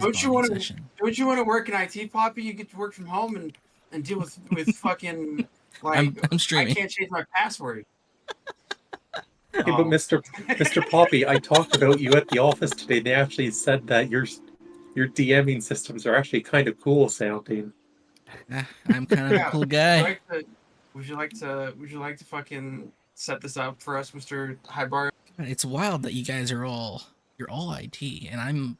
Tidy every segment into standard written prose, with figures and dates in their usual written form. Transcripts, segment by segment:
Don't you bonding want to? session. Don't you want to work in IT, Poppy? You get to work from home and deal with fucking like I'm I streaming. can't change my password. Hey, but Mr. Poppy, I talked about you at the office today. And they actually said that your DMing systems are actually kind of cool sounding. I'm kind of a cool guy. Would you like to fucking set this up for us, Mr. Highbar? It's wild that you guys are you're all IT, and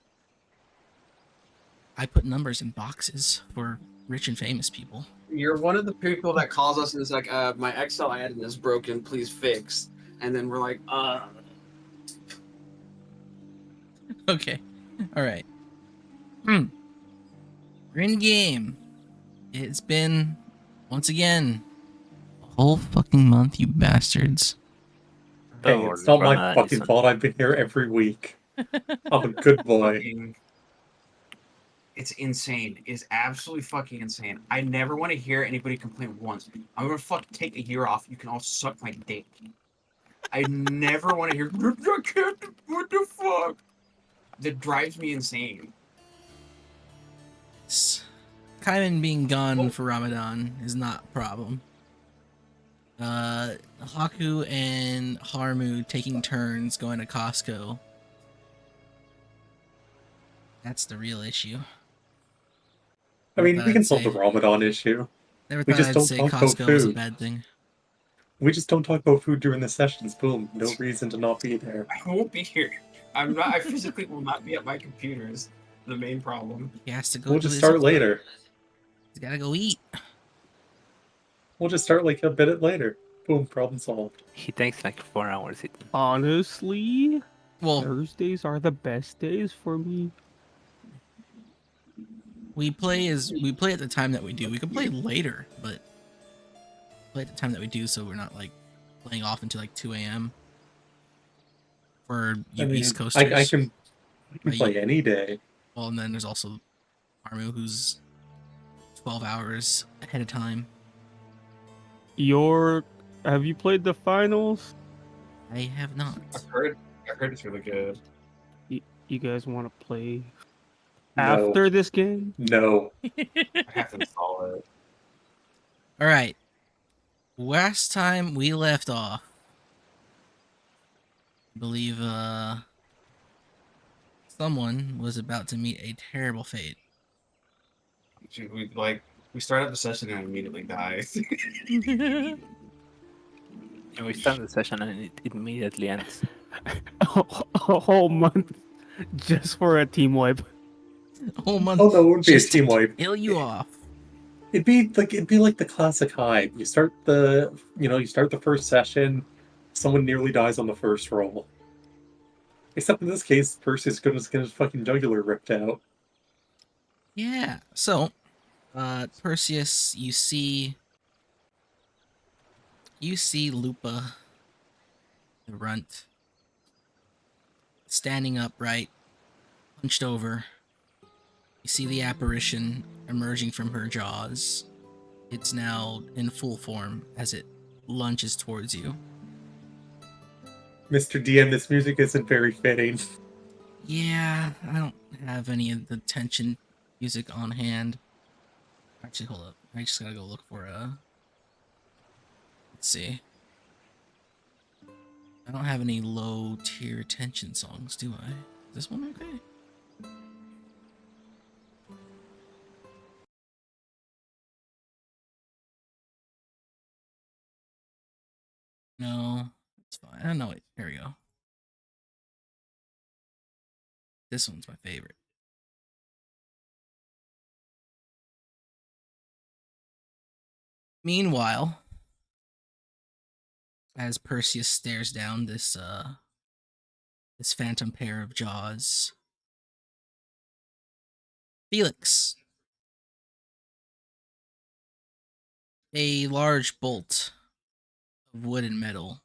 I put numbers in boxes for rich and famous people. You're one of the people that calls us and is like, my Excel admin is broken, please fix. And then we're like, Okay, all right. We're in game. It's been once again a whole fucking month, you bastards. Hey, it's not my fucking fault. I've been here every week. I'm a good boy. It's insane. It's absolutely fucking insane. I never want to hear anybody complain once. I'm gonna take a year off. You can all suck my dick. I never want to hear. I can't. What the fuck? That drives me insane. Kaiman being gone for Ramadan is not a problem. Haku and Harmu taking turns going to Costco. That's the real issue. I mean, we can solve the Ramadan issue. Never we thought just I'd don't say talk Costco about food. was a bad thing. We just don't talk about food during the sessions. Boom. No reason to not be there. I won't be here. I'm not. I physically will not be at my computer. Is the main problem. He has to go. We'll just start later. He's gotta go eat. We'll just start like a bit later. Boom. Problem solved. He takes like 4 hours. Honestly, well, Thursdays are the best days for me. We play at the time that we do. We can play later, but play at the time that we do, so we're not like playing off until like 2 a.m. for you East Coasters. I can play any day. Well, and then there's also Armu, who's 12 hours ahead of time. Have you played the finals? I have not. I've heard it's really good. You guys want to play No. after this game? No. I have to install it. All right. Last time we left off, I believe someone was about to meet a terrible fate. We start up the session and immediately die. And we start the session and it immediately ends. a whole month just for a team wipe. A whole month. Oh, no, it wouldn't be a team wipe. Kill you off. It'd be like the classic Hive. You start the first session, someone nearly dies on the first roll. Except in this case, Perseus is gonna get his fucking jugular ripped out. Yeah. So, Perseus, you see Lupa, the runt, standing upright, hunched over. You see the apparition emerging from her jaws. It's now in full form as it lunges towards you. Mr. DM, this music isn't very fitting. Yeah, I don't have any of the tension music on hand. Actually, hold up. I just gotta go look for let's see. I don't have any low tier tension songs, do I? Is this one okay? No, it's fine. I don't know it. Here we go. This one's my favorite. Meanwhile, as Perseus stares down this phantom pair of jaws, Felix, a large bolt of wood and metal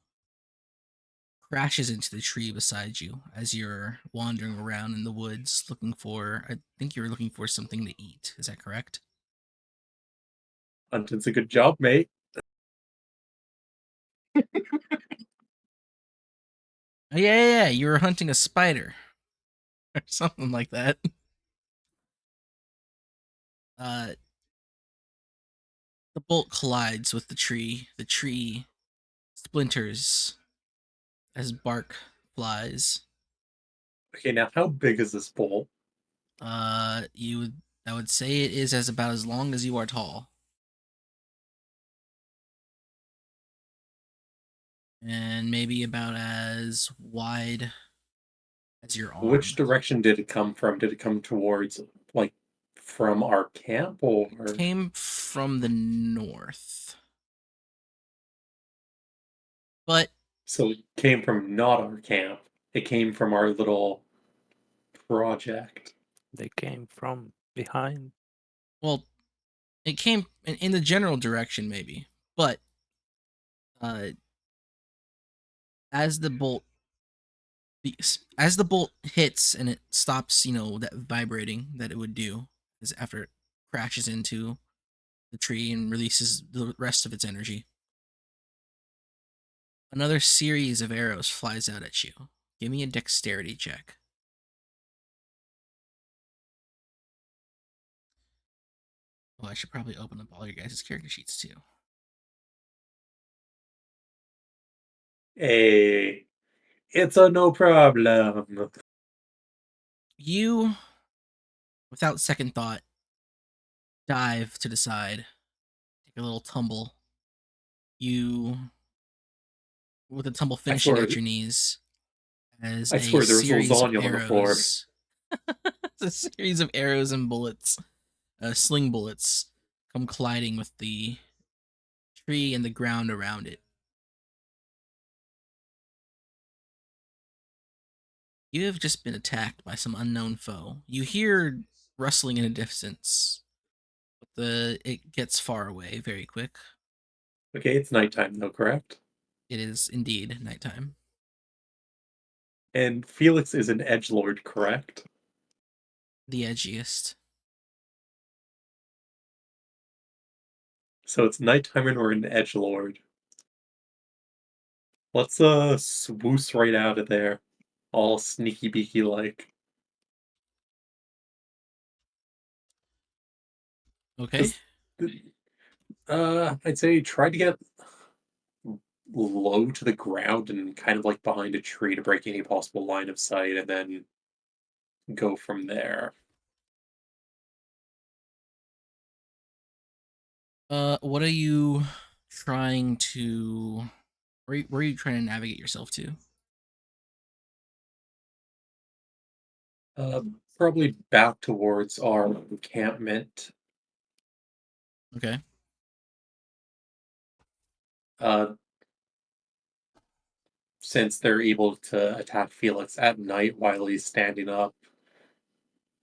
crashes into the tree beside you as you're wandering around in the woods looking for, I think you're looking for something to eat. Is that correct? Hunting's a good job, mate. Yeah, you were hunting a spider or something like that. The bolt collides with the tree. The tree splinters as bark flies. Okay, now how big is this bolt? I would say it is as about as long as you are tall. And maybe about as wide as your arm. Which direction did it come from? Did it come towards, like, from our camp, or It came from the north. But so it came from not our camp? It came from our little project. They came from behind. well, it came in the general direction maybe. But as the bolt hits and it stops, that vibrating that it would do is after it crashes into the tree and releases the rest of its energy. Another series of arrows flies out at you. Give me a dexterity check. Oh, I should probably open up all your guys' character sheets too. Hey, it's a no problem. You, without second thought, dive to the side, take a little tumble. You, with a tumble finishing swear- at your knees, as I a swear there was series of lasagna on the floor. arrows. A series of arrows and bullets, sling bullets, come colliding with the tree and the ground around it. You have just been attacked by some unknown foe. You hear rustling in the distance, but it gets far away very quick. Okay, it's nighttime though, correct? It is indeed nighttime. And Felix is an edgelord, correct? The edgiest. So it's nighttime and we're an edgelord. Let's swoosh right out of there, all sneaky beaky like. Okay. I'd say try to get low to the ground and kind of like behind a tree to break any possible line of sight, and then go from there. What are you trying to? Where are you trying to navigate yourself to? Probably back towards our encampment. Okay. Uh, since they're able to attack Felix at night while he's standing up,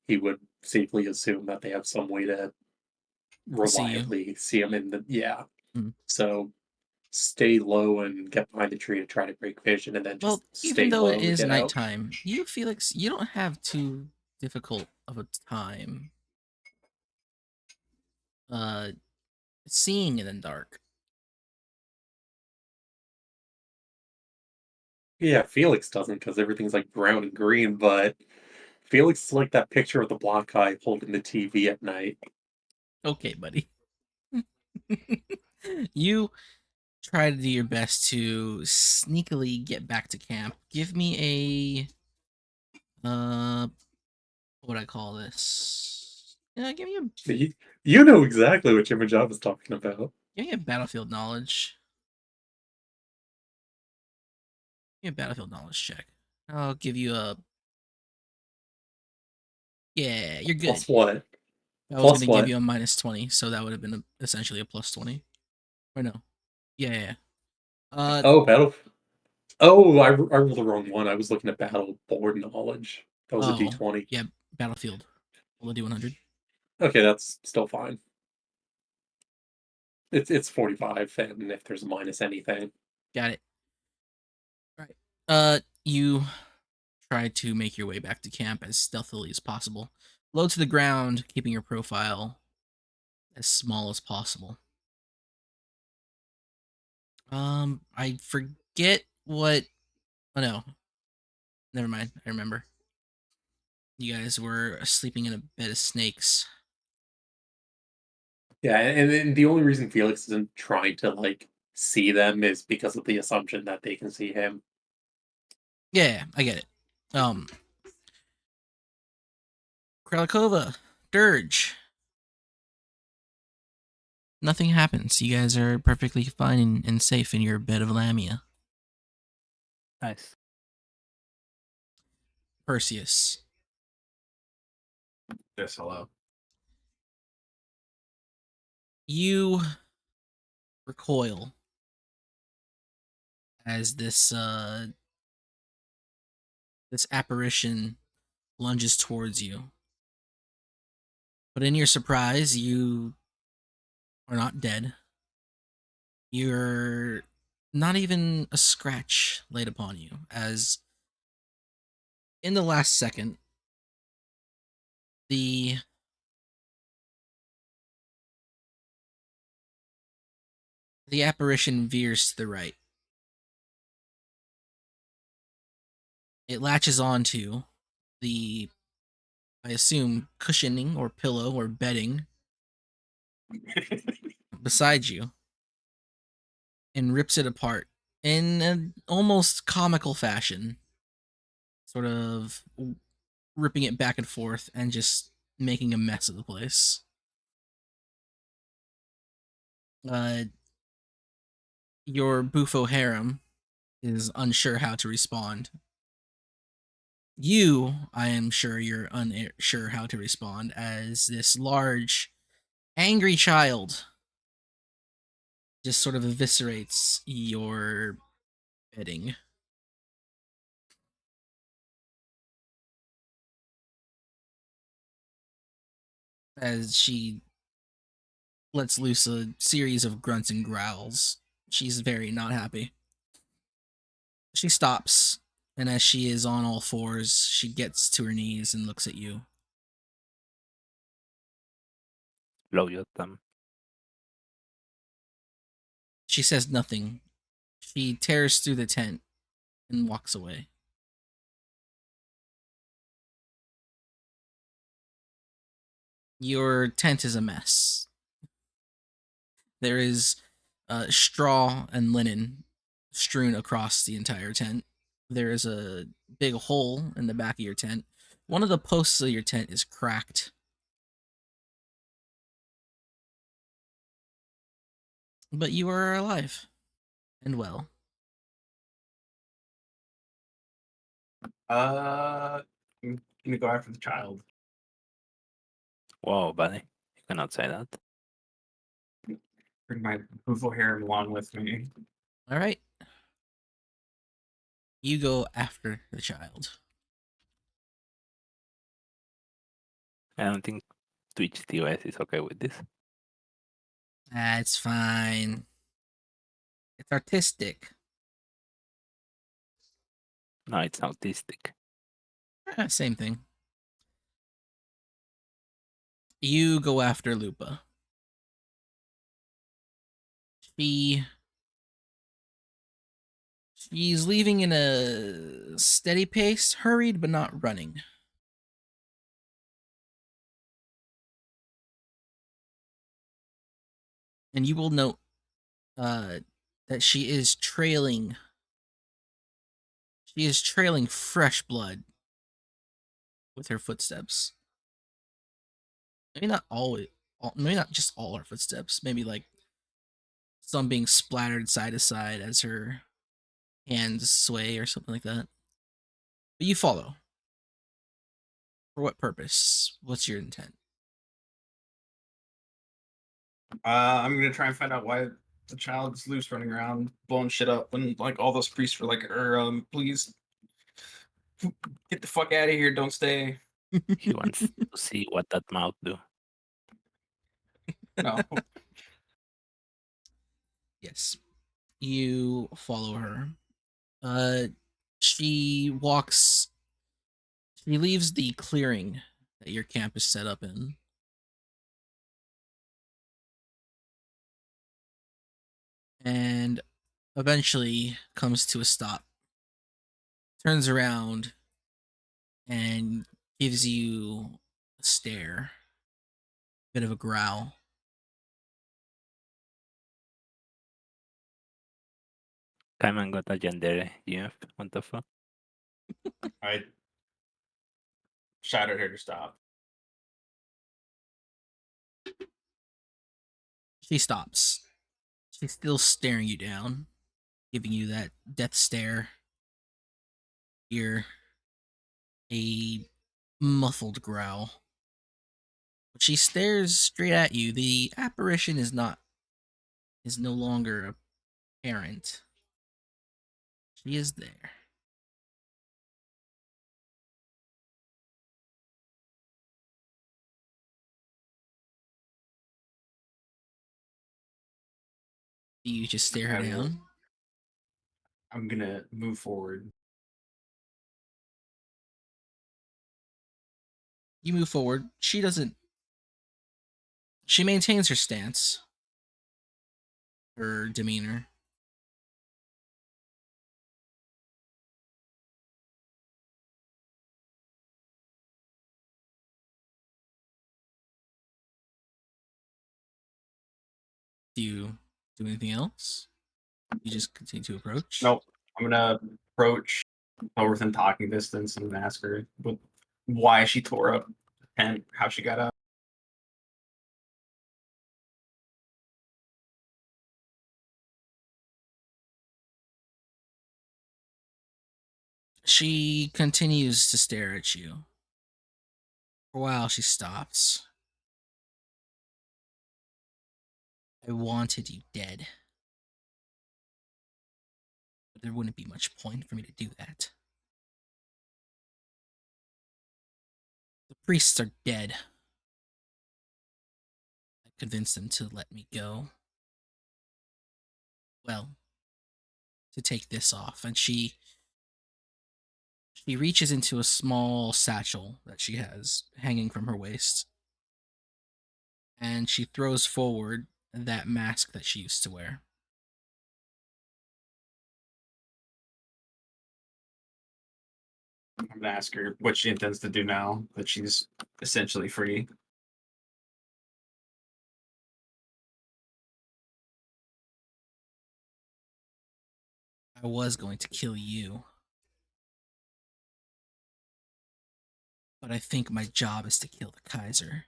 he would safely assume that they have some way to See you. reliably see him in the Mhm. So stay low and get behind the tree to try to break vision, and then just Well, stay even though low it and is get out. nighttime, you, Felix, you don't have too difficult of a time uh seeing in the dark. Yeah, Felix doesn't because everything's like brown and green, but Felix is like that picture of the black guy holding the TV at night. Okay, buddy. You try to do your best to sneakily get back to camp. Give me what would I call this? Give me You know exactly what image I was talking about. a battlefield knowledge. Give me a battlefield knowledge check. I'll give you a yeah, you're good. Plus what? I was Plus gonna give what? you a -20, so that would have been essentially a +20. Or no. Yeah. Oh, battle. Oh, I rolled the wrong one. I was looking at battle board knowledge. That was a Oh, D20. yeah, battlefield. Roll a D100. Okay, that's still fine. It's 45, and if there's a minus anything. Got it. Right. You try to make your way back to camp as stealthily as possible. Low to the ground, keeping your profile as small as possible. I forget what. Oh no, never mind. I remember. You guys were sleeping in a bed of snakes. Yeah, and the only reason Felix isn't trying to like see them is because of the assumption that they can see him. Yeah, I get it. Kralikova, Dirge. Nothing happens. You guys are perfectly fine and safe in your bed of Lamia. Nice. Perseus. Just hello. You recoil as this apparition lunges towards you. But in your surprise, you are not dead. You're not even a scratch laid upon you, as in the last second, the apparition veers to the right. It latches onto the, I assume, cushioning or pillow or bedding beside you and rips it apart in an almost comical fashion, sort of ripping it back and forth and just making a mess of the place. Your Bufo harem is unsure how to respond. You, I am sure you're unsure how to respond, as this large, angry child just sort of eviscerates your bedding. As she lets loose a series of grunts and growls. She's very not happy. She stops, and as she is on all fours, she gets to her knees and looks at you. Blow your thumb. She says nothing. She tears through the tent and walks away. Your tent is a mess. There is straw and linen strewn across the entire tent. There is a big hole in the back of your tent. One of the posts of your tent is cracked. But you are alive and well. I'm gonna go after the child. Whoa, buddy. You cannot say that. Bring my Bufo harem along with me. All right. You go after the child. I don't think Twitch TOS is okay with this. That's fine. It's artistic. No, it's autistic. Same thing. You go after Lupa. She's leaving in a steady pace, hurried but not running. And you will note that she is trailing. She is trailing fresh blood with her footsteps. Maybe not always. Maybe not just all her footsteps. Maybe like some being splattered side to side as her hands sway or something like that. But you follow. For what purpose? What's your intent? I'm gonna try and find out why the child's loose running around blowing shit up when like all those priests were like, please get the fuck out of here, don't stay. He wants to see what that mouth do. No. Yes. You follow her. She walks. She leaves the clearing that your camp is set up in. And eventually comes to a stop. Turns around and gives you a stare. Bit of a growl. Cayman got a yandere, GF. What the fuck? I shouted her to stop. She stops. She's still staring you down, giving you that death stare. Hear a muffled growl. But she stares straight at you. The apparition is no longer apparent. She is there. Do you just stare her I will. down? I'm gonna move forward. You move forward. She doesn't. She maintains her stance, her demeanor. Do you do anything else? You just continue to approach? Nope. I'm gonna approach her within talking distance and ask her why she tore up the tent, how she got up. She continues to stare at you. For a while, she stops. I wanted you dead. But there wouldn't be much point for me to do that. The priests are dead. I convinced them to let me go. Well, to take this off. And she reaches into a small satchel that she has hanging from her waist. And she throws forward that mask that she used to wear. I'm gonna ask her what she intends to do now that she's essentially free. I was going to kill you. But I think my job is to kill the Kaiser.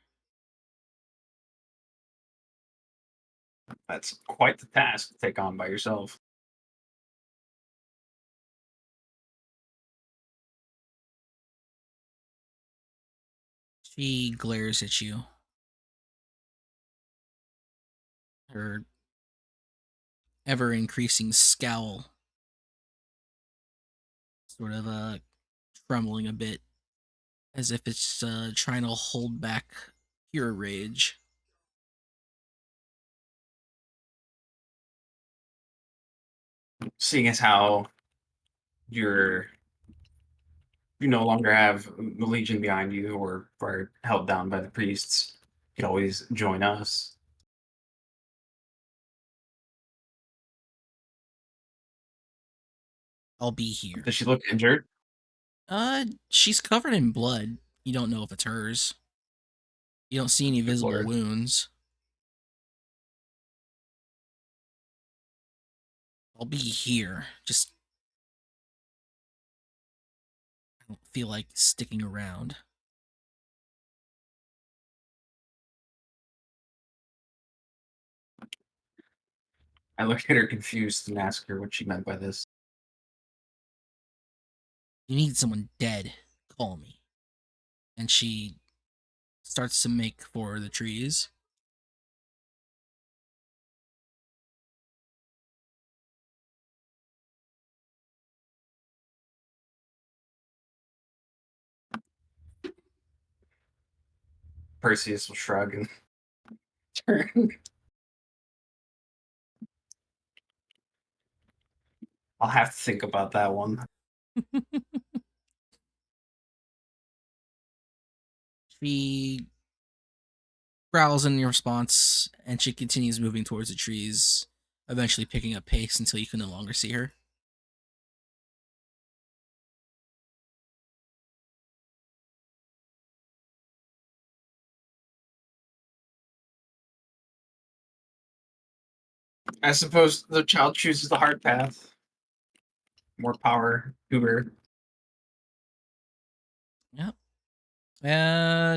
That's quite the task to take on by yourself. She glares at you. Her ever increasing scowl sort of trembling a bit as if it's trying to hold back pure rage. Seeing as how you no longer have the Legion behind you or are held down by the priests, you can always join us. I'll be here. Does she look injured? She's covered in blood. You don't know if it's hers. You don't see any visible Lord. wounds. I'll be here. Just I don't feel like sticking around. I looked at her confused and asked her what she meant by this. You need someone dead. Call me. And she starts to make for the trees. Perseus will shrug and turn. I'll have to think about that one. She growls in your response, and she continues moving towards the trees, eventually picking up pace until you can no longer see her. I suppose the child chooses the hard path. More power to her. Yep.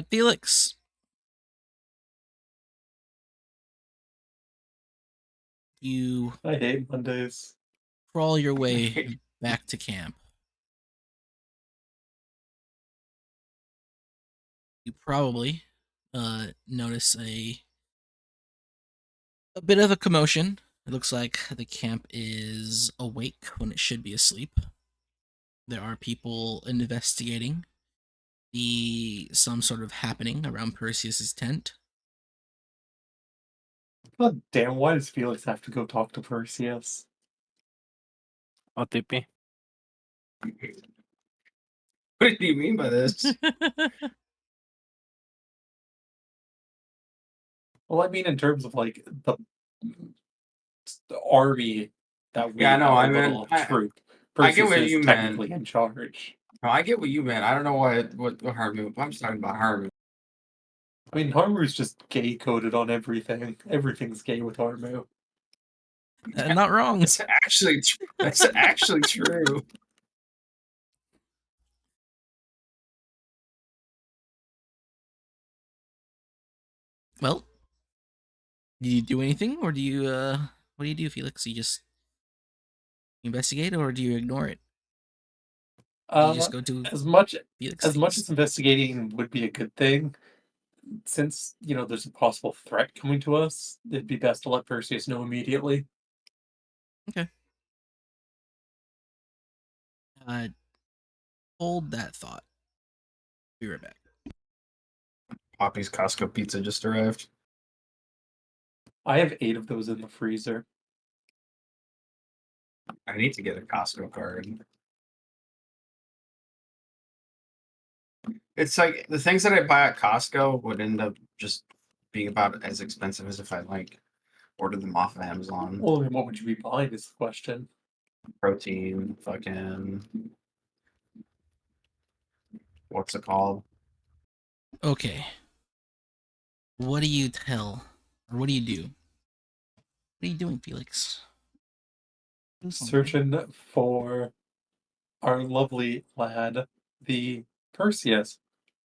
Felix. You I hate Mondays. crawl your way back to camp. You probably notice a bit of a commotion. It looks like the camp is awake when it should be asleep. There are people investigating some sort of happening around Perseus's tent. God damn, why does Felix have to go talk to Perseus? OTP. What do you mean by this? Well, I mean in terms of like the army that we Yeah, I know, have I a meant- little I- troop. I get Perseus what is you meant. technically in charge. No, I get what you meant. I don't know what Harmu. I'm just talking about Harmu. I mean, Harmu's just gay coded on everything. Everything's gay with Harmu. Not wrong. That's actually true. That's actually true. Well, do you do anything, or do you what do you do, Felix? You just investigate, or do you ignore it? Do you just go to As much Felix? as much things? as investigating would be a good thing, since there's a possible threat coming to us, it'd be best to let Perseus know immediately. Hold that thought. Be right back. Poppy's Costco pizza just arrived. I have 8 of those in the freezer. I need to get a Costco card. It's like the things that I buy at Costco would end up just being about as expensive as if I ordered them off of Amazon. Well, then what would you be buying is the question. Protein, fucking what's it called? Okay. What do you tell, or what do you do? What are you doing, Felix? Do something. Searching for our lovely lad, the Perseus,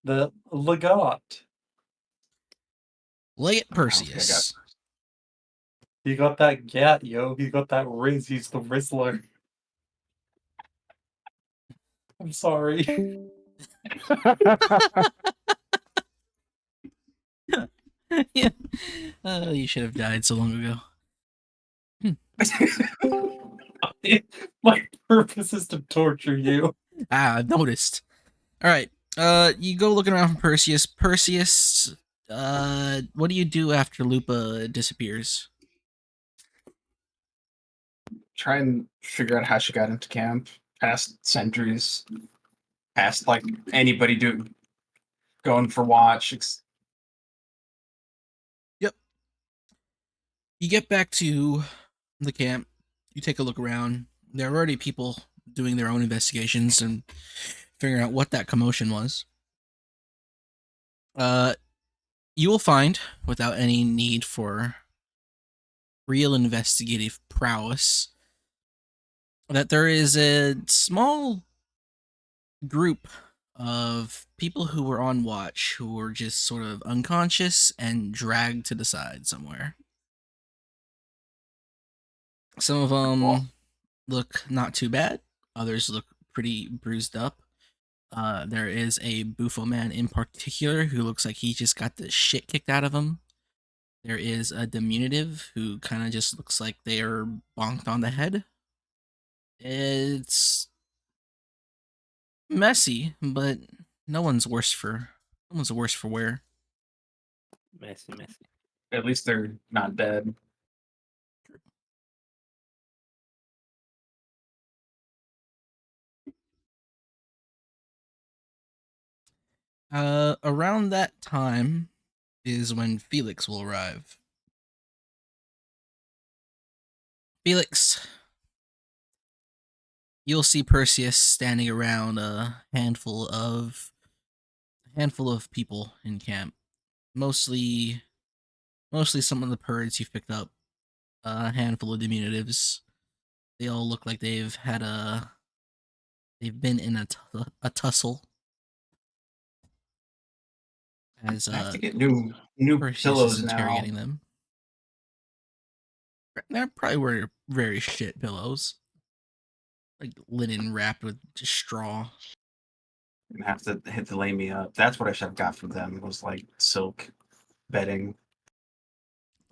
the Legat. Lay it, I don't think I Perseus. He got that gat, yo. He got that Riz. He's the Rizzler. I'm sorry. Yeah. You should have died so long ago. My purpose is to torture you. I've noticed. All right. You go looking around for Perseus. Perseus, what do you do after Lupa disappears? Try and figure out how she got into camp, past sentries, past like anybody going for watch. You get back to the camp. You take a look around. There are already people doing their own investigations and figuring out what that commotion was. You will find, without any need for real investigative prowess, that there is a small group of people who were on watch who were just sort of unconscious and dragged to the side somewhere. Some of them look not too bad. Others look pretty bruised up. There is a Bufo man in particular who looks like he just got the shit kicked out of him. There is a diminutive who kind of just looks like they are bonked on the head. It's messy, but no one's worse for wear. Messy. At least they're not dead. Around that time is when Felix will arrive. Felix, you'll see Perseus standing around a handful of people in camp. Mostly some of the Purds you've picked up. A handful of diminutives. They all look like they've had a They've been in a tussle as I have to get new Perseus pillows is now. interrogating them. They're probably were very shit pillows, like linen wrapped with just straw. I have to hit to lay me up. That's what I should have got from them. Was like silk bedding.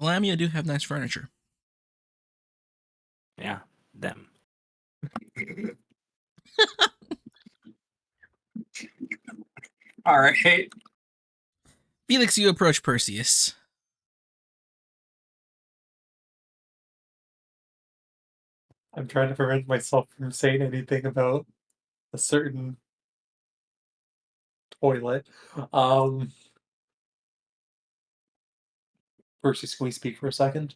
Lamia do have nice furniture. Yeah, them. All right. Felix, you approach Perseus. I'm trying to prevent myself from saying anything about a certain toilet. Perseus, can we speak for a second?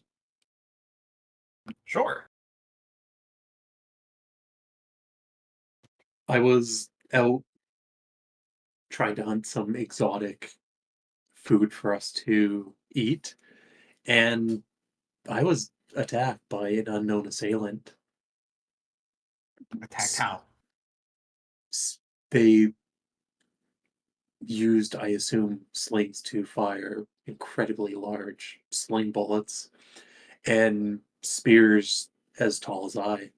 Sure. I was out trying to hunt some exotic food for us to eat, and I was attacked by an unknown assailant. Attacked how? They used, I assume, slings to fire incredibly large sling bullets and spears as tall as I.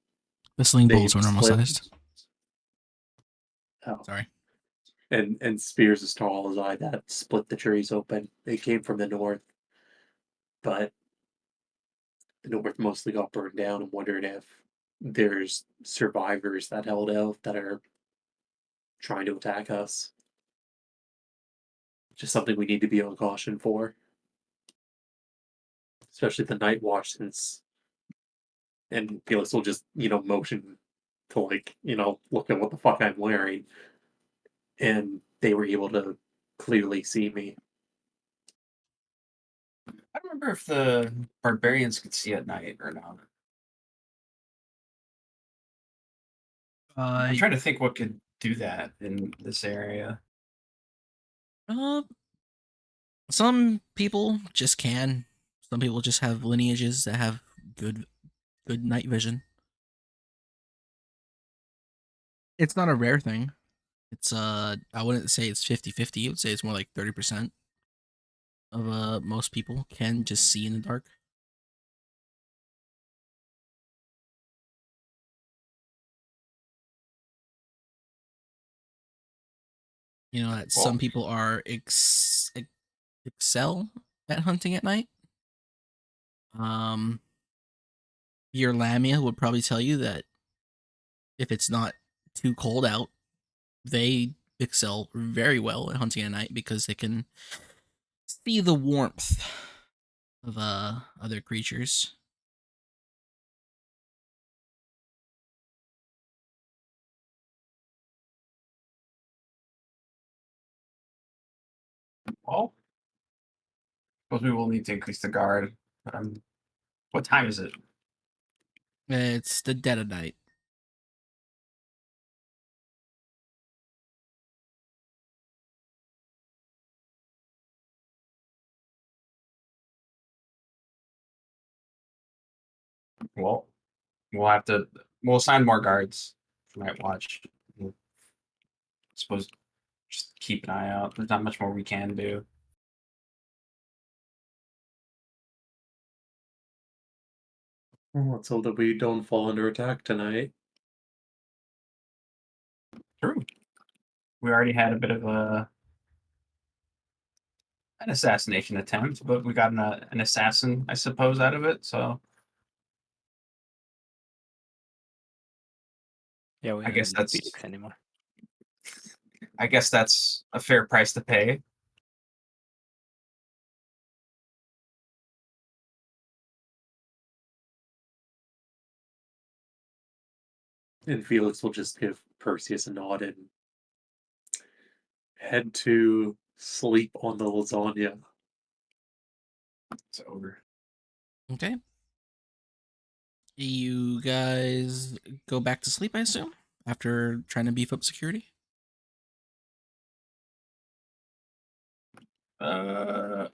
The sling They bolts are normal split- sized. Oh. Sorry. And spears as tall as I that split the trees open. They came from the north, but the north mostly got burned down. I'm wondering if there's survivors that held out that are trying to attack us. Just something we need to be on caution for. Especially the night watch, since and Felix will just, motion to look at what the fuck I'm wearing. And they were able to clearly see me. I don't remember if the barbarians could see at night or not. I'm trying to think what could do that in this area. Some people just can. Some people just have lineages that have good night vision. It's not a rare thing. It's I wouldn't say it's 50-50. I would say it's more like 30% of most people can just see in the dark. You know that some Well- people are excel at hunting at night. Your Lamia would probably tell you that if it's not too cold out, they excel very well at hunting at night because they can see the warmth of other creatures. Well, suppose we will need to increase the guard. But what time is it? It's the dead of night. Well, we'll assign more guards for night watch. I suppose just keep an eye out. There's not much more we can do. Well, let's hope that we don't fall under attack tonight. True. We already had a bit of an assassination attempt, but we got an assassin, I suppose, out of it. So Yeah, we I guess don't need that's- Felix anymore. I guess that's a fair price to pay. And Felix will just give Perseus a nod and head to sleep on the lasagna. It's over. Okay. You guys go back to sleep, I assume, after trying to beef up security?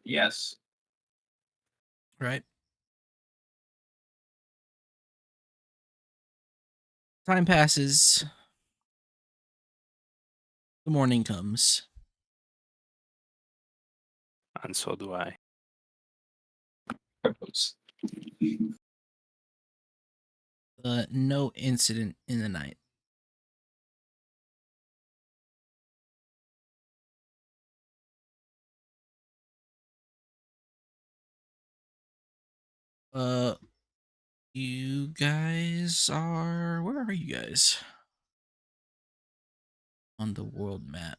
Yes. Right. Time passes. The morning comes. And so do I. No incident in the night. You guys are. Where are you guys? On the world map.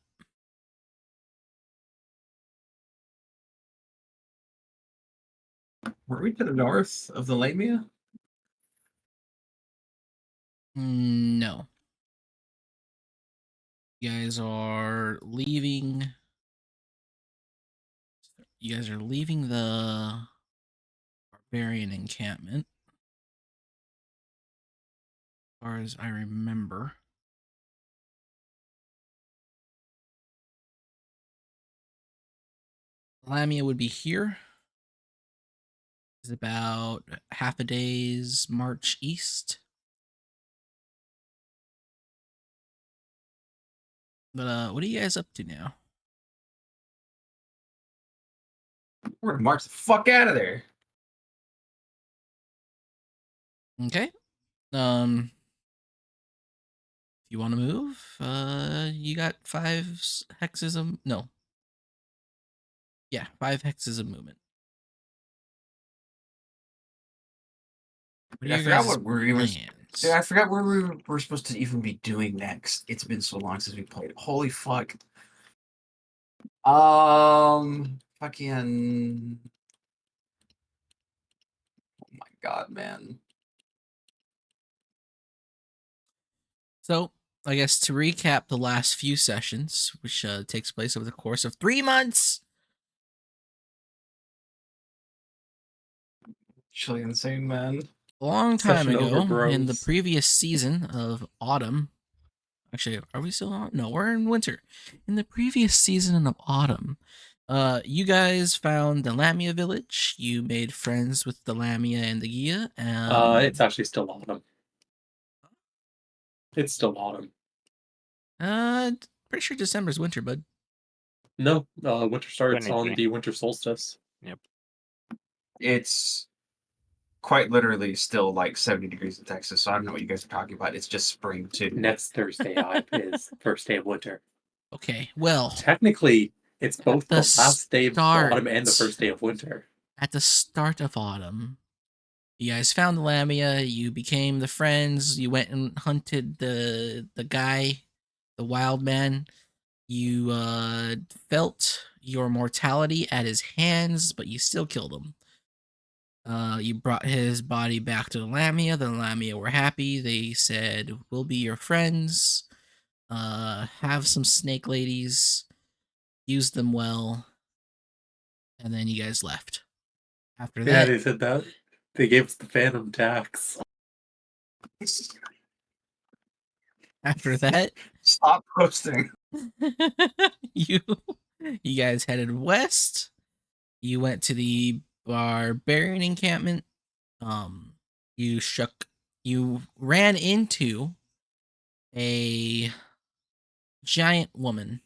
Were we to the north of the Lamia? No. You guys are leaving. You guys are leaving the barbarian encampment. As far as I remember. Lamia would be here. It's about half a day's march east. But what are you guys up to now? We're gonna march the fuck out of there. Okay. If you want to move, you got 5 hexes of no. Yeah, 5 hexes of movement. What are I your forgot guys' what we were. plans? Dude, I forgot what we were supposed to even be doing next. It's been so long since we played. Holy fuck. Fucking. Oh my god, man. So, I guess to recap the last few sessions, which takes place over the course of 3 months. Actually insane, man. A long time Session ago, over, in the bros. previous season of autumn. Actually, are we still on? No, we're in winter. In the previous season of autumn, you guys found the Lamia village. You made friends with the Lamia and the Gia. It's actually still autumn. It's still autumn. Pretty sure December's winter, bud. No, winter starts on 23. the winter solstice. It's quite literally still like 70 degrees in Texas, so I don't know what you guys are talking about. It's just spring too. Next Thursday is first day of winter. Okay, well, Technically, it's both the the last day of start. autumn and the first day of winter. At the start of autumn, you guys found the Lamia. You became the friends. You went and hunted the guy, the wild man. You felt your mortality at his hands, but you still killed him. You brought his body back to the Lamia. The Lamia were happy. They said, "We'll be your friends. Have some snake ladies. Use them well." And then you guys left. After Yeah, that, they said that. They gave us the phantom tax. after that, Stop posting. you guys headed west. You went to the barbarian encampment. You ran into a giant woman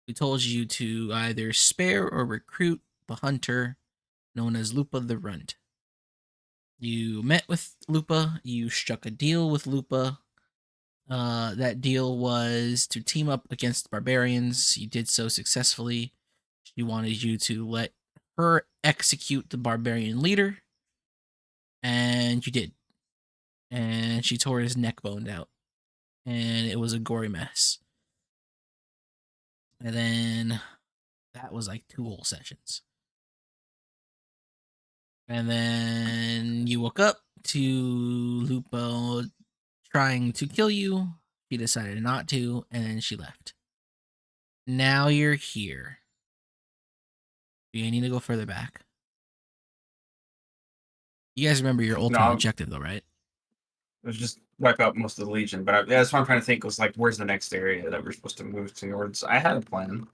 who told you to either spare or recruit the hunter known as Lupa the Runt. You met with Lupa. You struck a deal with Lupa. That deal was to team up against the barbarians. You did so successfully. She wanted you to let her execute the barbarian leader, and you did. And she tore his neck bone out, and it was a gory mess. And then that was like 2 whole sessions. And then you woke up to Lupo trying to kill you. She decided not to, and then she left. Now you're here. Do you need to go further back? You guys remember your ultimate No. objective, though, right? It was just wipe out most of the Legion, but that's what I'm trying to think was like, where's the next area that we're supposed to move towards? I had a plan.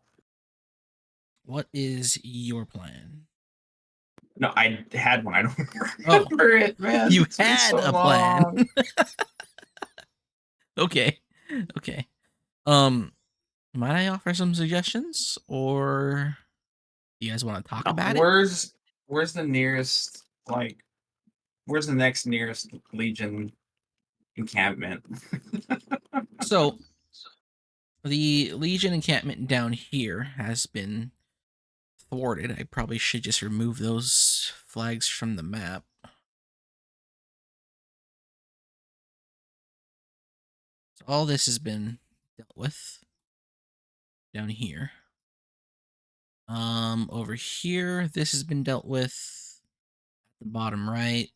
What is your plan? No, I had one. I don't remember it, man. You It's been had so a plan. long. Okay. Might I offer some suggestions, or do you guys want to talk No. about it? Where's the nearest where's the next nearest Legion encampment? So, the Legion encampment down here has been thwarted. I probably should just remove those flags from the map. So all this has been dealt with down here. Over here, this has been dealt with at the bottom right.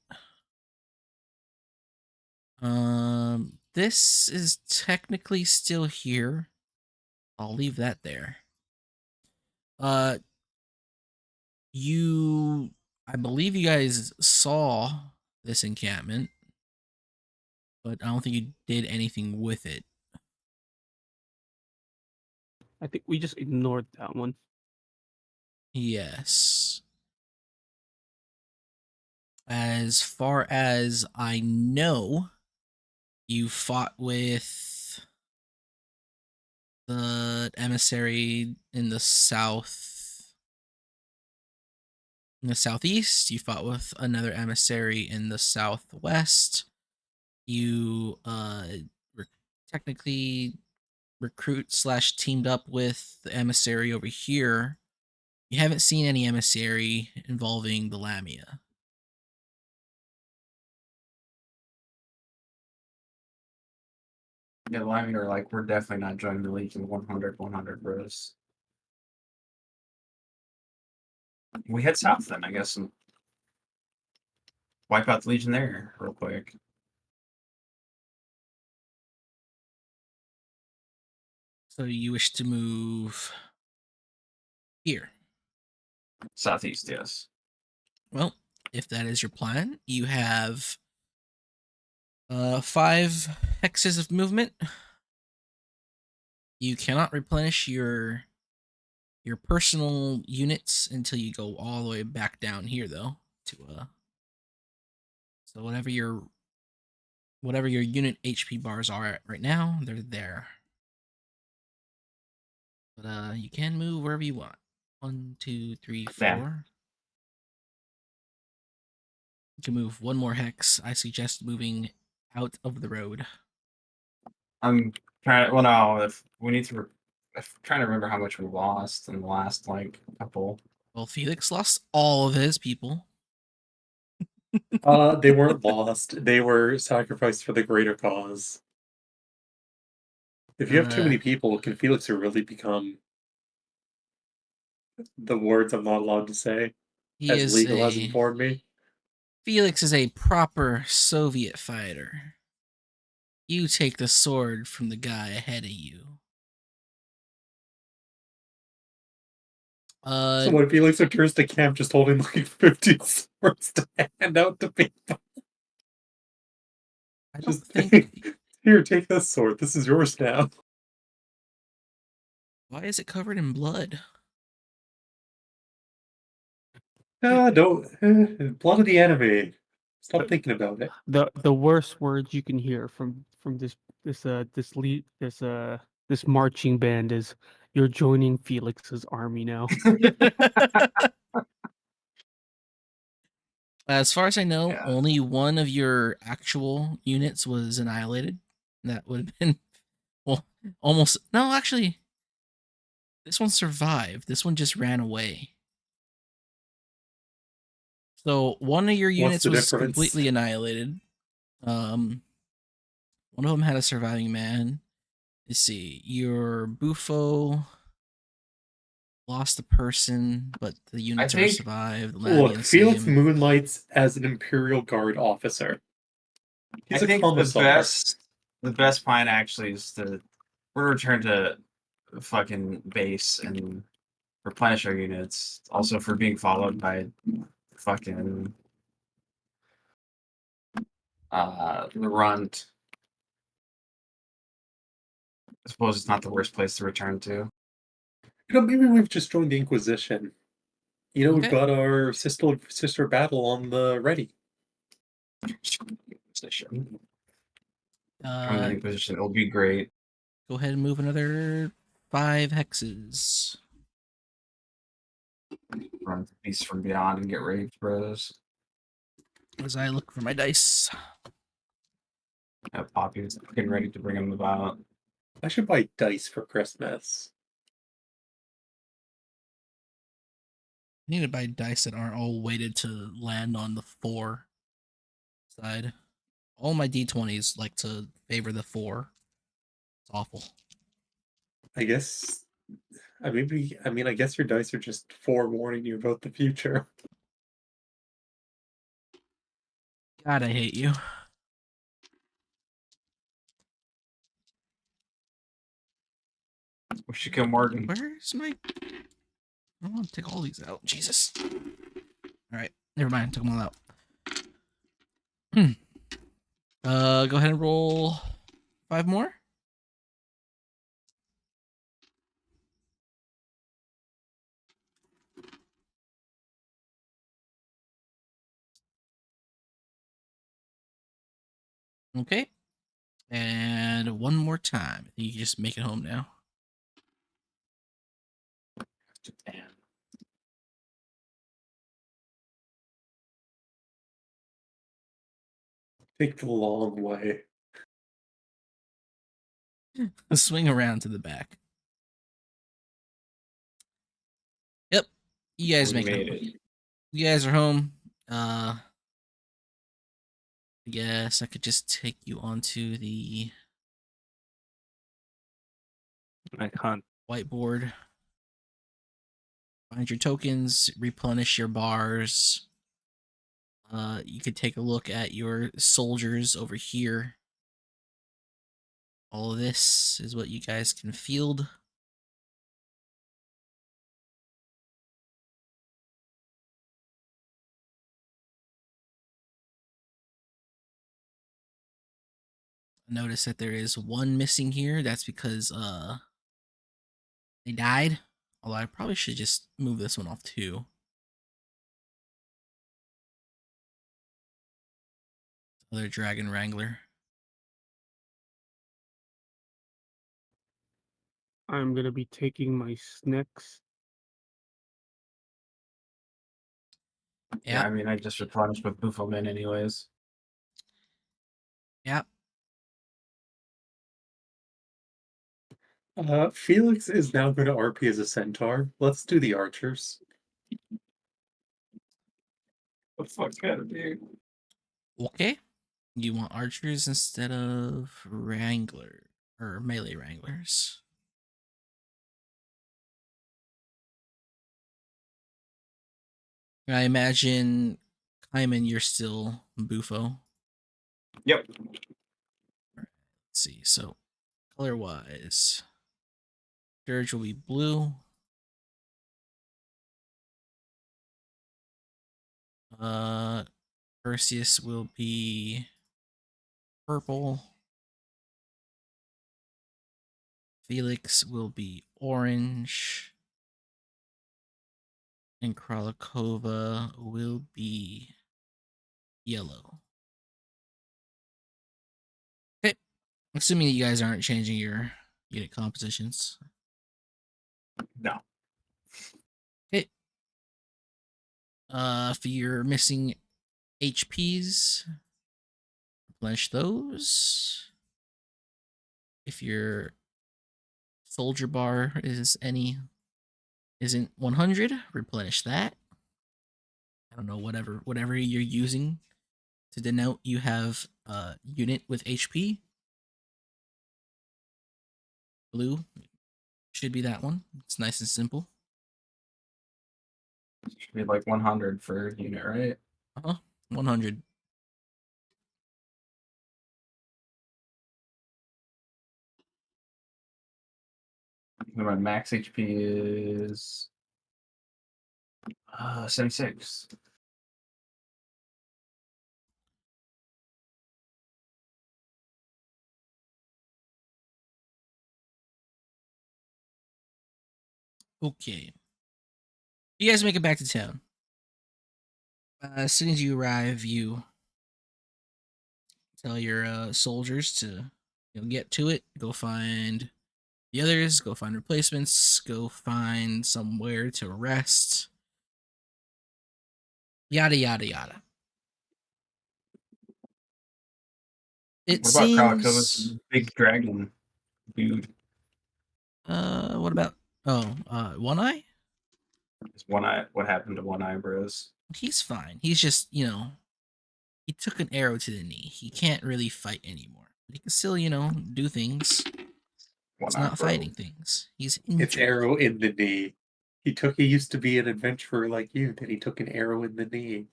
This is technically still here. I'll leave that there. I believe you guys saw this encampment, but I don't think you did anything with it. I think we just ignored that one. Yes. As far as I know, you fought with the emissary in the south. In the southeast, you fought with another emissary in the southwest. You technically recruit/teamed up with the emissary over here. You haven't seen any emissary involving the Lamia. Yeah, Lyman are like, we're definitely not joining the Legion 100 bros. We head south then, I guess, and wipe out the Legion there real quick. So you wish to move here. Southeast, yes. Well, if that is your plan, you have 5 hexes of movement. You cannot replenish your personal units until you go all the way back down here, though. So whatever your unit HP bars are at right now, they're there. But you can move wherever you want. 1, 2, 3, 4. Yeah. You can move 1 more hex. I suggest moving out of the road. I'm trying. Well, no, if we need to. I'm trying to remember how much we lost in the last couple. Well, Felix lost all of his people. They weren't lost. They were sacrificed for the greater cause. If you have too many people, can Felix really become the words I'm not allowed to say? As legal has informed me. Felix is a proper Soviet fighter. You take the sword from the guy ahead of you. So when Felix returns to camp just holding like 50 swords to hand out to people. I don't Just think. Here, take this sword. This is yours now. Why is it covered in blood? Don't. Blood of the enemy. Stop thinking about it. The worst words you can hear from this marching band is, "You're joining Felix's army now." As far as I know, Yeah. only one of your actual units was annihilated. That would have been, well, almost. No, actually, this one survived. This one just ran away. So one of your units the was difference? completely annihilated. One of them had a surviving man. Let's see. Your Bufo lost a person, but the units are think- survived. Look, Felix moonlights as an Imperial Guard officer. He's I a think commissar. the best plan actually is to return to fucking base and replenish our units. Also for being followed by fucking the Runt. I suppose it's not the worst place to return to. Maybe we've just joined the Inquisition. We've Okay. got our sister battle on the ready. Join the Inquisition. It'll be great. Go ahead and move another 5 hexes. Run to Beasts from Beyond and get raped, bros. As I look for my dice. Poppy's getting ready to bring him about. I should buy dice for Christmas. I need to buy dice that aren't all weighted to land on the 4 side. All my d20s like to favor the 4. It's awful. I guess. I mean, I guess your dice are just forewarning you about the future. God, I hate you. We should kill Morgan. Where's my... I don't want to take all these out. Jesus. Alright, never mind. Took them all out. Go ahead and roll 5 more. Okay. And one more time. I think you can just make it home now. Damn. Take the long way. Swing around to the back. Yep. You guys We make made it. it. You guys are home. I guess I could just take you onto the I can't. whiteboard. Find your tokens, replenish your bars. You could take a look at your soldiers over here. All of this is what you guys can field. Notice that there is one missing here. That's because they died. Although I probably should just move this one off too. Other Dragon Wrangler. I'm gonna be taking my snacks. Yeah, Yeah. I mean, I just replenished with Buffleman anyways. Yeah. Felix is now going to RP as a centaur. Let's do the archers. What the fuck, dude? Okay. You want archers instead of wrangler or melee wranglers. I imagine, Kaiman, you're still Bufo. Yep. Let's see. So, color wise, Dirge will be blue. Perseus will be purple. Felix will be orange. And Kralakova will be yellow. Okay. Assuming that you guys aren't changing your unit compositions. No. Okay. If you're missing HPs, replenish those. If your soldier bar isn't 100, replenish that. I don't know, whatever you're using to denote you have a unit with HP. Blue should be that one. It's nice and simple. Should be like 100 for unit, right? 100. My max HP is 76. Okay. You guys make it back to town. As soon as you arrive, you tell your soldiers to get to it. Go find The others go find replacements, go find somewhere to rest. Yada yada yada. It What about Kralikova's seems. big dragon dude? What about? Oh, One Eye. Is One Eye? What happened to One Eye Bros? He's fine. He's just, he took an arrow to the knee. He can't really fight anymore. But he can still, do things. One He's Eye not Bro. fighting things. He's It's injured. arrow in the knee. He used to be an adventurer like you, then he took an arrow in the knee.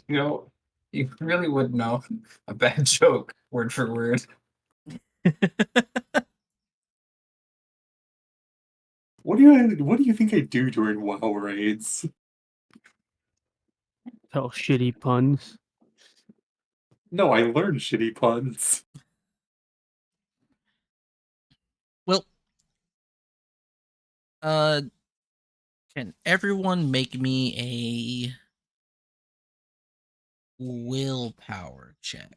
You know, you really would know a bad joke word for word. What do you think I do during WoW raids? Tell shitty puns. No, I learned shitty puns. Well, can everyone make me a willpower check?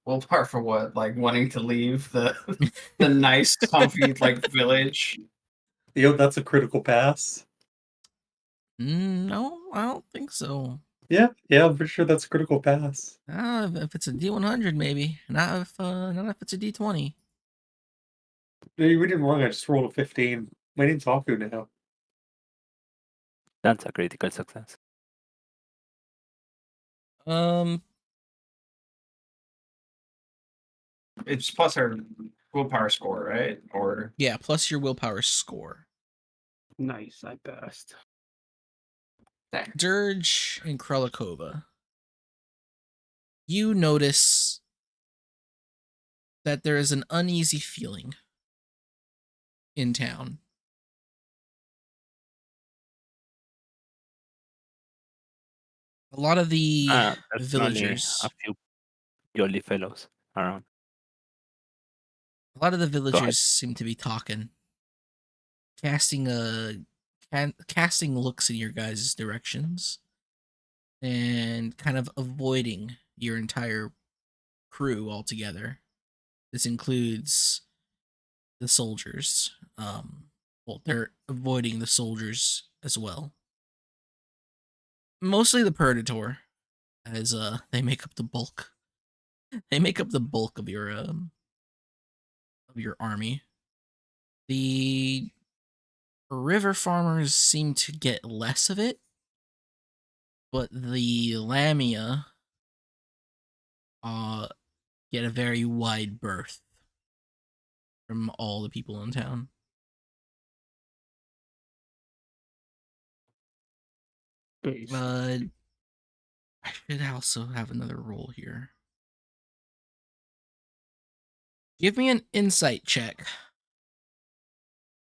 Willpower for what? Like wanting to leave the the nice, comfy village. That's a critical pass. No, I don't think so. Yeah, I'm pretty sure that's a critical pass. If it's a D100, maybe. Not if it's a D20. No, you read it wrong. I just rolled a 15. My name's Haku now. That's a critical success. It's plus our willpower score, right? Or Yeah, plus your willpower score. Nice, I passed. Dirge and Krelikova. You notice that there is an uneasy feeling in town. A lot of the There's only villagers, a few jolly fellows around. a lot of the ahead. villagers seem to be talking, casting looks in your guys' directions, and kind of avoiding your entire crew altogether. This includes the soldiers. Well, they're avoiding the soldiers as well. Mostly the Predator, as they make up the bulk. They make up the bulk of your army. The river farmers seem to get less of it, but the Lamia get a very wide berth from all the people in town. Based. I should also have another roll here. Give me an insight check.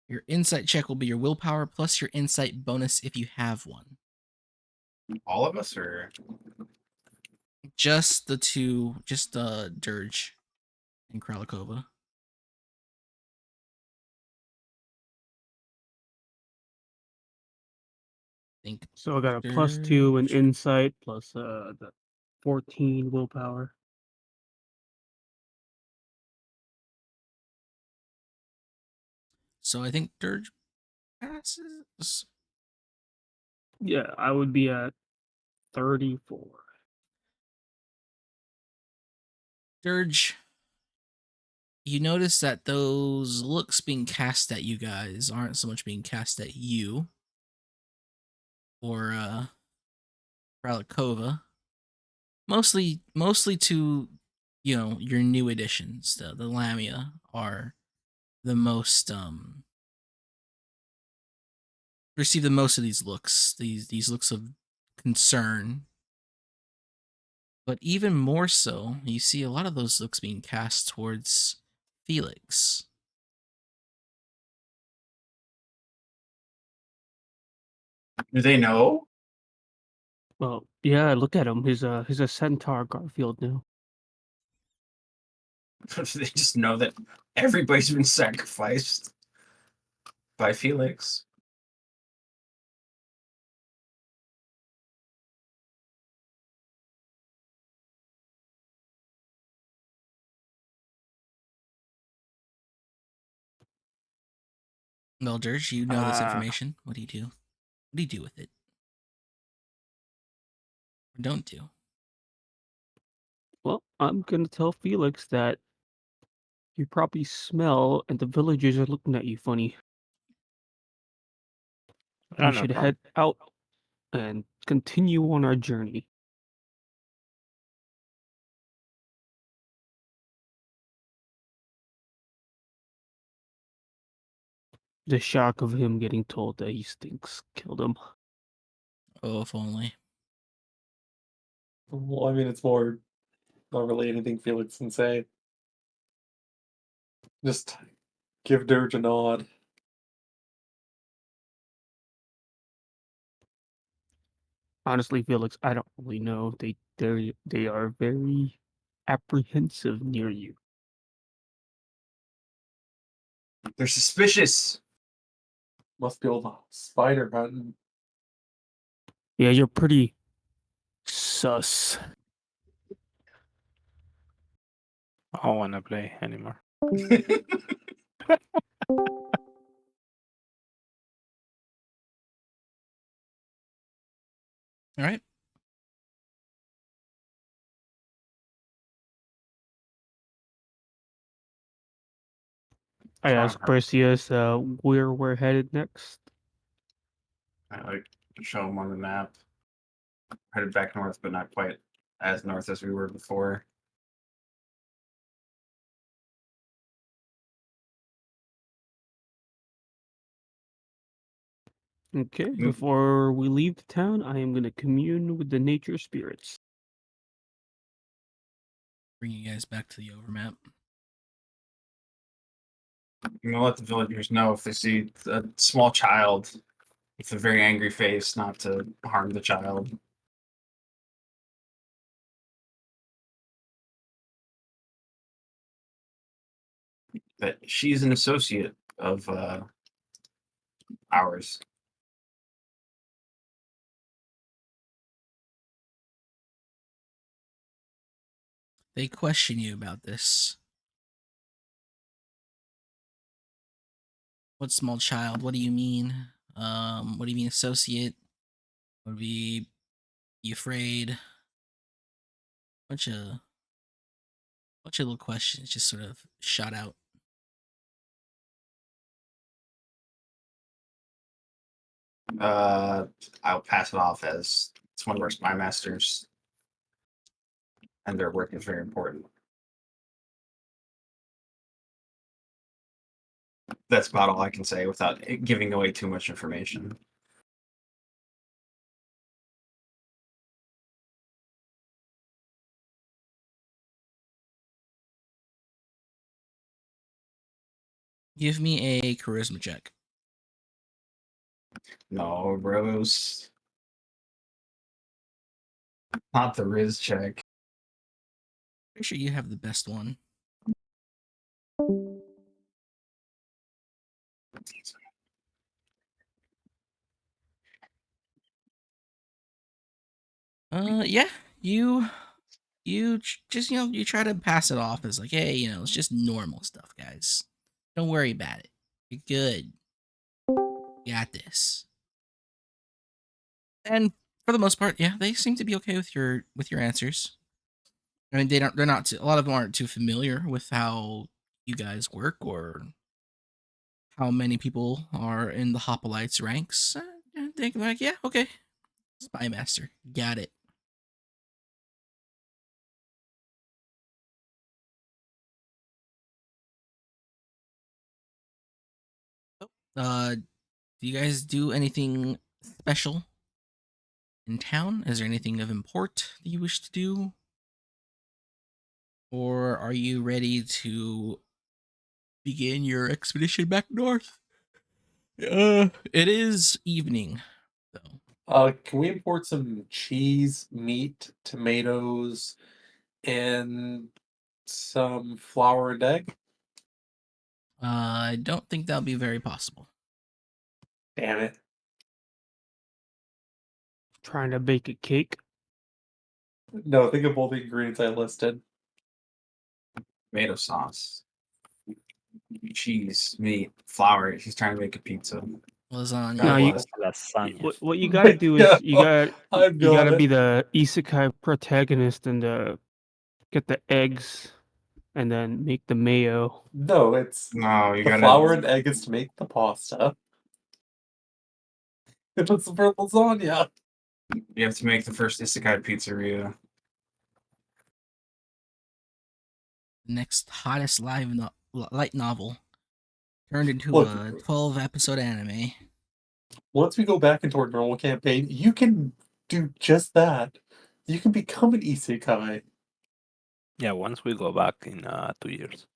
Your insight check will be your willpower plus your insight bonus if you have one. all of us, or Just the two, just Dirge and Kralikova. Think So I got a +2 in Dirge. insight plus the 14 willpower. So I think Dirge passes. Yeah, I would be at 34. Dirge, you notice that those looks being cast at you guys aren't so much being cast at you or Kralikova. Mostly to your new additions. The Lamia are the most receive the most of these looks. These looks of concern. But even more so, you see a lot of those looks being cast towards Felix. do they know? Well, yeah, look at him. He's a centaur Garfield now. Do they just know that everybody's been sacrificed by Felix? Well, Dirge, you know this Uh, information. What do you do? What do you do with it? Or don't do? Well, I'm gonna tell Felix that you probably smell and the villagers are looking at you funny. yeah, We no should problem. head out and continue on our journey. The shock of him getting told that he stinks killed him. Oh, if only. Well, I mean, it's more not really anything Felix can say. Just give Dirge a nod. Honestly, Felix, I don't really know. They are very apprehensive near you. They're suspicious. Must be old spider hunting. Yeah, you're pretty sus. I don't wanna play anymore. All right. I asked Perseus where we're headed next. I like show them on the map. Headed back north, but not quite as north as we were before. Okay, Mm. before we leave the town, I am going to commune with the nature spirits. Bring you guys back to the overmap. I'm gonna let the villagers know if they see a small child with a very angry face, not to harm the child. That she's an associate of ours. They question you about this. What small child? What do you mean? What do you mean associate? Would be afraid? Bunch of little questions just sort of shot out. I'll pass it off as it's one of our spy masters, and their work is very important. That's about all I can say without giving away too much information. Give me a charisma check. No, bros. Not the Riz check. Pretty sure you have the best one. Yeah, just you try to pass it off as like, hey, it's just normal stuff, guys. Don't worry about it. You're good. You got this. And for the most part, yeah, they seem to be okay with your answers. I mean, they're not too, a lot of them aren't too familiar with how you guys work or how many people are in the Hoplites ranks. They're like, yeah, okay, spy master, got it. Do you guys do anything special in town? Is there anything of import that you wish to do? Or are you ready to begin your expedition back north? It is evening, though. Can we import some cheese, meat, tomatoes, and some flour and egg? I don't think that'll be very possible. Damn it. Trying to bake a cake. No, think of all the ingredients I listed. Tomato sauce. cheese, meat, flour. He's trying to make a pizza. Lasagna. God No, you- bless. Lasagna. What you gotta do is Yeah, I've you gotta got be it. the isekai protagonist and get the eggs and then make the mayo. No, it's No, you the gotta. flour and egg is to make the pasta. If it's for lasagna. You have to make the first isekai pizzeria. Next hottest light novel turned into Look, a 12-episode anime. once we go back into our normal campaign, you can do just that. You can become an isekai. Yeah, once we go back in 2 years.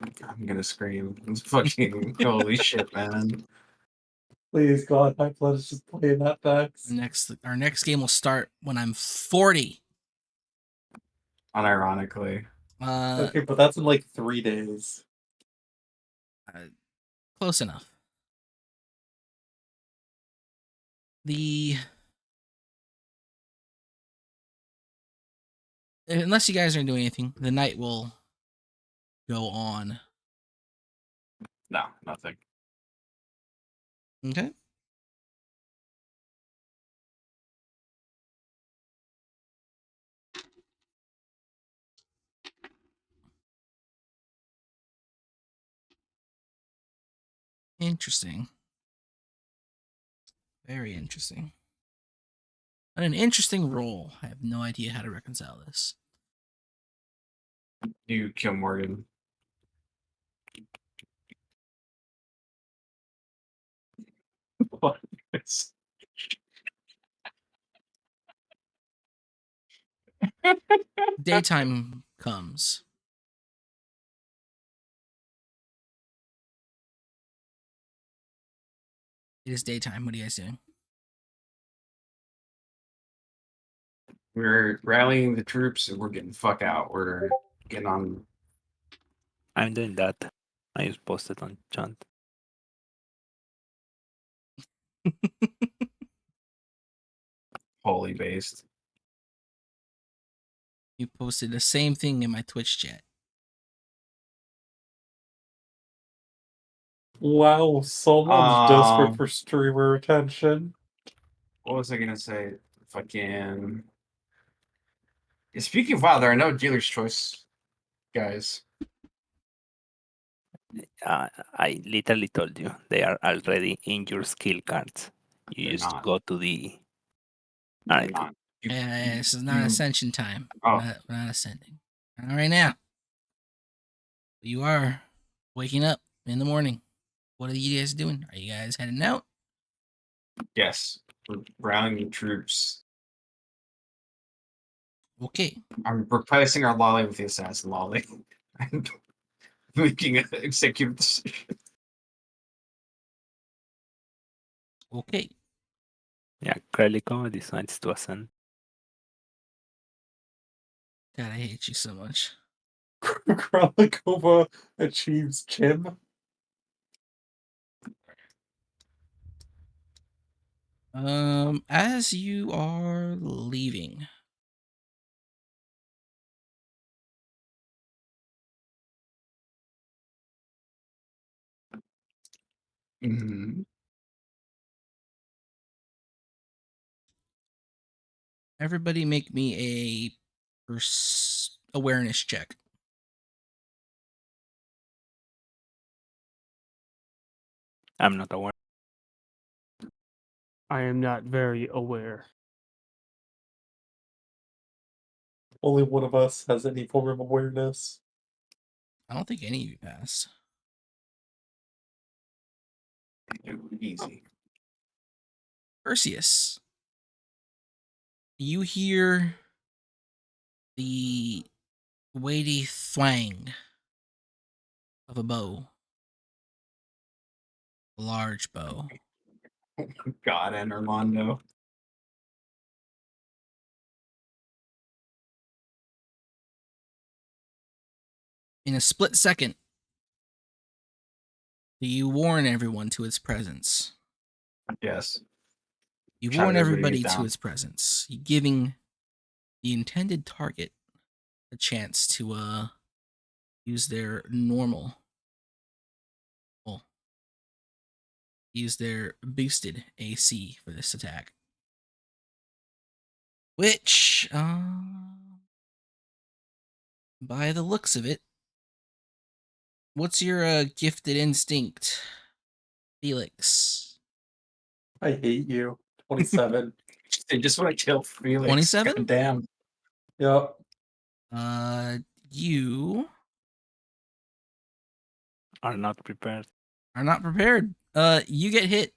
I'm gonna scream. It's fucking holy shit, man. Please, God, my blood is just playing that facts. Our next game will start when I'm 40. Unironically. Okay, but that's in like 3 days. Close enough. Unless you guys aren't doing anything, the night will go on. No, nothing. Okay. Interesting. Very interesting. And an interesting role. I have no idea how to reconcile this. You kill Morgan. What? Daytime comes. It is daytime. What are you guys doing? We're rallying the troops and we're getting the fuck out. We're getting on I'm doing that. I just posted on Chant. holy based. You posted the same thing in my Twitch chat. Wow, someone's desperate for streamer attention. What was I gonna say? Fucking. Yeah, speaking of WoW, there are no dealer's choice guys. I literally told you they are already in your skill cards. You They're just not. go to the. They're Alright, not. You- This is not you- ascension time. Oh. We're not ascending. Not right now. You are waking up in the morning. What are you guys doing? Are you guys heading out? Yes. We're rallying the troops. Okay. I'm replacing our lolly with the assassin lolly. And making an executive decision. Okay. yeah, Krelico decides to ascend. God, I hate you so much. Kralikova achieves Chim. As you are leaving, Mm-hmm. everybody make me a awareness check. I'm not aware. I am not very aware. Only one of us has any form of awareness. I don't think any of you passed. Easy. Perseus, you hear the weighty thwang of a bow. A large bow. God and Armando. In a split second, do you warn everyone to its presence? Yes. You Shout warn everybody everybody down. to its presence, giving the intended target a chance to use their normal use their boosted AC for this attack. Which, by the looks of it, what's your gifted instinct, Felix? I hate you. 27. They just want to kill Felix. 27? God damn. Yep. You Are not prepared. are not prepared. You get hit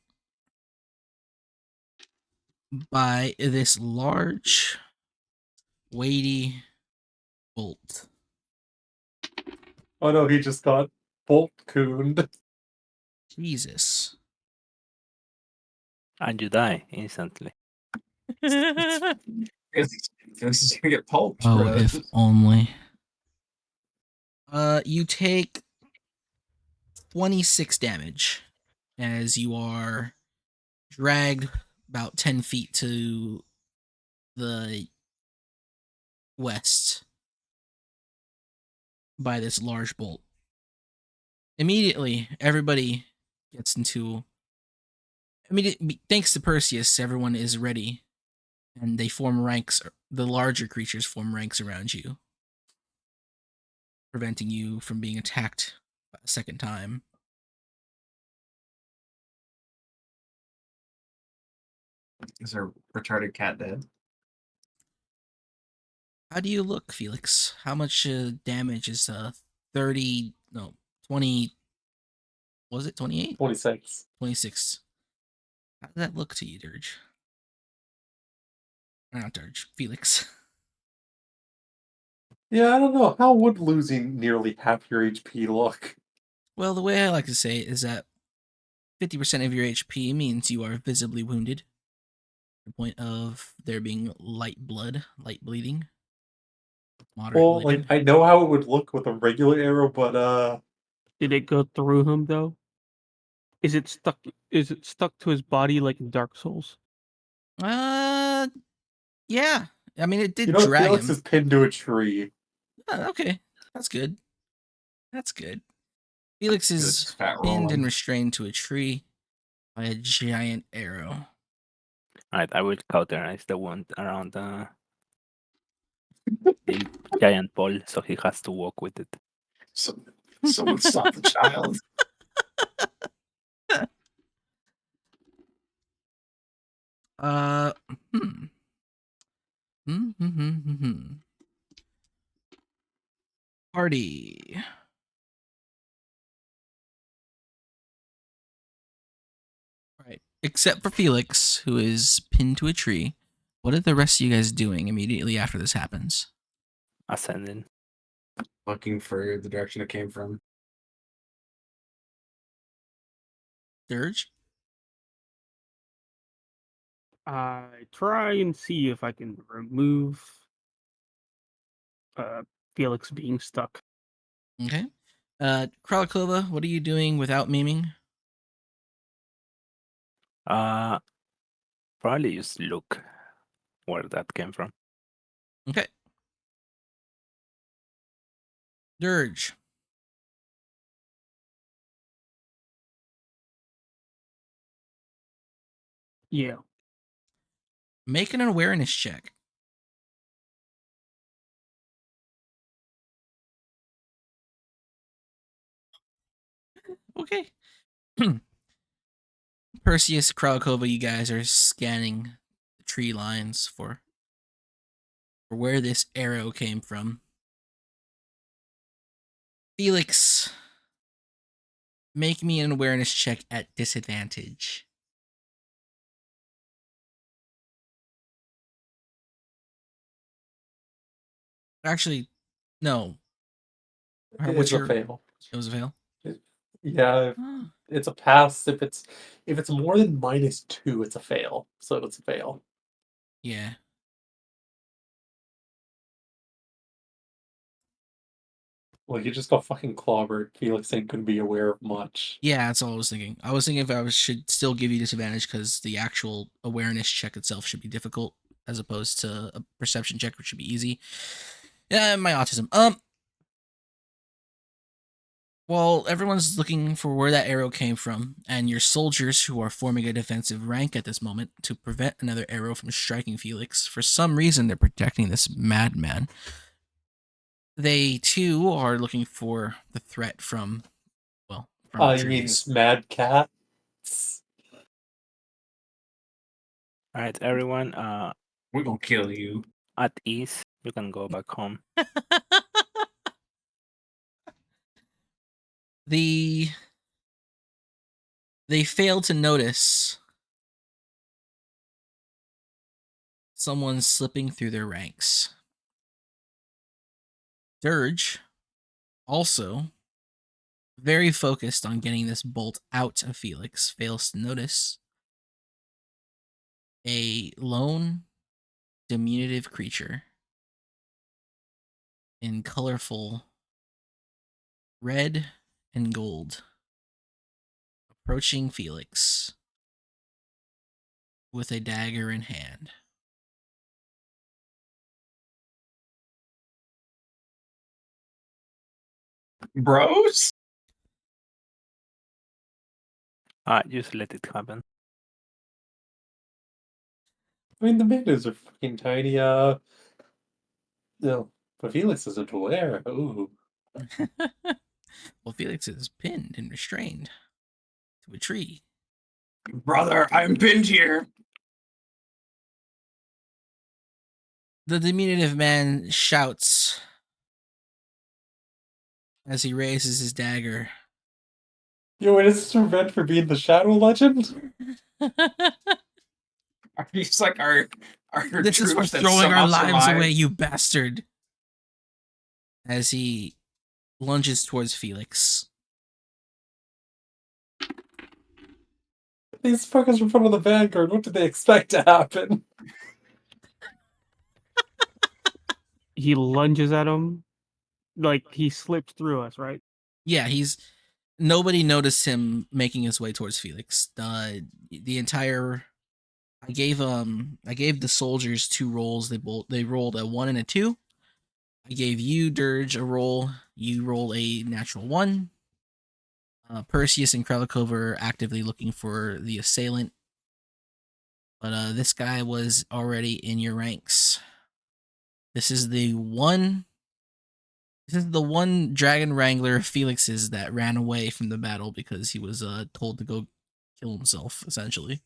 by this large, weighty bolt. Oh no, he just got bolt cooned. Jesus. And you die instantly. Felix is gonna get pulped, Oh, bro. if only. You take 26 damage as you are dragged about 10 feet to the west by this large bolt. Immediately, everybody gets into. Thanks to Perseus, everyone is ready, and they form ranks. The larger creatures form ranks around you, preventing you from being attacked a second time. Is our retarded cat dead? How do you look, Felix? How much damage is 30? No, 20. Was it 28? 26. 26. How does that look to you, Dirge? Or not Dirge, Felix. Yeah, I don't know. How would losing nearly half your HP look? Well, the way I like to say it is that 50% of your HP means you are visibly wounded. To the point of there being light bleeding. Moderate Well, bleeding. like, I know how it would look with a regular arrow, but Did it go through him though? Is it stuck? Is it stuck to his body like in Dark Souls? Yeah. I mean, it did you know, drag Felix him. is pinned to a tree. Oh, okay, that's good. That's good. Felix Good is fat pinned rolling. and restrained to a tree by a giant arrow. Alright, I will cauterize the wound around the giant ball, so he has to walk with it. Someone stop the child. Uh, hmm. Party. Right. Except for Felix, who is pinned to a tree. What are the rest of you guys doing immediately after this happens? Ascending. Looking for the direction it came from. Dirge? I try and see if I can remove Felix being stuck. Okay. Kralakova, what are you doing without maiming? Probably just look where that came from. Okay. Dirge. Yeah. Make an awareness check. Okay. Perseus, Kralakova, you guys are scanning the tree lines for where this arrow came from. Felix, make me an awareness check at disadvantage. Actually, no. It's a fail. It was a fail. Yeah, Oh, it's a pass. If it's more than -2, it's a fail. So it's a fail. yeah. Well, you just got fucking clobbered. Felix ain't gonna be aware of much. Yeah, that's all I was thinking. I was thinking if I should still give you disadvantage because the actual awareness check itself should be difficult as opposed to a perception check, which should be easy. Yeah, my autism. While everyone's looking for where that arrow came from, and your soldiers who are forming a defensive rank at this moment to prevent another arrow from striking Felix, for some reason they're protecting this madman. They too are looking for the threat from, well, from the You mean trees. mad cat? All right, everyone. We're gonna kill you. At ease, you can go back home. They fail to notice someone slipping through their ranks. Dirge, also very focused on getting this bolt out of Felix, fails to notice a lone, diminutive creature in colorful red and gold approaching Felix with a dagger in hand. Bros? Just let it happen. I mean, the Mandos are fucking tiny. No, but Felix isn't aware. Ooh. Well, Felix is pinned and restrained to a tree. Brother, I'm pinned here. The diminutive man shouts as he raises his dagger. Yo, wait, is this revenge for being the Shadow Legend? He's like our This is for troops that throwing our somehow lives survived. away, you bastard. As he lunges towards Felix. These fuckers were put on the Vanguard. What did they expect to happen? He lunges at him, like he slips through us, right? Yeah, nobody noticed him making his way towards Felix. The entire I gave the soldiers 2 rolls. They rolled a 1 and a 2. I gave you, Dirge, a roll. You roll a natural 1. Perseus and Krelikova are actively looking for the assailant. But this guy was already in your ranks. This is the one Dragon Wrangler of Felix's that ran away from the battle because he was told to go kill himself, essentially.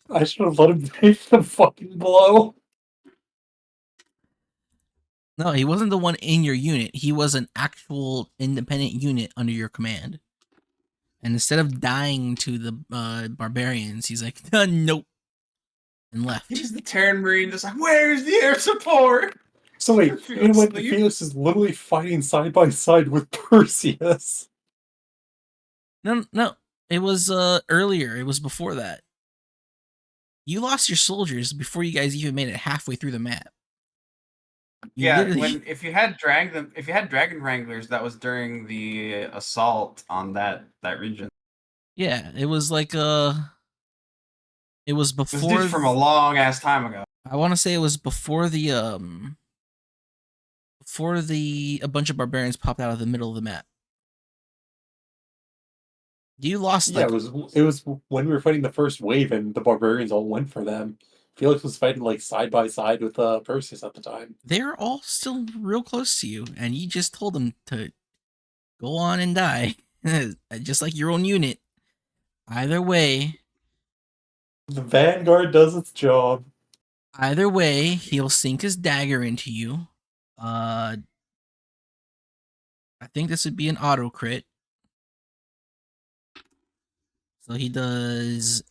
I should have let him take the fucking blow. No, he wasn't the one in your unit. He was an actual independent unit under your command. And instead of dying to the barbarians, he's like, nope, and left. He's the Terran Marine that's like, where's the air support? So wait, Felix when leave? Felix is literally fighting side by side with Perseus. No, it was earlier. It was before that. You lost your soldiers before you guys even made it halfway through the map. You Yeah, literally- if you had Dragon Wranglers, that was during the assault on that region. Yeah, it was like it was This before dude's from a long ass time ago. I want to say it was before a bunch of barbarians popped out of the middle of the map. You lost Yeah, like it was when we were fighting the first wave and the barbarians all went for them. Felix was fighting like side by side with Perseus at the time. they're all still real close to you, and you just told them to go on and die, just like your own unit. Either way, The Vanguard does its job. he'll sink his dagger into you. I think this would be an auto crit. So he does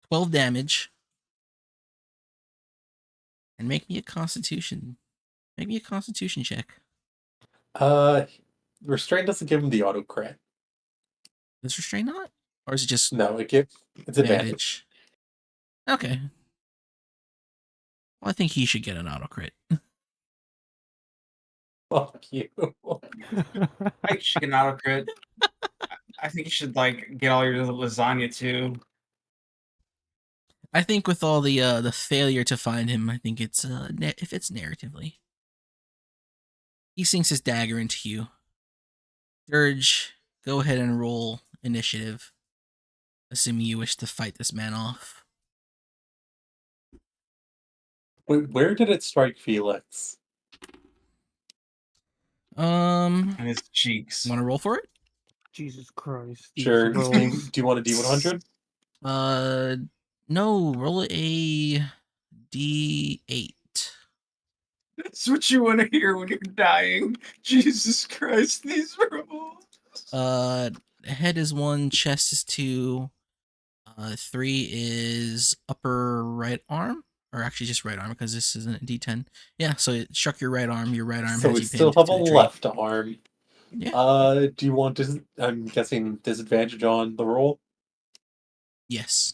12 damage. And make me a constitution check. Restraint doesn't give him the auto crit. Does restrain not? Or is it just No, it's advantage. Okay. Well, I think he should get an auto crit. Fuck you. I think you should get an auto crit. I think you should like get all your lasagna too. I think with all the failure to find him, I think it's if it's narratively. He sinks his dagger into you. Dirge, go ahead and roll initiative, assuming you wish to fight this man off. Wait, where did it strike Felix? And his cheeks. Want to roll for it? Jesus Christ. These Sure. Do rolls. you want a D100? No. Roll a D8. That's what you want to hear when you're dying. Jesus Christ, these rolls. Head is 1, chest is 2, 3 is upper right arm, or actually just right arm because this isn't a D10. Yeah, so it struck your right arm. Your right arm So has we you still pinned have to a the tree. left arm. Yeah. Do you want I'm guessing disadvantage on the roll? Yes.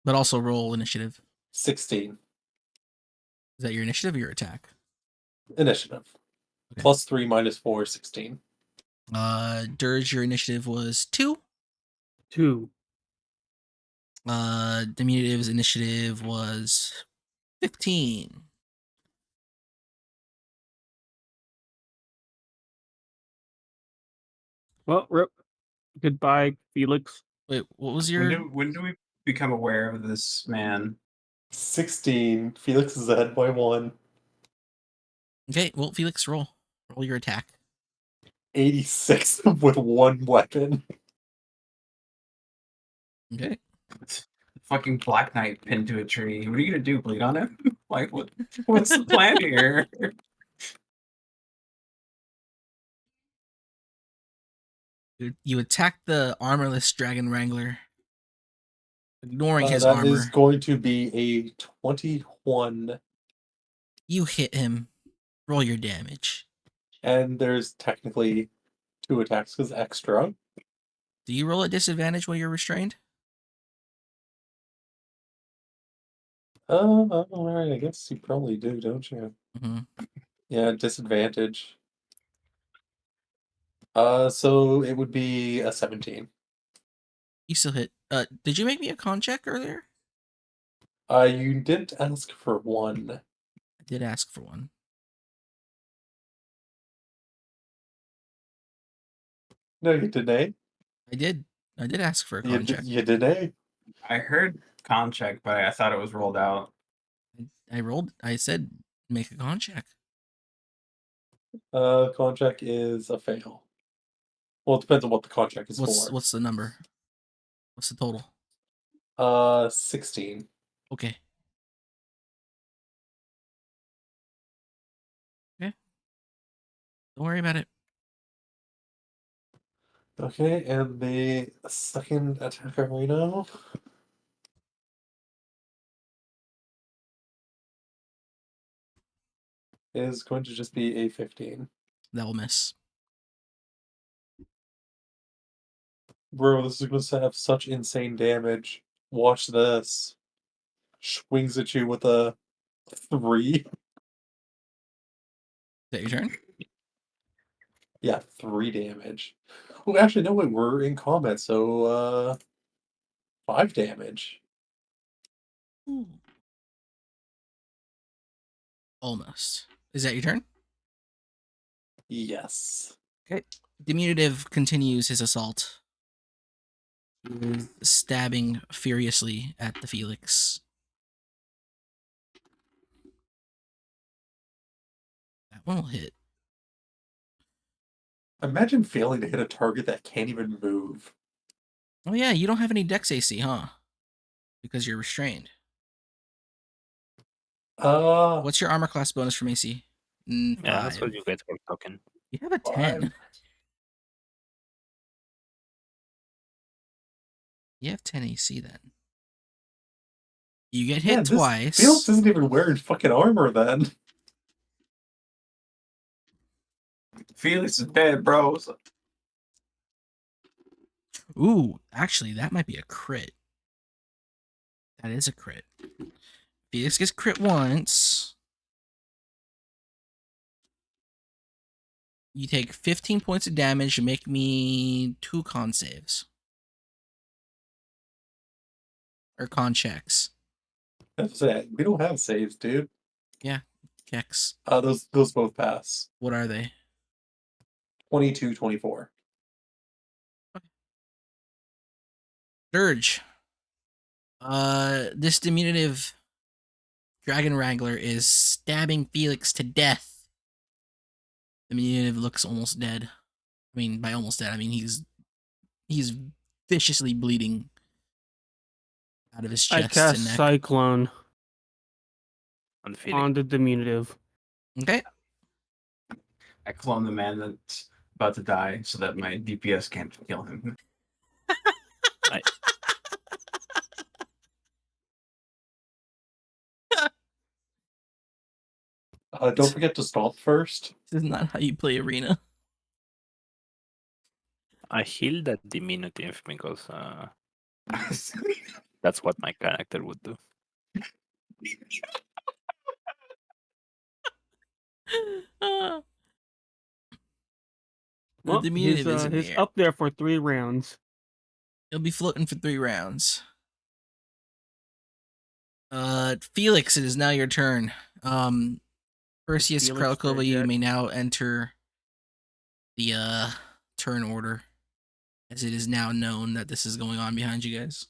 But also roll initiative. 16. Is that your initiative or your attack? Initiative. Okay. Plus 3 minus 4, 16. Dirge, your initiative was 2. 2. Diminutive's initiative was 15. Well, rip. Goodbye, Felix. Wait, what was your... When do we become aware of this man? 16. Felix is ahead by 1. Okay, well, Felix, roll. Roll your attack. 86 with 1 weapon. Okay. Fucking Black Knight pinned to a tree. What are you gonna do? Bleed on him? Like what's the plan here? You attack the armorless dragon wrangler, ignoring his That armor. is going to be a 21. You hit him. Roll your damage. And there's technically 2 attacks because extra. Do you roll at disadvantage while you're restrained? Alright, I guess you probably do, don't you? Mm-hmm. Yeah, disadvantage. So it would be a 17. You still hit. Did you make me a con check earlier? You didn't ask for one. I did ask for one. No, you didn't. I did ask for a con check. You didn't. I heard con check, but I thought it was rolled out. I rolled. I said make a con check. Contract is a fail. Well, it depends on what the contract is for. What's the number? What's the total? 16. Okay. Okay. Don't worry about it. Okay, and the second attacker right now is going to just be a 15. That will miss. Bro, this is going to have such insane damage. Watch this. Swings at you with a 3. Is that your turn? Yeah, 3 damage. Oh, actually, no, wait, we're in combat, so, 5 damage. Ooh. Almost. Is that your turn? Yes. Diminutive continues his assault, stabbing furiously at the Felix. That one will hit. Imagine failing to hit a target that can't even move. Oh yeah, you don't have any Dex AC, huh? Because you're restrained. What's your armor class bonus from AC? Yeah, that's 5. what you get for talking. You have a 10. 5. You have 10 AC then. You get Yeah, hit twice. Felix isn't even wearing fucking armor then. Felix is dead, bro. Ooh, actually, that might be a crit. That is a crit. Felix gets crit once. You take 15 points of damage and make me 2 con saves. or con checks? That's it. We don't have saves, dude. Checks. Those both pass. What are they? 22, 24. Dirge. This diminutive dragon wrangler is stabbing Felix to death. The diminutive looks almost dead. I mean, by almost dead, I mean he's viciously bleeding out of his I chest cast and neck. Cyclone On feeling. on the diminutive. Okay. I clone the man that's about to die so that my DPS can't kill him. Don't forget to stomp first. This is not how you play arena. I heal that diminutive because that's what my character would do. The Well, diminutive is in the he's air. up there for 3 rounds. He'll be floating for 3 rounds. Felix, it is now your turn. Perseus Felix Kralkova, dead you yet? may now enter the turn order, as it is now known that this is going on behind you guys.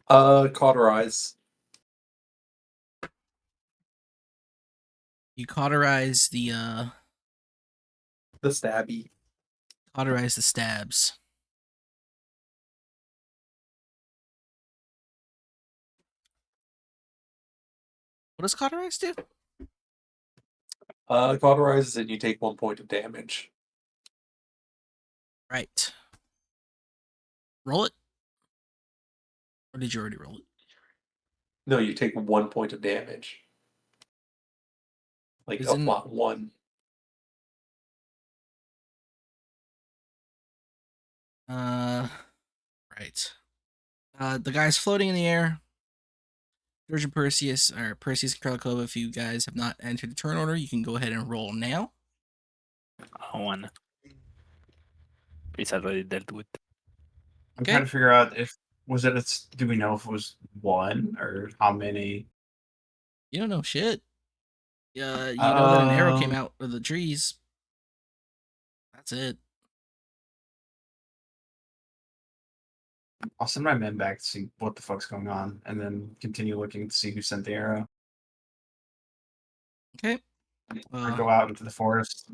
Cauterize. You cauterize the stabby. stabs. What does cauterize do? Cauterizes and you take 1 point of damage. Right. Roll it. Or did you already roll it? No, you take 1 point of damage. Like a Isn't- flat 1. Right. The guy's floating in the air. George and Perseus, or Perseus and Kralkova, if you guys have not entered the turn order, you can go ahead and roll now. One. It's already dealt with. I'm Okay. trying to figure out if do we know if it was 1 or how many? You don't know shit. Yeah, you know that an arrow came Um, out of the trees. That's it. I'll send my men back to see what the fuck's going on, and then continue looking to see who sent the arrow. Okay. Or go out into the forest.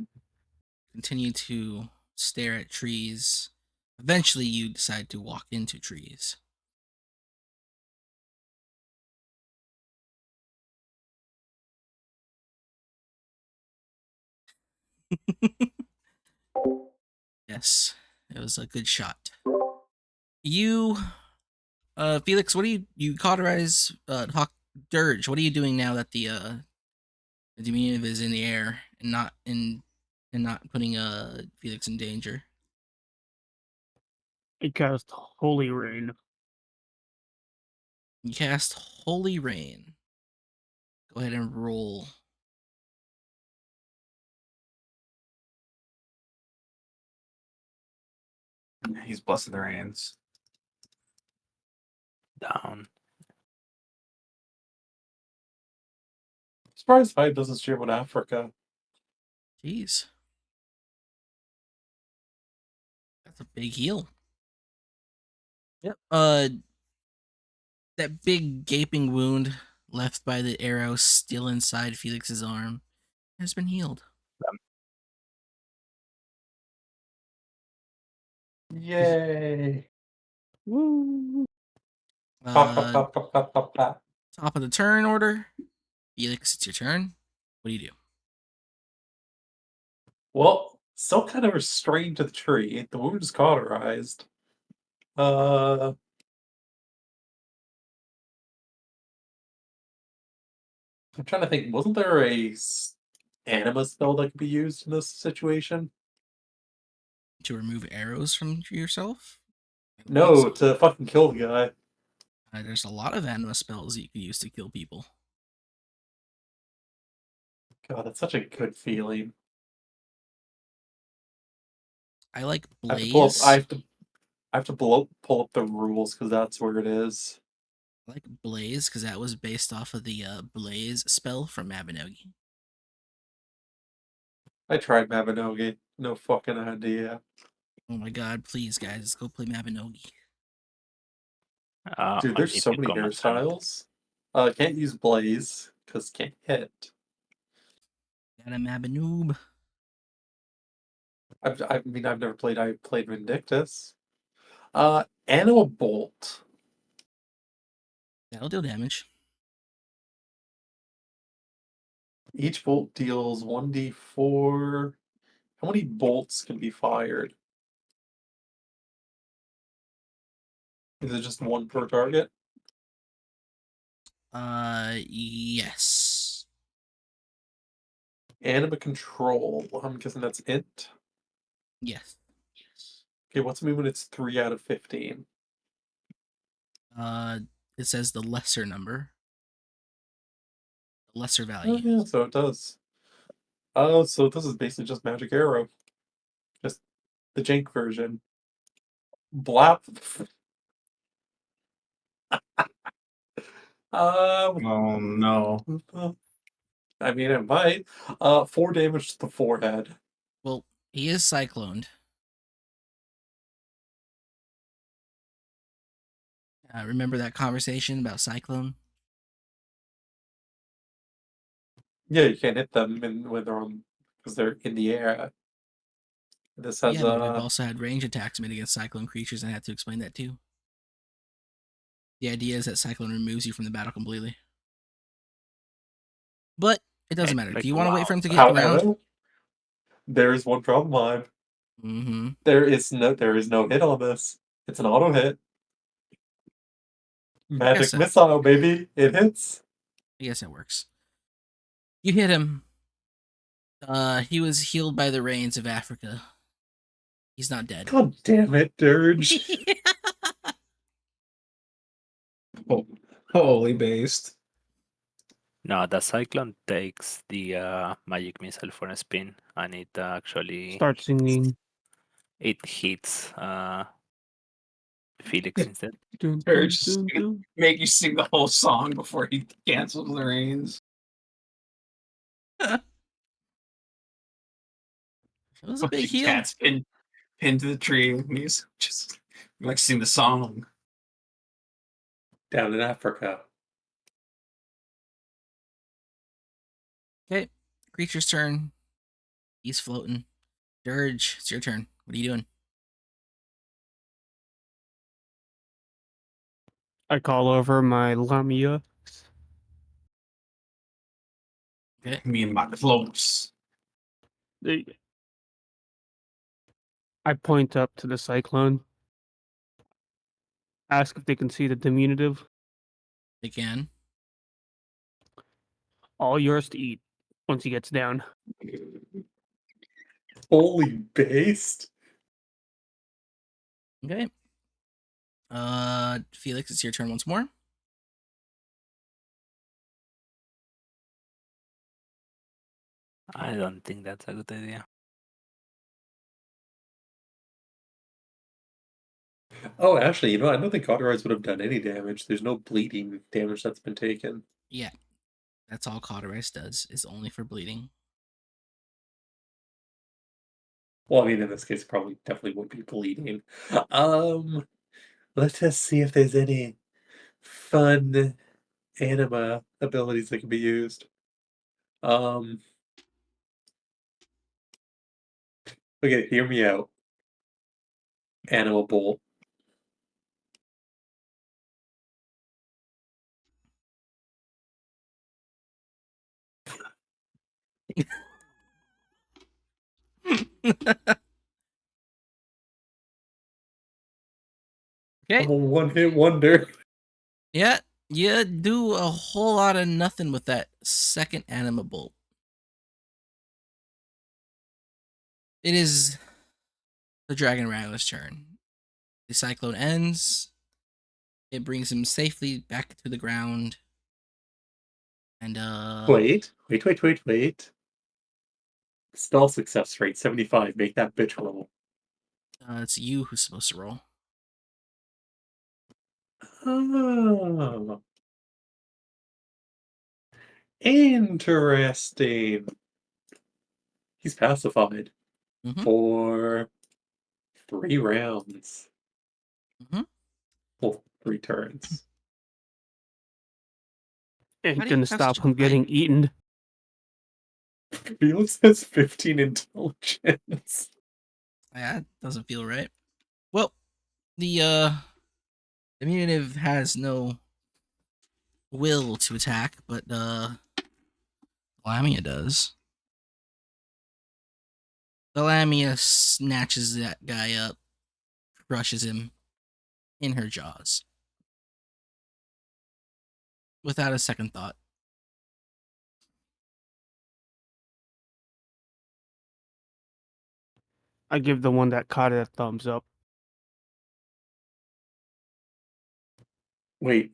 Continue to stare at trees. Eventually, you decide to walk into trees. Yes, it was a good shot. You, Felix, what do you cauterize, Hawk Dirge? What are you doing now that the diminutive is in the air and not putting Felix in danger? I cast Holy Rain. You cast Holy Rain. Go ahead and roll. He's blessing their hands. Down. Surprised Hive doesn't stream in Africa. Jeez. That's a big heal. Yep. That big gaping wound left by the arrow still inside Felix's arm has been healed. Yay! Woo! Pop, pop, pop, pop, pop, pop, pop. Top of the turn order. Felix, it's your turn. What do you do? Well, still kind of restrained to the tree. The wound is cauterized. I'm trying to think. Wasn't there a anima spell that could be used in this situation? To remove arrows from yourself? I don't No, think so. to fucking kill the guy. There's a lot of anima spells that you can use to kill people. God, that's such a good feeling. I like I have to pull up. blaze. I have to pull up the rules because that's where it is. I like Blaze because that was based off of the Blaze spell from Mabinogi. I tried Mabinogi. No fucking idea. Oh my god, please guys, let's go play Mabinogi. Dude, there's so many hairstyles. Can't use Blaze, because can't hit. Got a Mabinoob. I mean, I've never played. I played Vindictus. Animal Bolt. That'll deal damage. Each bolt deals 1d4. How many bolts can be fired? Is it just one per target? Yes. Anima Control. I'm guessing that's int. Yes. Okay, what's me when it's 3 out of 15? It says the lesser number. The lesser Oh, value. yeah, so it does. Oh, so this is basically just Magic Arrow. Just the jank version. Blap. Oh no. I mean, it might. 4 damage to the forehead. Well, he is cycloned. Remember that conversation about Cyclone? Yeah, you can't hit them when they're on because they're in the air. This has Yeah, but we've also had range attacks made against Cyclone creatures, and I had to explain that too. The idea is that Cyclone removes you from the battle completely. But it doesn't matter. Do you want to wait for him to get around? However, there is one problem, Live. Mm-hmm. There is no hit on this. It's an auto hit. Magic so. missile, baby. It hits. I guess it works. You hit him. He was healed by the rains of Africa. He's not dead. God damn it, Dirge. Holy based. No, the Cyclone takes the magic missile for a spin, and it actually Start singing. it hits Felix instead. Dun, dun, Or just dun, dun. make you sing the whole song before he cancels the reins. It was a big Fucking heal. cat's pinned to the tree. And he's just like sing the song. Down in Africa. Okay. Creature's turn. He's floating. Dirge, it's your turn. What are you doing? I call over my Lamia. Me and my clothes. I point up to the Cyclone. Ask if they can see the diminutive. They can. All yours to eat once he gets down. Holy based. Okay. Felix, it's your turn once more. I don't think that's a good idea. Oh, actually, I don't think Cauterize would have done any damage. There's no bleeding damage that's been taken. Yeah. That's all Cauterize does, is only for bleeding. Well, I mean, in this case, probably definitely would be bleeding. Let's just see if there's any fun anima abilities that can be used. Okay, hear me out. Animal Bolt. Okay. I'm a one-hit wonder. Yeah, you do a whole lot of nothing with that second anima bolt. It is the Dragon Wrangler's turn. The cyclone ends. It brings him safely back to the ground. And Wait. Spell success rate 75. Make that bitch roll. it's you who's supposed to roll. Oh, interesting. He's pacified Mhm. for 3 rounds. Mhm. Well, 3 turns. How Ain't do you gonna have such stop a him high? getting eaten. Felix has 15 intelligence. That doesn't feel right. Well, the diminutive has no will to attack, but Lamia does. The Lamia snatches that guy up, crushes him in her jaws. Without a second thought. I give the one that caught it a thumbs up. Wait,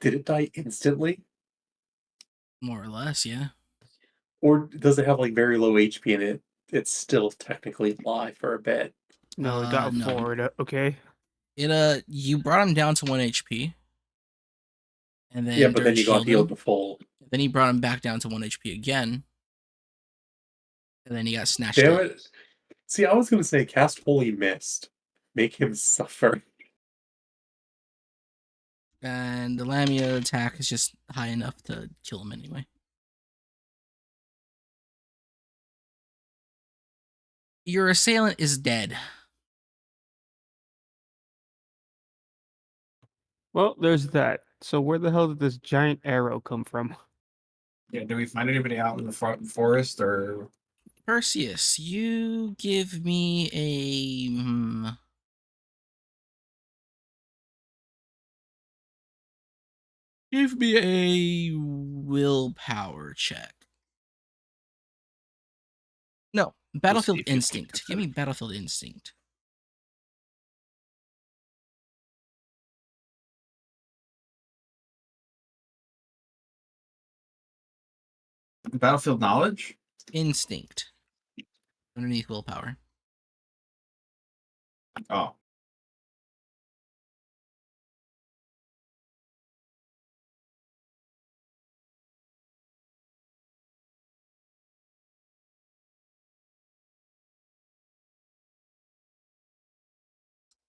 did it die instantly? More or less, yeah. Or does it have like very low HP and it's still technically alive for a bit? No, it got No. forward. Okay. It you brought him down to 1 HP. And then Yeah, but then Dirge you got healed healed him. to full. Then he brought him back down to 1 HP again. And then he got snatched Damn up. it. See, I was gonna say cast Holy Mist. Make him suffer. And the Lamia attack is just high enough to kill him anyway. Your assailant is dead. Well, there's that. So where the hell did this giant arrow come from? Yeah, do we find anybody out in the forest or? Perseus, you give me a. Give me a willpower check. No, Battlefield if you Instinct. Give me Battlefield Instinct. Battlefield knowledge? Instinct. Underneath willpower. Oh.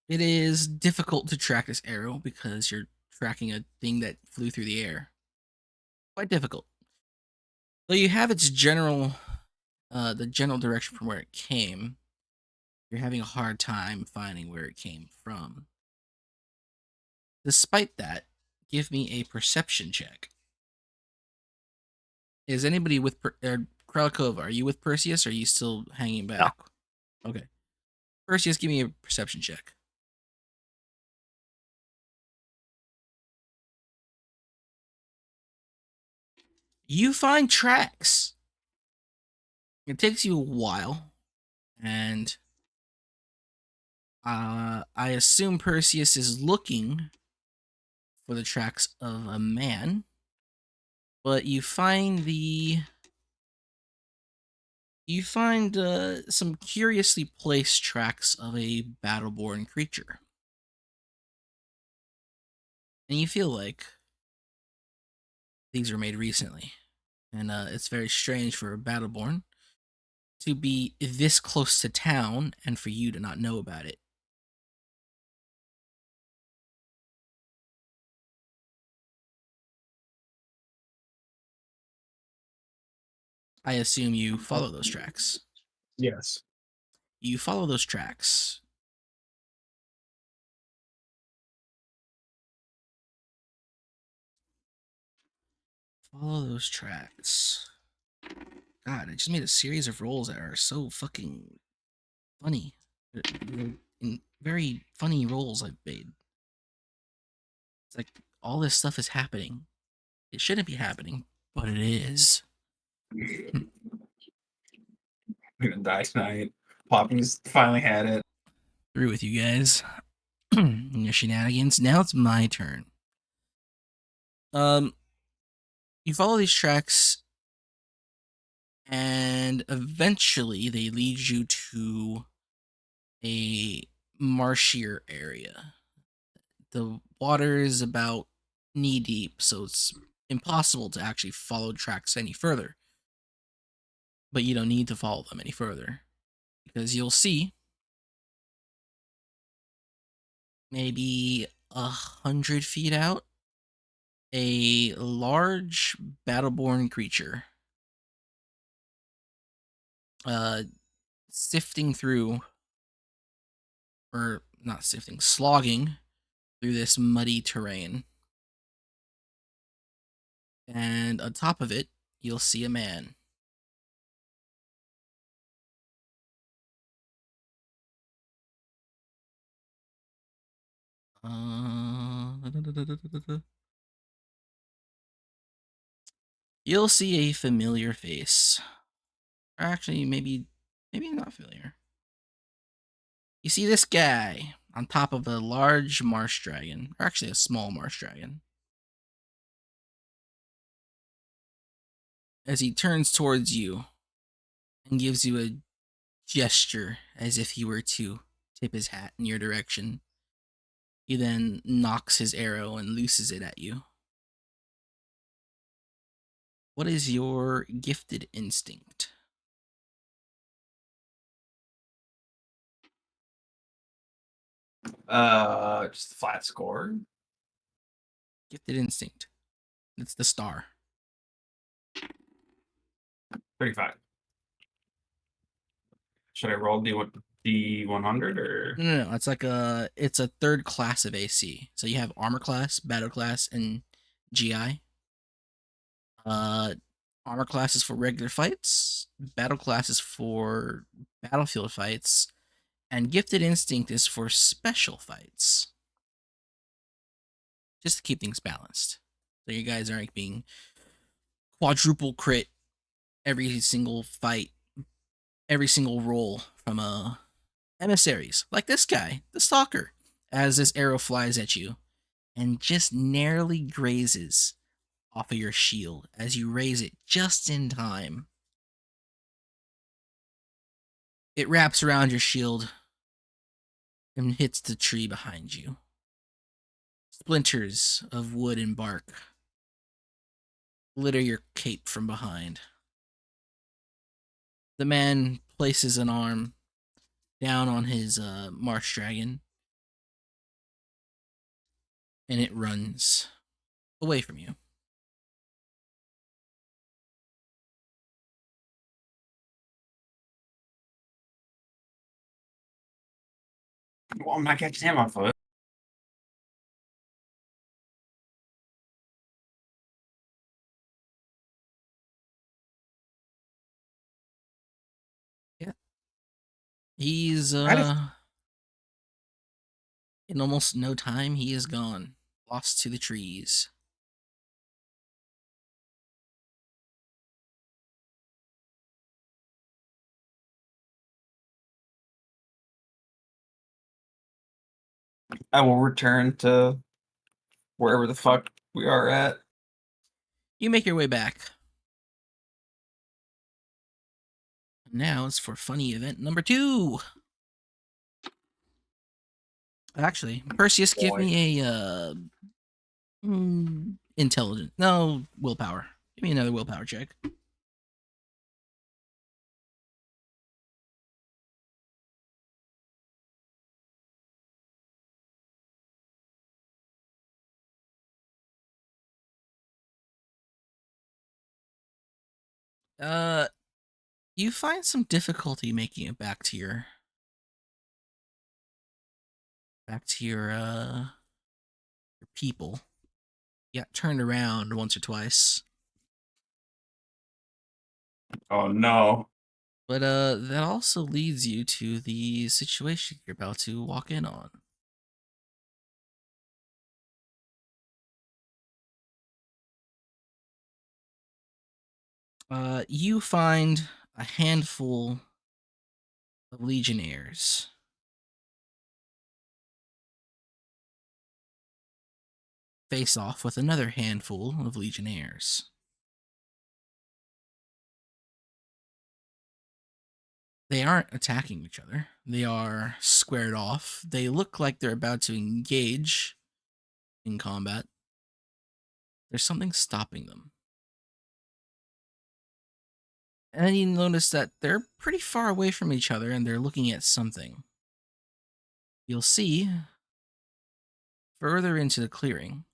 It is difficult to track this arrow because you're tracking a thing that flew through the air. Quite difficult. Though you have its general, the general direction from where it came, you're having a hard time finding where it came from. Despite that, give me a perception check. Is anybody with Kralikova? Are you with Perseus? Or are you still hanging back? Okay. Perseus, give me a perception check. You find tracks. It takes you a while, and I assume Perseus is looking for the tracks of a man, but you find some curiously placed tracks of a battle-born creature, and you feel like these were made recently, and it's very strange for a battle-born to be this close to town and for you to not know about it. I assume you follow those tracks. Yes. You follow those tracks. Follow those tracks. God, I just made a series of rolls that are so fucking funny. In very funny rolls I've made. It's like all this stuff is happening. It shouldn't be happening, but it is. I'm gonna die tonight. Poppy's finally had it. Through with you guys. Your shenanigans. Now it's my turn. You follow these tracks, and eventually they lead you to a marshier area. the water is about knee deep, so it's impossible to actually follow tracks any further. But you don't need to follow them any further, because you'll see maybe 100 feet out a large battleborn creature sifting through, or not sifting, slogging through this muddy terrain. And on top of it, you'll see a man. You'll see a familiar face. Or actually, maybe not familiar. You see this guy on top of a large marsh dragon, or actually a small marsh dragon. As he turns towards you and gives you a gesture as if he were to tip his hat in your direction. He then knocks his arrow and looses it at you. What is your gifted instinct? Just a flat score. Gifted instinct. It's the star. 35. Should I roll D100 or? No. It's a third class of AC. So you have armor class, battle class, and GI. Armor class is for regular fights. Battle class is for battlefield fights. And gifted instinct is for special fights. Just to keep things balanced. So you guys aren't being quadruple crit every single fight, every single roll from emissaries. Like this guy, the stalker, as this arrow flies at you and just narrowly grazes off of your shield as you raise it just in time. It wraps around your shield and hits the tree behind you. Splinters of wood and bark litter your cape from behind. The man places an arm down on his marsh dragon, and it runs away from you. Well, I'm not catching him on foot. He's That is- in almost no time he is gone, lost to the trees. I will return to wherever the fuck we are at. You make your way back. Now it's for funny event number 2. Actually, Perseus, give Boy. me a intelligence. No, willpower. Give me another willpower check. You find some difficulty making it back to your people. You got turned around once or twice. Oh no. But that also leads you to the situation you're about to walk in on. You find a handful of legionnaires face off with another handful of legionnaires. They aren't attacking each other. They are squared off. They look like they're about to engage, in combat. There's something stopping them. And then you notice that they're pretty far away from each other and they're looking at something. You'll see further into the clearing,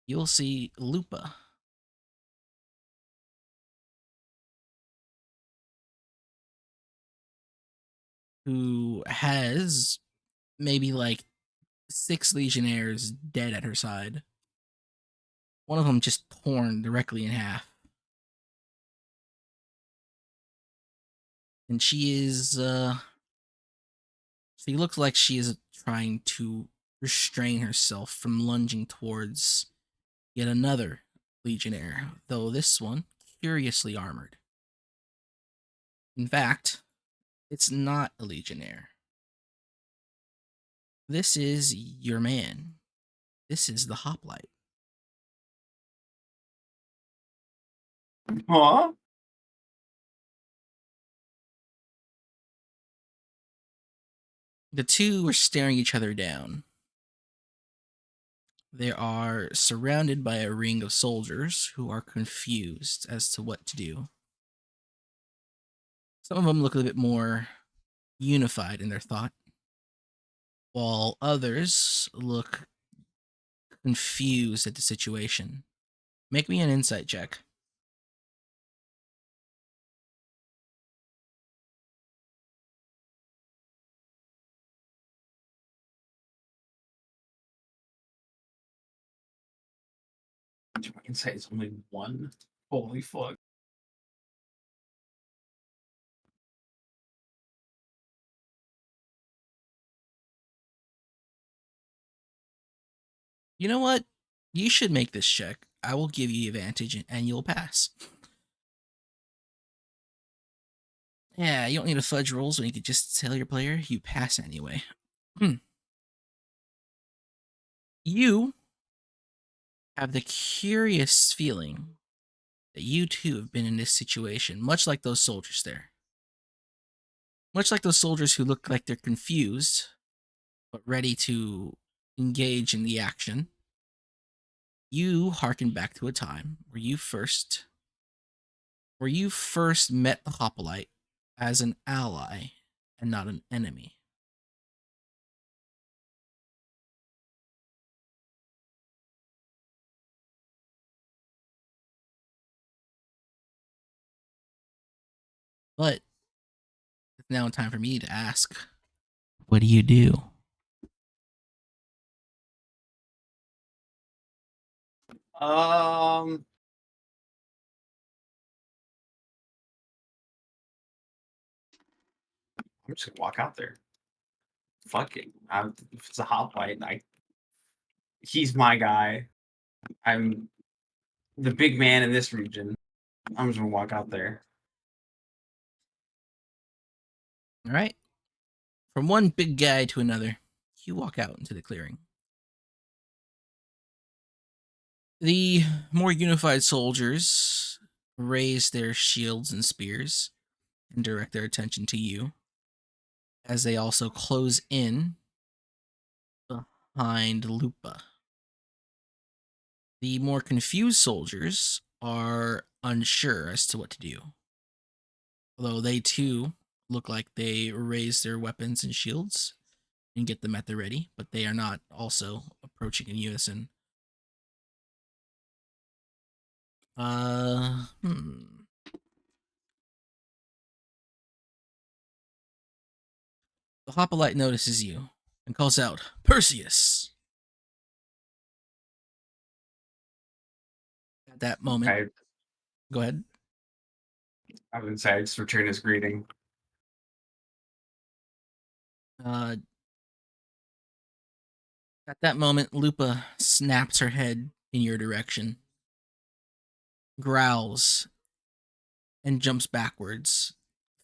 you'll see Lupa. Who has maybe like 6 legionnaires dead at her side. One of them just torn directly in half. And she looks like she is trying to restrain herself from lunging towards yet another legionnaire, though this one curiously armored. In fact, it's not a legionnaire. This is your man. This is the hoplite. Huh? The two are staring each other down. They are surrounded by a ring of soldiers who are confused as to what to do. Some of them look a bit more unified in their thought, while others look confused at the situation. Make me an insight check. My insight is only 1. Holy fuck. You know what? You should make this check. I will give you advantage and you'll pass. Yeah, you don't need to fudge rolls when you could just tell your player you pass anyway. You have the curious feeling that you too have been in this situation, much like those soldiers there. Much like those soldiers who look like they're confused, but ready to engage in the action. You harken back to a time where you first met the Hoplite as an ally and not an enemy. But it's now time for me to ask, what do you do? I'm just gonna walk out there. Fuck it. If it's a hoplite, he's my guy. I'm the big man in this region. I'm just gonna walk out there. All right. From one big guy to another, you walk out into the clearing. The more unified soldiers raise their shields and spears and direct their attention to you as they also close in behind Lupa. The more confused soldiers are unsure as to what to do, although they too look like they raise their weapons and shields and get them at the ready, but they are not also approaching in unison. The Hoplite notices you and calls out, "Perseus!" At that moment, go ahead. I would say I just return his greeting. At that moment, Lupa snaps her head in your direction, growls, and jumps backwards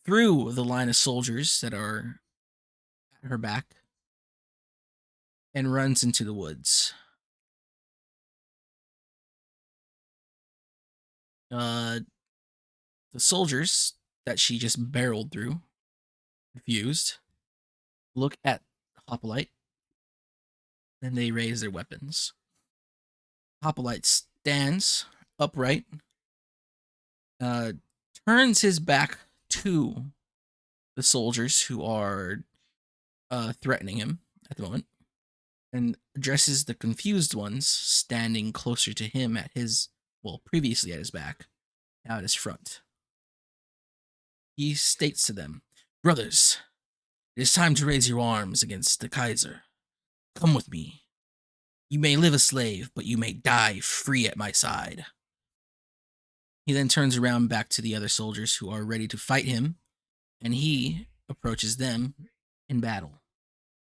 through the line of soldiers that are at her back and runs into the woods. The soldiers that she just barreled through, confused, look at Hoplite Then they raise their weapons. Hoplite stands upright, turns his back to the soldiers who are threatening him at the moment, and addresses the confused ones standing closer to him at his, well, previously at his back, now at his front. He states to them, "Brothers, it is time to raise your arms against the Kaiser. Come with me. You may live a slave, but you may die free at my side." He then turns around back to the other soldiers who are ready to fight him, and he approaches them in battle.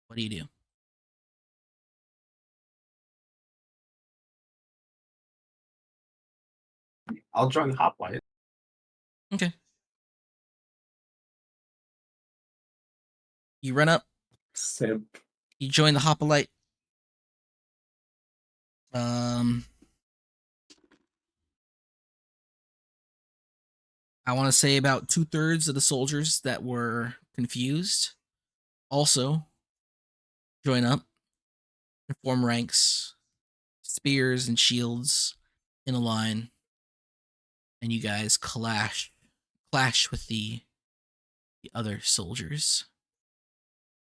What do you do? I'll join the hoplite. Okay. You run up, Simp. you join the hoplite. I want to say about 2/3 of the soldiers that were confused also join up and form ranks, spears and shields in a line, and you guys clash with the other soldiers.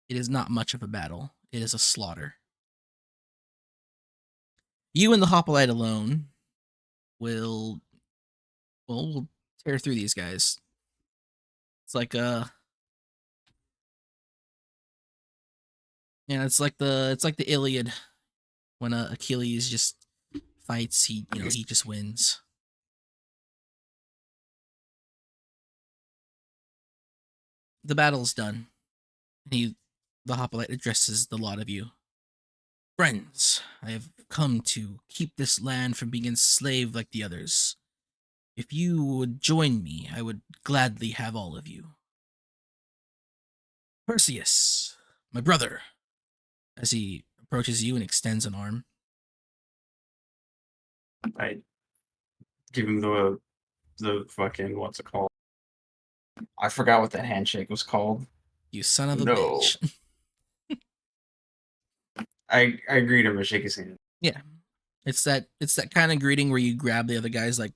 It is not much of a battle. It is a slaughter. You and the hoplite alone will tear through these guys. It's like it's like the Iliad when Achilles just fights, he just wins. The battle's done. The hoplite addresses the lot of you. Friends, I have come to keep this land from being enslaved like the others. If you would join me, I would gladly have all of you. Perseus, my brother, as he approaches you and extends an arm. I give him the fucking, what's it called? I forgot what that handshake was called. You son of a No. bitch. I greet him and shake his hand. Yeah. It's that kind of greeting where you grab the other guy's like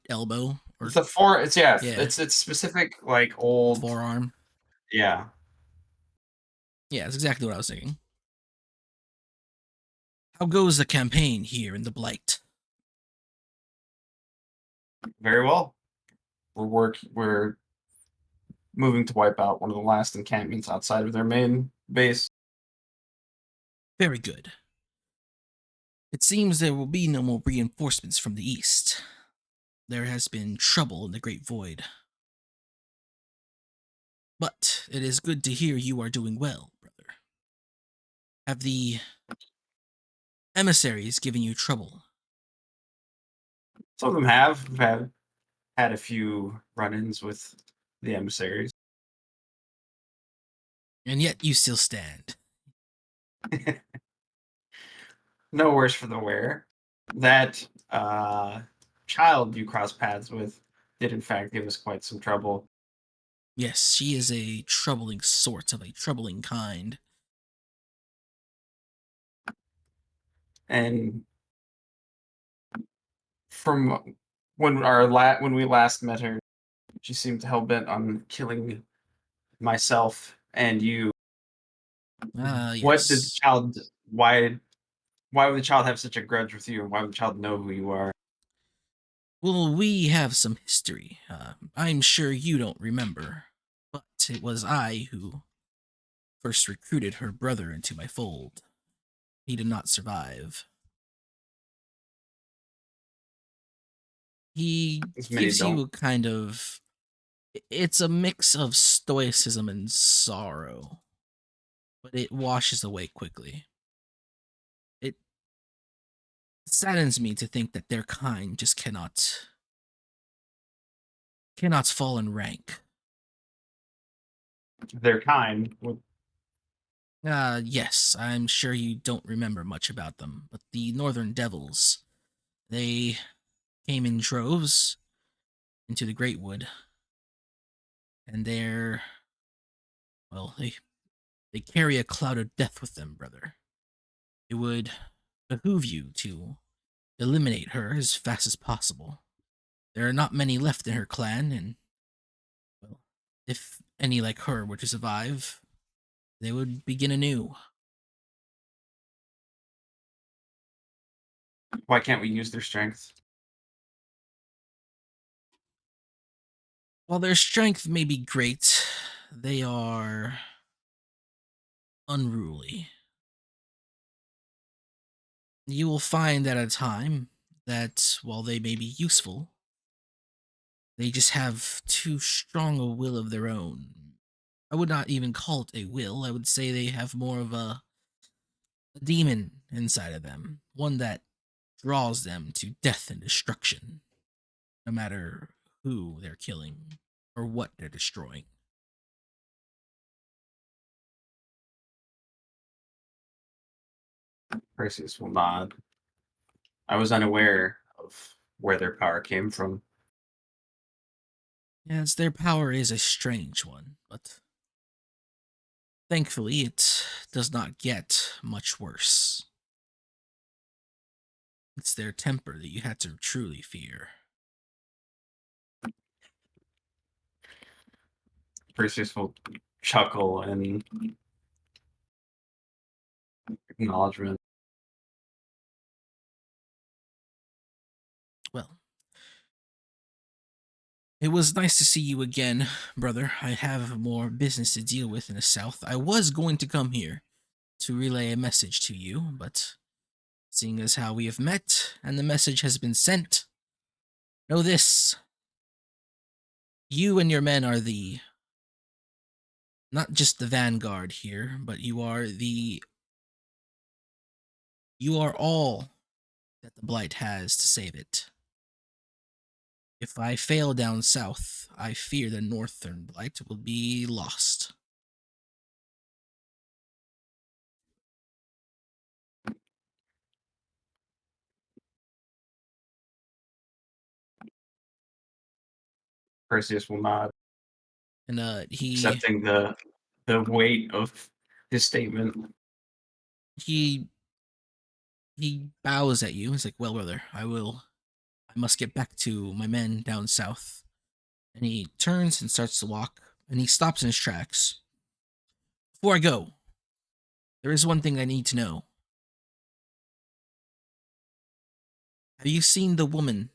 elbow or It's Yeah. it's specific like old forearm. Yeah. Yeah, that's exactly what I was thinking. How goes the campaign here in the Blight? Very well. We're moving to wipe out one of the last encampments outside of their main base. Very good. It seems there will be no more reinforcements from the east. There has been trouble in the Great Void. But it is good to hear you are doing well, brother. Have the emissaries given you trouble? Some of them have had a few run-ins with the emissaries. And yet you still stand. No worse for the wear. That child you cross paths with did in fact give us quite some trouble. Yes, she is a troubling sort of a troubling kind. And from when we last met her, she seemed hell-bent on killing myself and you. Yes. What did the child? Why would the child have such a grudge with you, and why would the child know who you are? Well, we have some history. I'm sure you don't remember, but it was I who first recruited her brother into my fold. He did not survive. He As many gives you don't. a kind of... It's a mix of stoicism and sorrow, but it washes away quickly. It saddens me to think that their kind just cannot fall in rank. Their kind would. Yes, I'm sure you don't remember much about them, but the Northern Devils, they came in droves into the Great Wood, and they carry a cloud of death with them, brother. it would behoove you to eliminate her as fast as possible. There are not many left in her clan, and, well, if any like her were to survive, they would begin anew. Why can't we use their strength? While their strength may be great, they are unruly. You will find at a time that while they may be useful, they just have too strong a will of their own. I would not even call it a will. I would say they have more of a demon inside of them, one that draws them to death and destruction, no matter who they're killing or what they're destroying. Perseus will nod. I was unaware of where their power came from. Yes, their power is a strange one, but thankfully it does not get much worse. It's their temper that you had to truly fear. Perseus will chuckle and acknowledgement. Well, it was nice to see you again, brother. I have more business to deal with in the south. I was going to come here to relay a message to you, but seeing as how we have met and the message has been sent, know this. You and your men are not just the vanguard here, but you are all that the Blight has to save it. If I fail down south, I fear the Northern Blight will be lost. Perseus will nod, And accepting the weight of his statement. he bows at you. He's like, "Well, brother, I must get back to my men down south." And he turns and starts to walk, and he stops in his tracks. Before I go, there is one thing I need to know. Have you seen the woman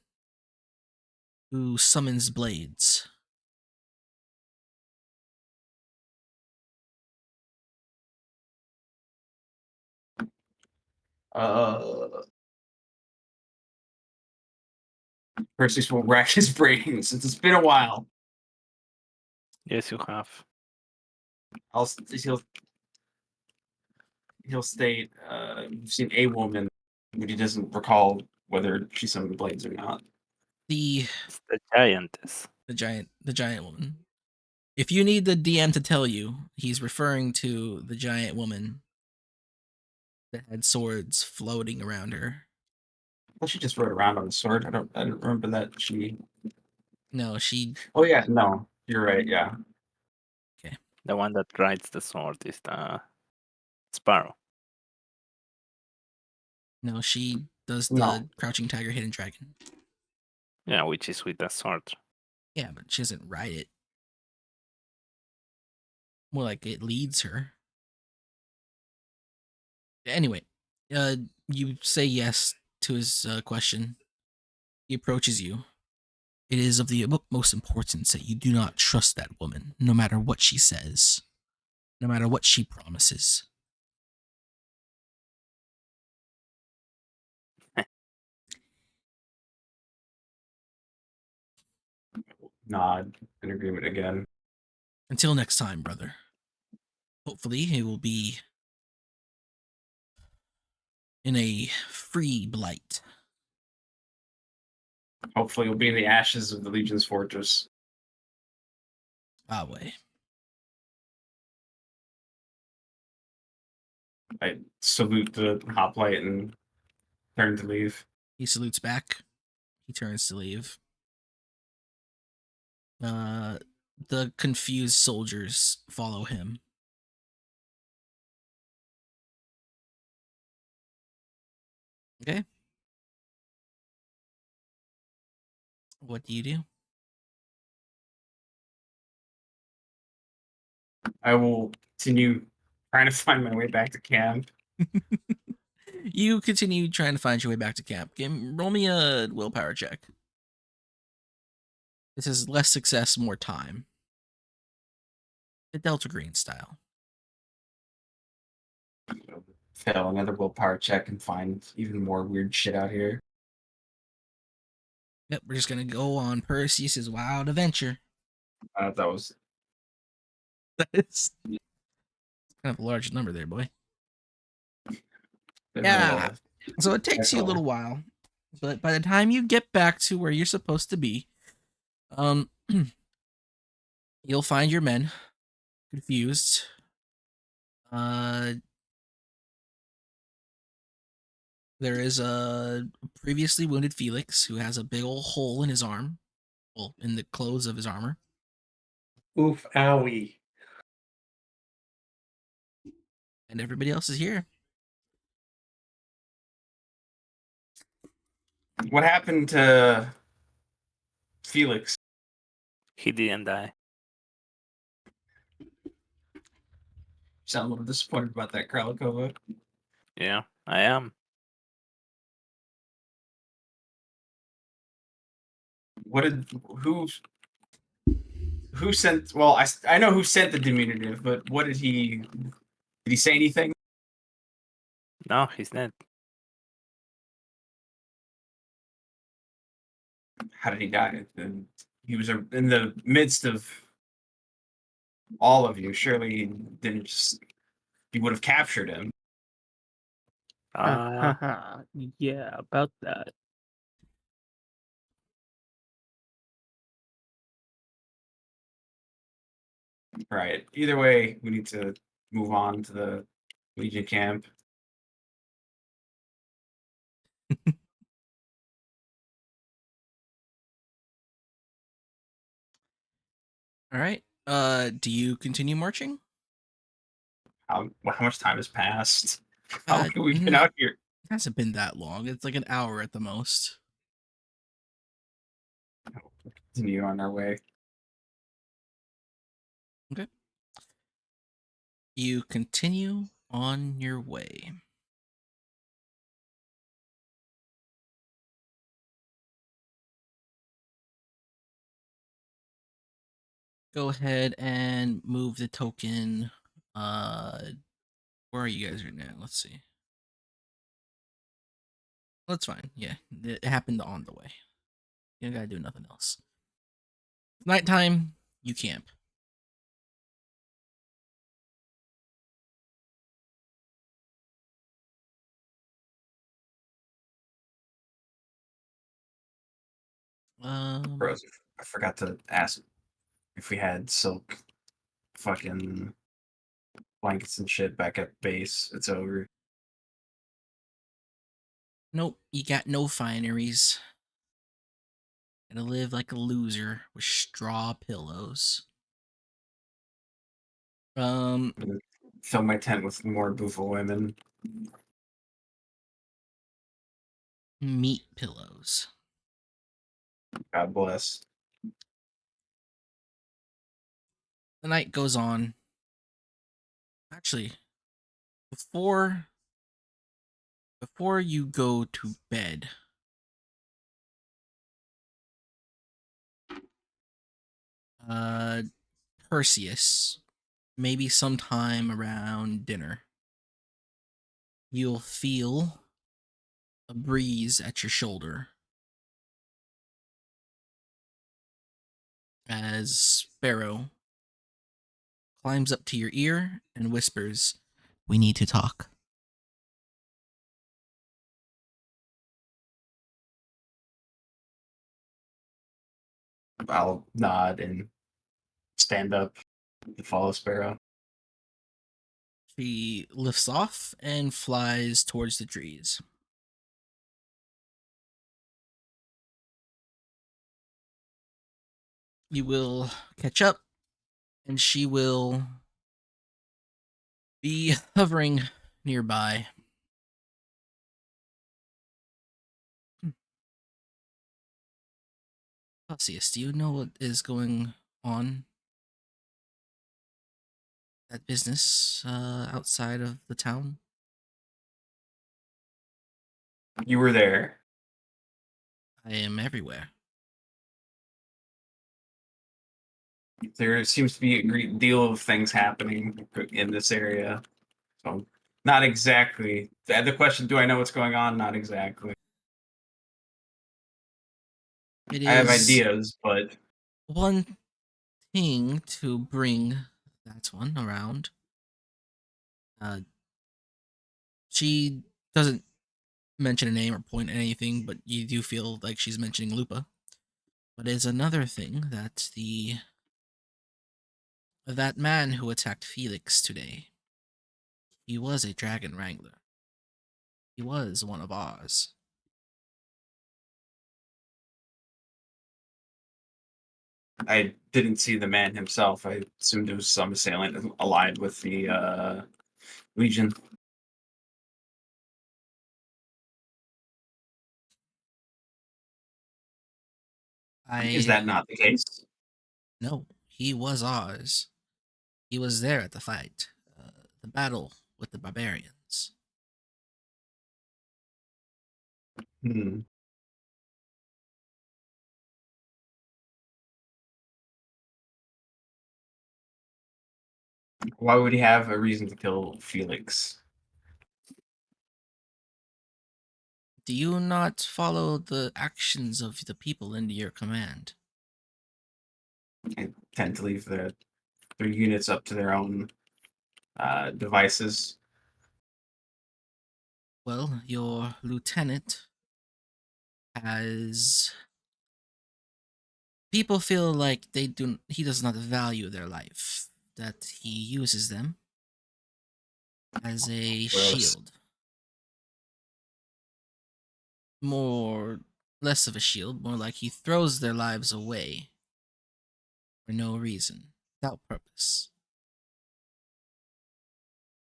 who summons blades? Uh, Perseus will rack his brain since it's been a while. Yes, you have. He'll state you've seen a woman, but he doesn't recall whether she summoned blades or not. The It's the giantess. the giant woman. If you need the DM to tell you, he's referring to the giant woman that had swords floating around her. I thought she just rode around on a sword. I don't remember that she. No, she Oh yeah, no, you're right. Yeah, The one that rides the sword is the Sparrow. no, she does No. the crouching tiger, hidden dragon. Yeah, which is with the sword. Yeah, but she doesn't ride it. More like it leads her. Anyway, you say yes to his question. He approaches you. It is of the utmost importance that you do not trust that woman, no matter what she says, no matter what she promises. nod in agreement again. Until next time, brother. Hopefully, it will be in a free blight. Hopefully, we'll be in the ashes of the Legion's fortress. Away. I salute the hoplite and turn to leave. He salutes back. He turns to leave. The confused soldiers follow him. Okay. What do you do? I will continue trying to find my way back to camp. You continue trying to find your way back to camp. Roll me a willpower check. This is less success, more time. The Delta Green style. Fail another willpower check and find even more weird shit out here. Yep, we're just gonna go on Perseus's wild adventure. That was That's kind of a large number there, boy. bit of Yeah. a- So it takes you a little while, but by the time you get back to where you're supposed to be, you'll find your men confused. There is a previously wounded Felix who has a big old hole in his arm, well, in the clothes of his armor. Oof, owie. And everybody else is here. What happened to Felix? He didn't die. Sound a little disappointed about that, Kralikova. Yeah, I am. What did who sent? Well, I know who sent the diminutive, but what did he? Did he say anything? No, he's not. How did he die? And he was in the midst of all of you. Surely he didn't just. You would have captured him. Yeah, about that. Right. Either way, we need to move on to the Legion camp. All right. Do you continue marching? How much time has passed? How long have we been It out here? hasn't been that long. It's like an hour at the most. Continue on our way. You continue on your way. Go ahead and move the token. Where are you guys right now? Let's see. That's fine. Yeah, it happened on the way. You don't gotta do nothing else. Nighttime, you camp. Bros, I forgot to ask if we had silk fucking blankets and shit back at base. It's over. Nope, you got no fineries. Gonna live like a loser with straw pillows. Fill my tent with more Buffa women. Meat pillows. God bless. The night goes on. Actually, before you go to bed, Perseus, maybe sometime around dinner, you'll feel a breeze at your shoulder as Sparrow climbs up to your ear and whispers, "We need to talk." I'll nod and stand up and follow Sparrow. She lifts off and flies towards the trees. You will catch up, and she will be hovering nearby. Celsius, do you know what is going on at business outside of the town? You were there. I am everywhere. There seems to be a great deal of things happening in this area. So, not exactly. The question, do I know what's going on? Not exactly. It I have is ideas, but one thing to bring that one around. She doesn't mention a name or point at anything, but you do feel like she's mentioning Lupa. But it's another thing that that man who attacked Felix today, he was a dragon wrangler. He was one of ours. I didn't see the man himself. I assumed it was some assailant allied with the Legion. Is I that not the case? No, he was ours. He was there at the fight, the battle with the barbarians. Hmm. Why would he have a reason to kill Felix? Do you not follow the actions of the people under your command? I tend to leave their units up to their own devices. Well, your lieutenant has people feel like he does not value their life, that he uses them as a Gross. shield. More less of a shield, more like he throws their lives away for no reason, without purpose.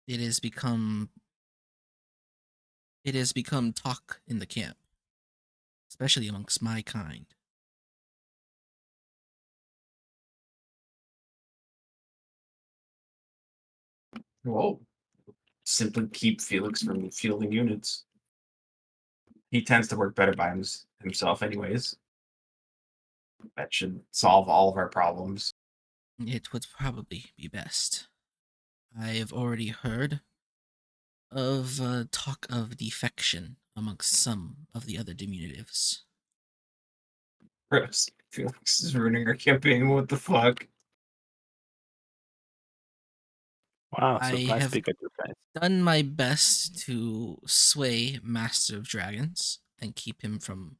It has become talk in the camp, especially amongst my kind. Whoa. Simply keep Felix from fielding units. He tends to work better by himself, anyways. That should solve all of our problems. It would probably be best. I have already heard of talk of defection amongst some of the other diminutives. Gross. Felix is ruining our campaign. What the fuck? Wow, I surprise have pick at your face. done my best to sway Master of Dragons and keep him from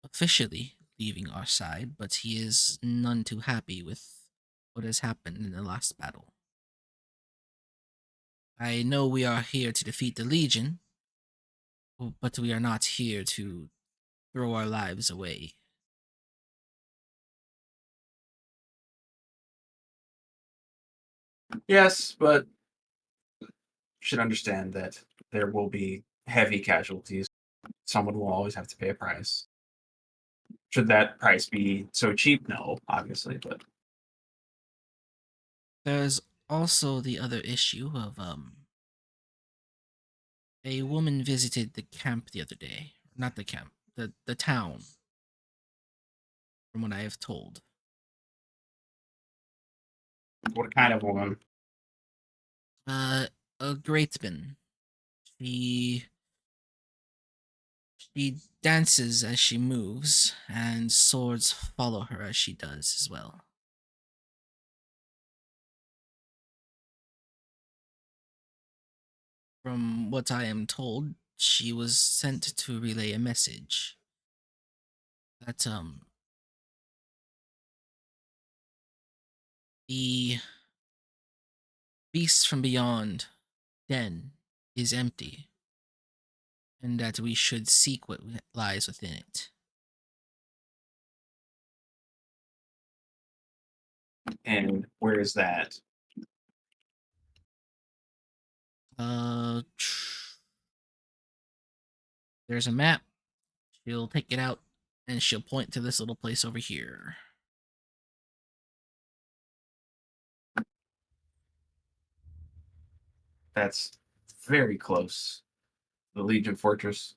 officially leaving our side, but he is none too happy with what has happened in the last battle. I know we are here to defeat the Legion, but we are not here to throw our lives away. Yes, but you should understand that there will be heavy casualties. Someone will always have to pay a price. Should that price be so cheap? No, obviously, but There's also the other issue of a woman visited the camp the other day. Not the camp, the town, from what I have told. what kind of woman? Uh, a Greatman. She she dances as she moves, and swords follow her as she does as well. From what I am told, she was sent to relay a message that the beast from beyond den is empty, and that we should seek what lies within it. And where is that? Uh, there's a map. She'll take it out And she'll point to this little place over here. That's very close. The Legion Fortress.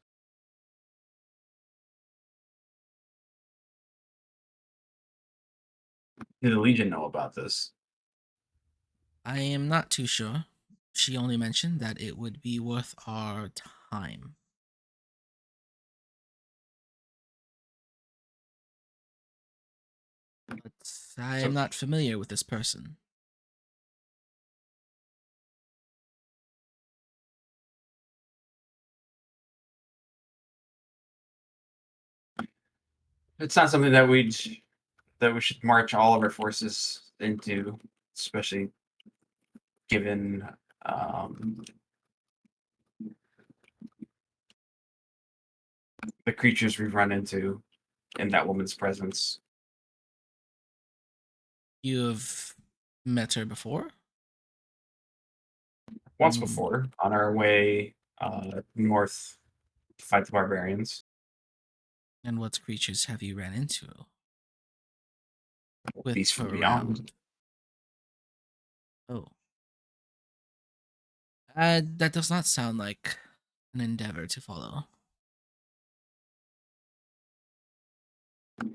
Did the Legion know about this? I am not too sure. She only mentioned that it would be worth our time. But I am not familiar with this person. It's not something that we should march all of our forces into, especially given the creatures we've run into in that woman's presence. You have met her before? Once Mm. before, on our way north to fight the barbarians. And what creatures have you ran into? With Beasts from her beyond. around? Oh. That does not sound like an endeavor to follow.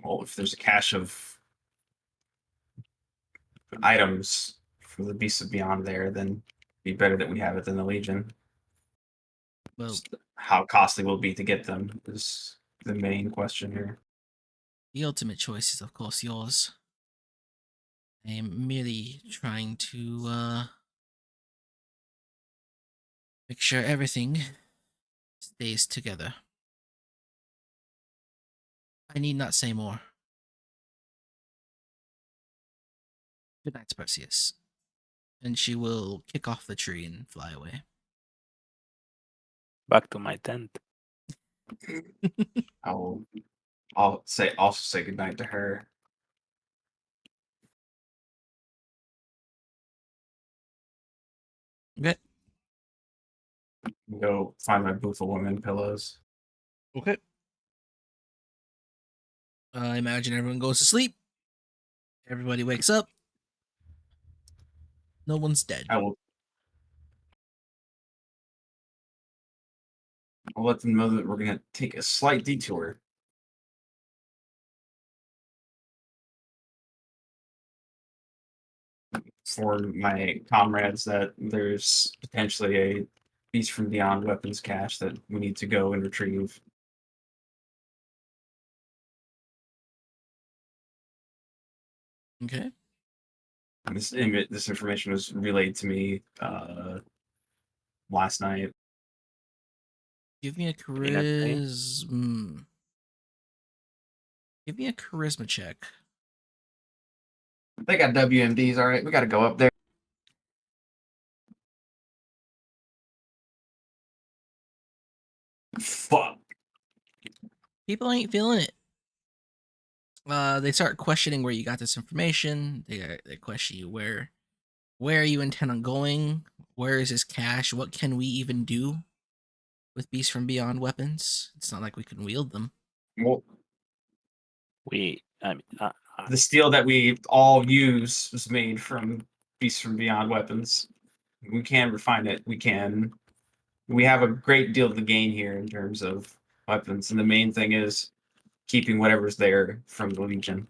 Well, if there's a cache of items from the beasts of beyond there, then it'd be better that we have it than the Legion. Well, Just how costly will it be to get them is the main question here. the ultimate choice is, of course, yours. I am merely trying to make sure everything stays together. I need not say more. Good night, Perseus. And she will kick off the tree and fly away. Back to my tent. I'll also say goodnight to her. Okay. Go find my booth of women pillows. Okay. I imagine everyone goes to sleep. Everybody wakes up. No one's dead. I'll let them know that we're gonna take a slight detour. For my comrades, that there's potentially a beast from beyond weapons cache that we need to go and retrieve. Okay. And this information was relayed to me last night. Give me a Peanut name? charisma. Give me a charisma check. They got WMDs, all right. We got to go up there. Fuck. People ain't feeling it. They start questioning where you got this information. They question you where you intend on going. Where is this cache? What can we even do with beasts from beyond weapons? It's not like we can wield them. Well, I mean, the steel that we all use was made from beasts from beyond weapons. We can refine it. We have a great deal to gain here in terms of weapons, and the main thing is keeping whatever's there from the Legion.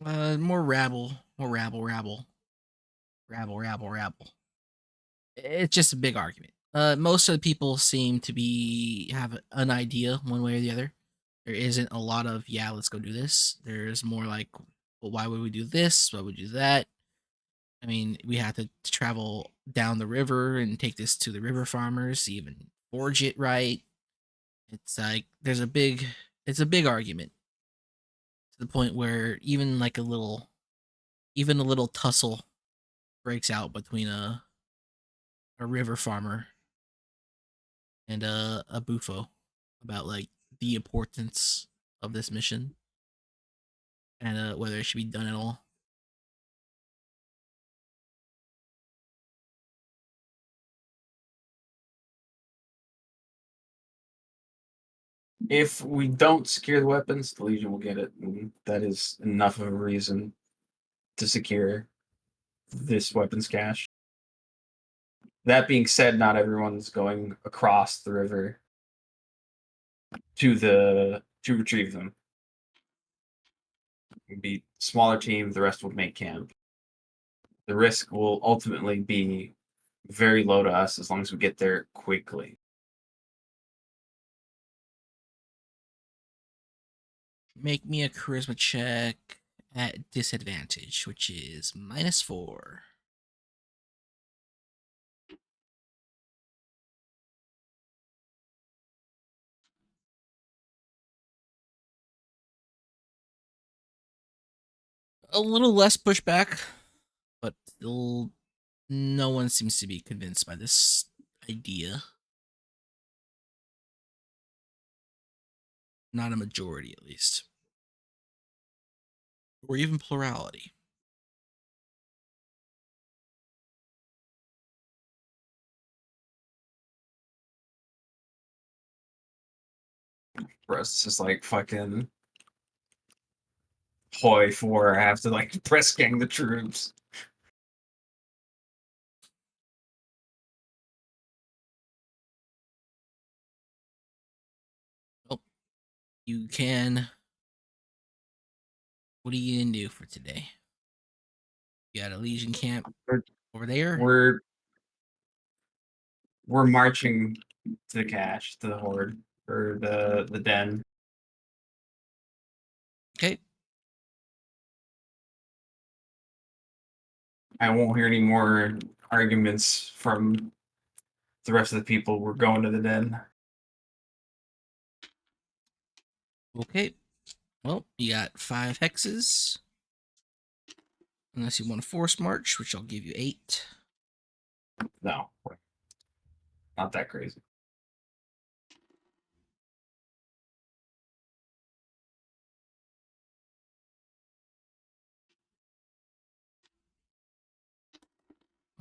More rabble, rabble. It's just a big argument. Most of the people seem to have an idea one way or the other. There isn't a lot of let's go do this. There's more like, well, why would we do this? Why would we do that? I mean, we have to travel down the river and take this to the river farmers to even forge it right. It's like it's a big argument to the point where even like a little tussle breaks out between a river farmer and a bufo about like the importance of this mission and whether it should be done at all. If we don't secure the weapons, the Legion will get it. And that is enough of a reason to secure this weapons cache. That being said, not everyone's going across the river to retrieve them. It'd be smaller team, the rest would make camp. The risk will ultimately be very low to us as long as we get there quickly. Make me a charisma check at disadvantage, which is -4. A little less pushback, but still, no one seems to be convinced by this idea. Not a majority, at least. Or even plurality. For us, it's just like fucking Hoi 4. I have to like press gang the troops. Oh, you can. What are you gonna do for today? You got a Legion camp over there? We're marching to the cache, to the horde, or the den. Okay. I won't hear any more arguments from the rest of the people. We're going to the den. Okay. Well, you got 5 hexes. Unless you want a force march, which I'll give you 8. No, not that crazy.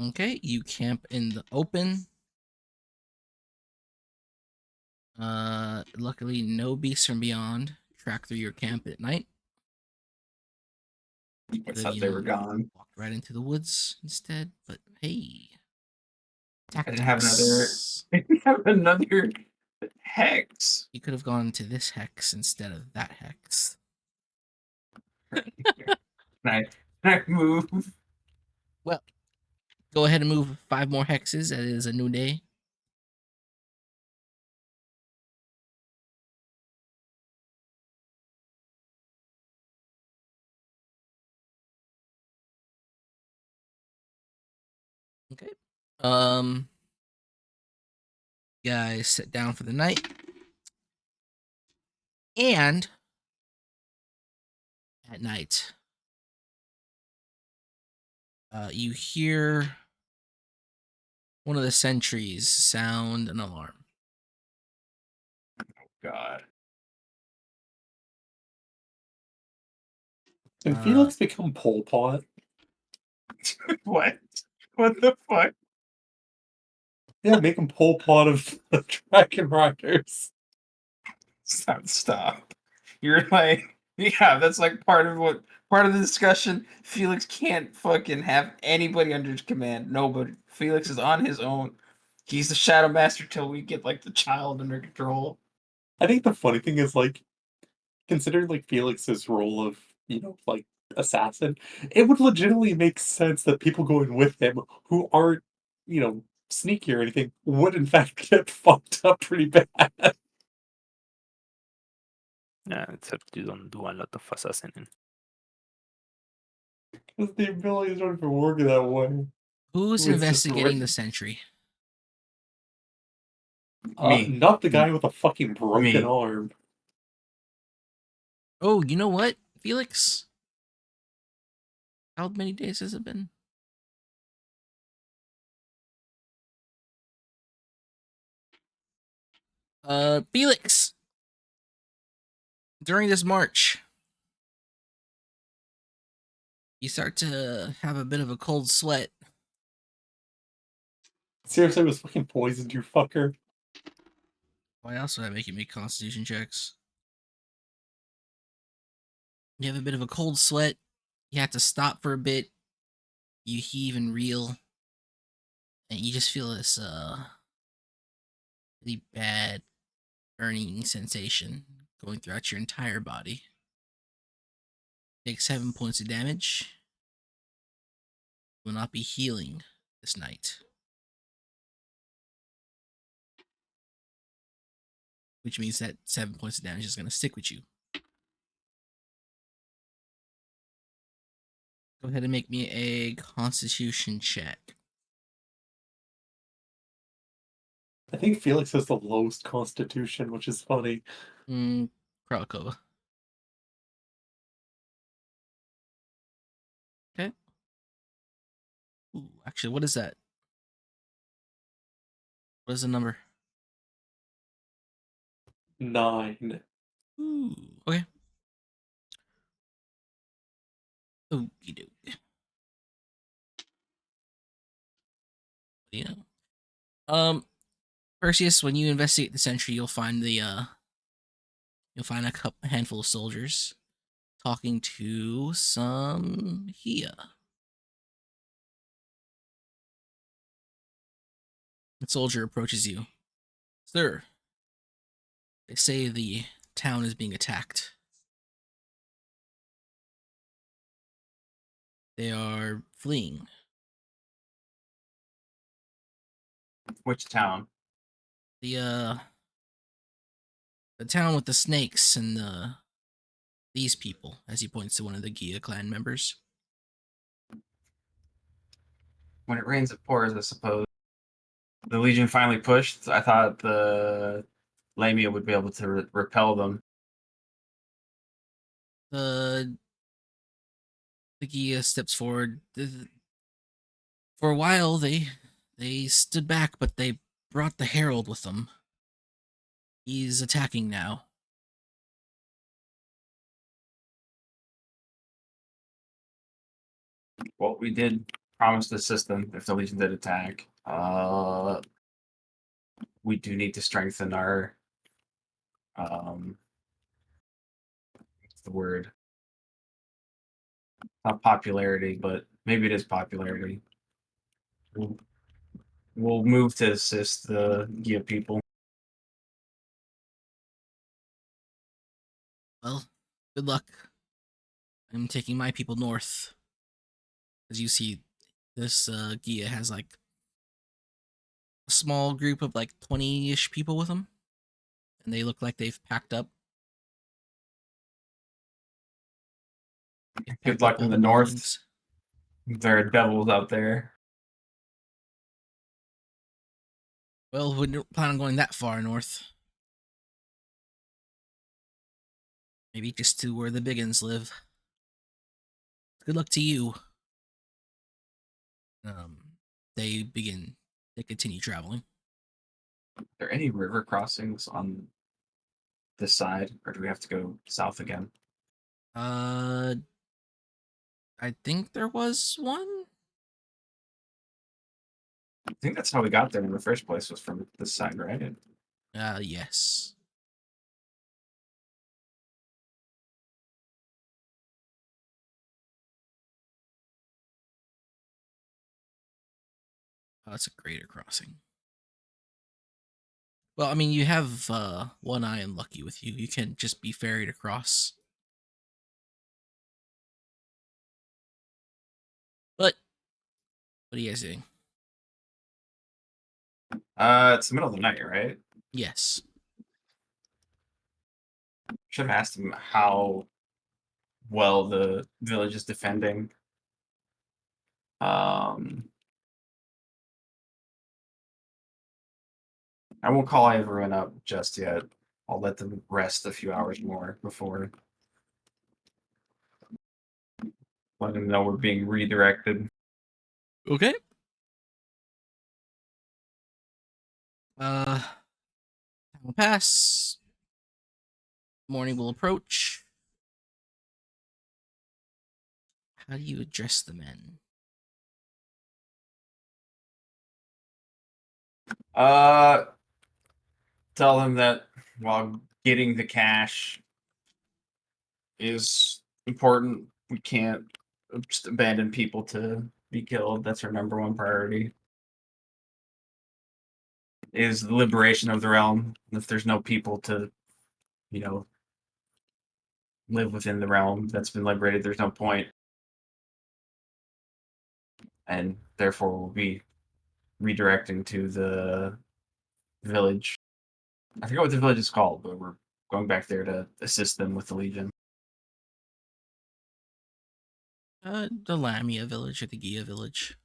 Okay, you camp in the open. Luckily, no beasts from beyond track through your camp at night. I Could've, thought you they know, were gone. walked right into the woods instead, but hey. I didn't have another. Tactics. I didn't have another hex. You could have gone to this hex instead of that hex. Can I move? Well, go ahead and move 5 more hexes. It is a new day. Okay. Guys sit down for the night. And at night, you hear one of the sentries sound an alarm. God. And Felix become Pol Pot. What? What the fuck? Yeah, make him Pol Pot of the Dragon Riders. Stop. You're like, yeah, that's like part of the discussion. Felix can't fucking have anybody under his command. Nobody. Felix is on his own. He's the Shadow Master till we get like the child under control. I think the funny thing is, like, considering like Felix's role of, like, assassin, it would legitimately make sense that people going with him who aren't, sneaky or anything would in fact get fucked up pretty bad. Yeah, except you don't do a lot of assassinating. Because the abilities don't even work that way. Who's It's just investigating ra- the sentry? Me. Not the guy with a fucking broken Me. arm. Oh, you know what, Felix? How many days has it been? Felix! During this march, you start to have a bit of a cold sweat. Seriously, was fucking poisoned, you fucker. Why else would I make you make constitution checks? You have a bit of a cold sweat. You have to stop for a bit. You heave and reel. And you just feel this really bad burning sensation going throughout your entire body. Take 7 points of damage. Will not be healing this night. Which means that 7 points of damage is going to stick with you. Go ahead and make me a constitution check. I think Felix has the lowest constitution, which is funny. Krakova. Okay. Ooh, actually, what is that? What is the number? 9. Ooh, okay. Okie doke. You know. Perseus, when you investigate the sentry, you'll find a handful of soldiers talking to some Hia. The soldier approaches you. Sir, they say the town is being attacked. They are fleeing. Which town? The town with the snakes and these people, as he points to one of the Gia clan members. When it rains, it pours, I suppose. The Legion finally pushed. I thought the Lamia would be able to repel them. The Gia steps forward. For a while, they stood back, but they brought the Herald with them. He's attacking now. Well, we did promise to assist them if the Legion did attack. We do need to strengthen our what's the word? Not popularity, but maybe it is popularity. We'll move to assist the Gia people. Well, good luck. I'm taking my people north. As you see, this Gia has like a small group of like 20-ish people with them. And they look like they've packed up. They've Good packed luck up in all the the north. belongings. There are devils out there. Well, we don't plan on going that far north. Maybe just to where the Biggins live. Good luck to you. They continue traveling. Are there any river crossings on this side, or do we have to go south again? I think there was one. I think that's how we got there in the first place, was from this side, right? Yes. Oh, that's a greater crossing. Well, I mean, you have One Eye and Lucky with you. You can just be ferried across. But what are you guys doing? It's the middle of the night, right? Yes. Should have asked him how well the village is defending. I won't call everyone up just yet. I'll let them rest a few hours more before letting them know we're being redirected. Okay. Time will pass. Morning will approach. How do you address the men? Uh, Tell them that while getting the cash is important, we can't just abandon people to be killed. That's our number one priority. Is the liberation of the realm. If there's no people to, you know, live within the realm that's been liberated, there's no point. And therefore we'll be redirecting to the village. I forget what the village is called, but we're going back there to assist them with the Legion. The Lamia village or the Gia village.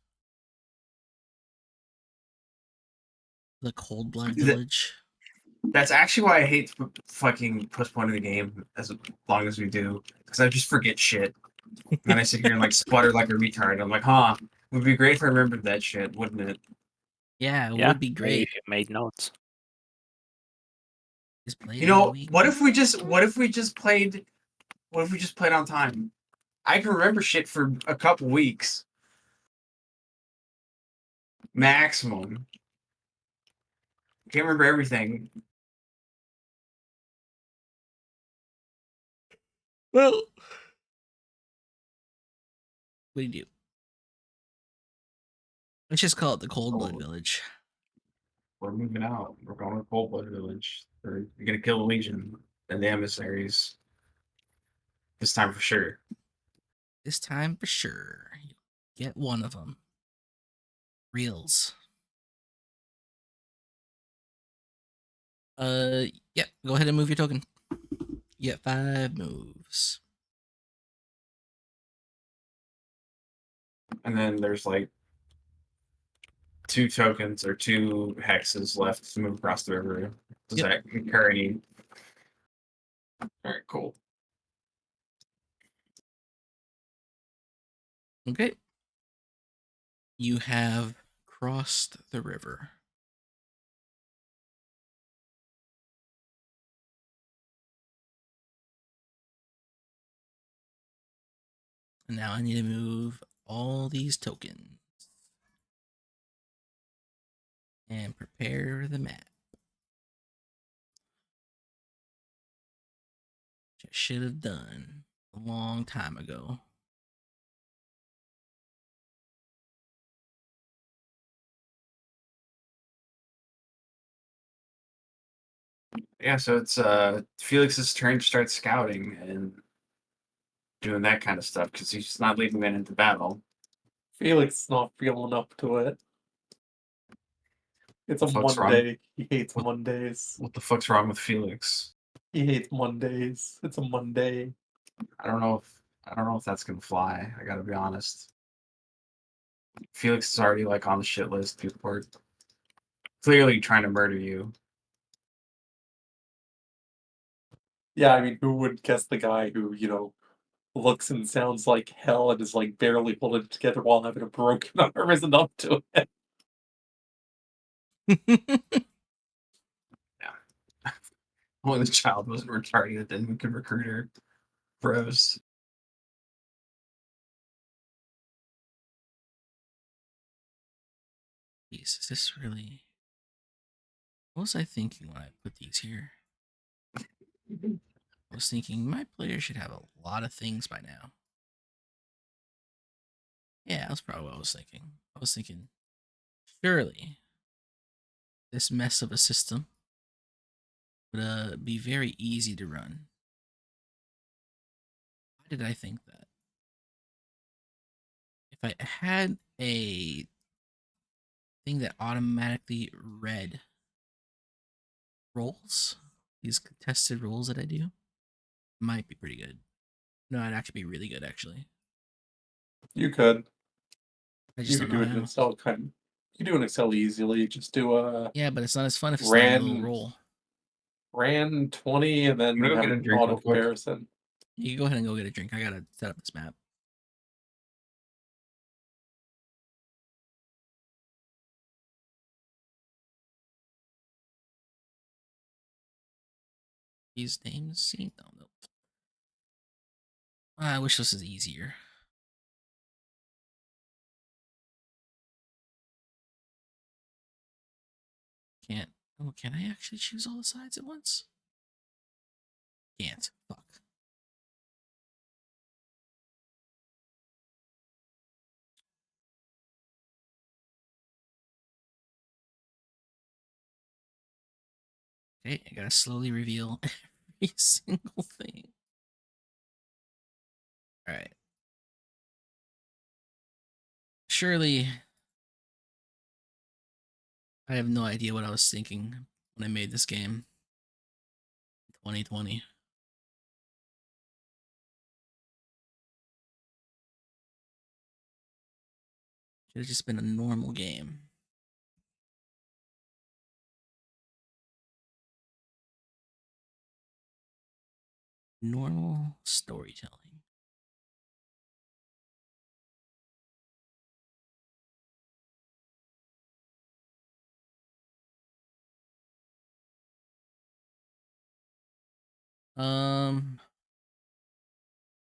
The Cold Blood The- village. That's actually why I hate fucking postponing the game as long as we do, because I just forget shit. And then I sit here and like sputter like a retard. I'm like, huh, it would be great if I remembered that shit, wouldn't it? Yeah, it Yeah, would be maybe great. if you made notes. Just play You during the know, week. what if we just played on time? I can remember shit for a couple weeks. Maximum. Can't remember everything. Well, what do you do? Let's just call it the Cold Blood Oh. village. We're moving out. We're going to Cold Blood Village. We're gonna kill the Legion and the emissaries. This time for sure. This time for sure. Get one of them. Reels. Yeah, go ahead and move your token. You get 5 moves. And then there's like 2 tokens or 2 hexes left to move across the river. Does Yep. that incur any? Alright, cool. Okay. You have crossed the river. And now I need to move all these tokens. And prepare the map. Which I should have done a long time ago. Yeah, so it's Felix's turn to start scouting and doing that kind of stuff because he's not leading men into battle. Felix is not feeling up to it. It's a Fuck's wrong? Monday. He hates What- Mondays. What the fuck's wrong with Felix? He hates Mondays. It's a Monday. I don't know if that's gonna fly. I gotta be honest. Felix is already like on the shit list. People are clearly trying to murder you. Yeah, I mean, who would guess the guy who, looks and sounds like hell and is like barely holding it together while having a broken arm isn't up to it? Only the child wasn't retarded, then we could recruit her. Bros. Jeez, is this really... What was I thinking when I put these here? I was thinking my player should have a lot of things by now. Yeah, that's probably what I was thinking. I was thinking, surely this mess of a system would be very easy to run. Why did I think that? If I had a thing that automatically read rolls, these contested rolls that I do, might be pretty good. No, it'd actually be really good, actually. You could. I You just could don't do know it in how. Excel you can do an Excel easily. Just do a Yeah, but it's not as fun if it's not a little ran roll. ran 20 and then I'm gonna go have get a an drink auto real quick. comparison. You can go ahead and go get a drink. I gotta set up this map. These names see? No, no. I wish this was easier. Can't Oh, can I actually choose all the sides at once? Can't. Fuck. Okay, I gotta slowly reveal every single thing. Alright. Surely, I have no idea what I was thinking when I made this game in 2020. Should have just been a normal game. Normal storytelling. I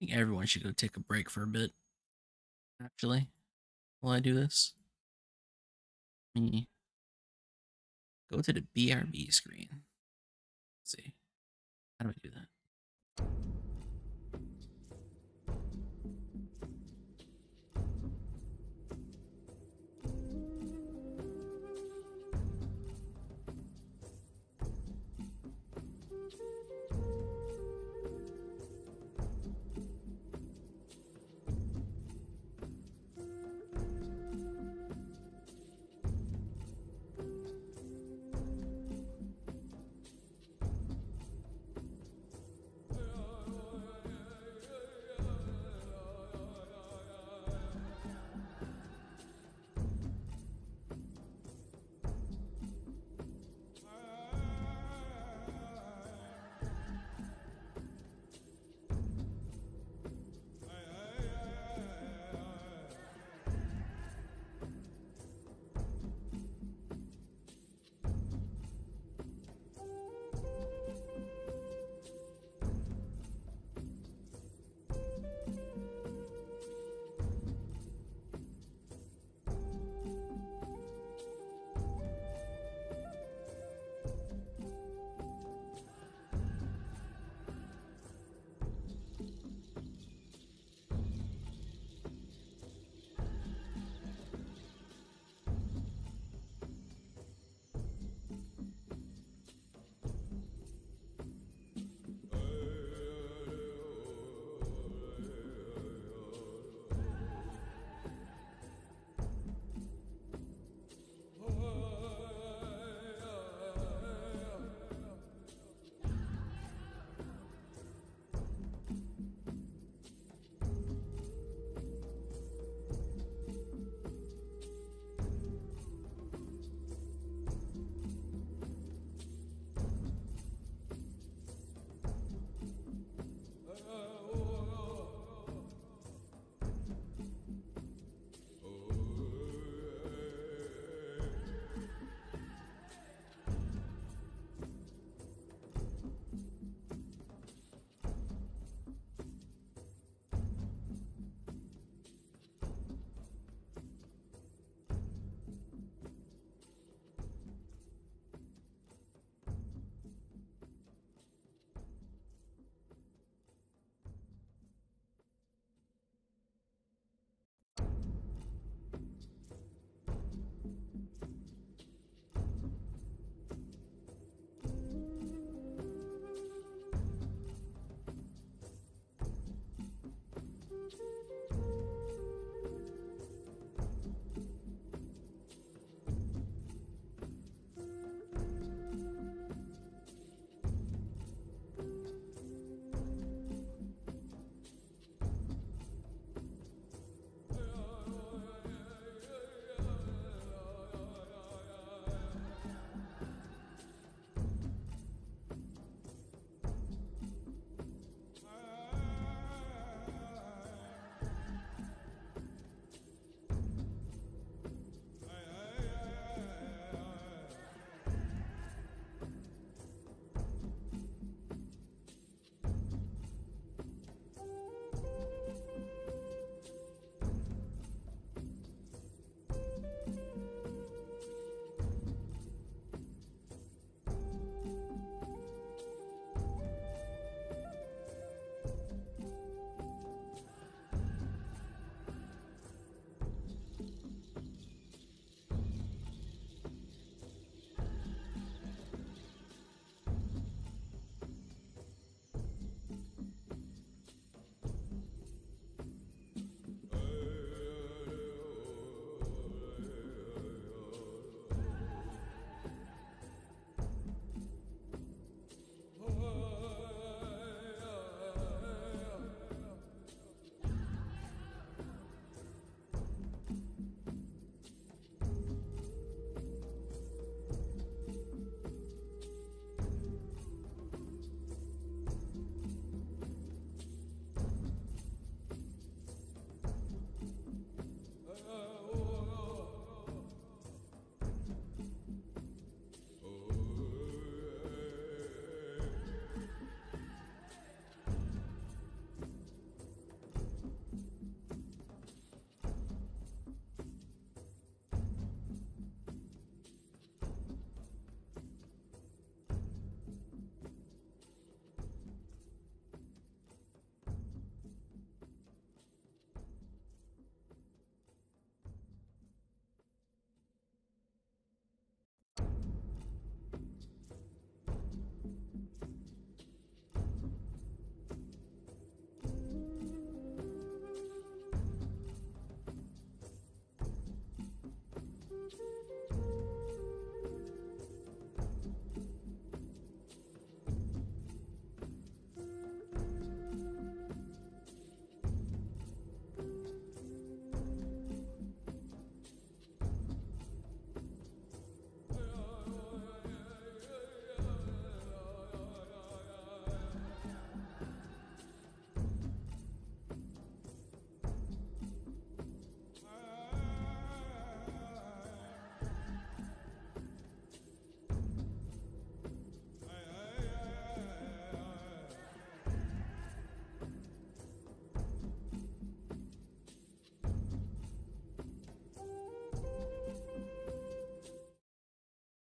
think everyone should go take a break for a bit. Actually, while I do this, let me go to the BRB screen. Let's see. How do I do that?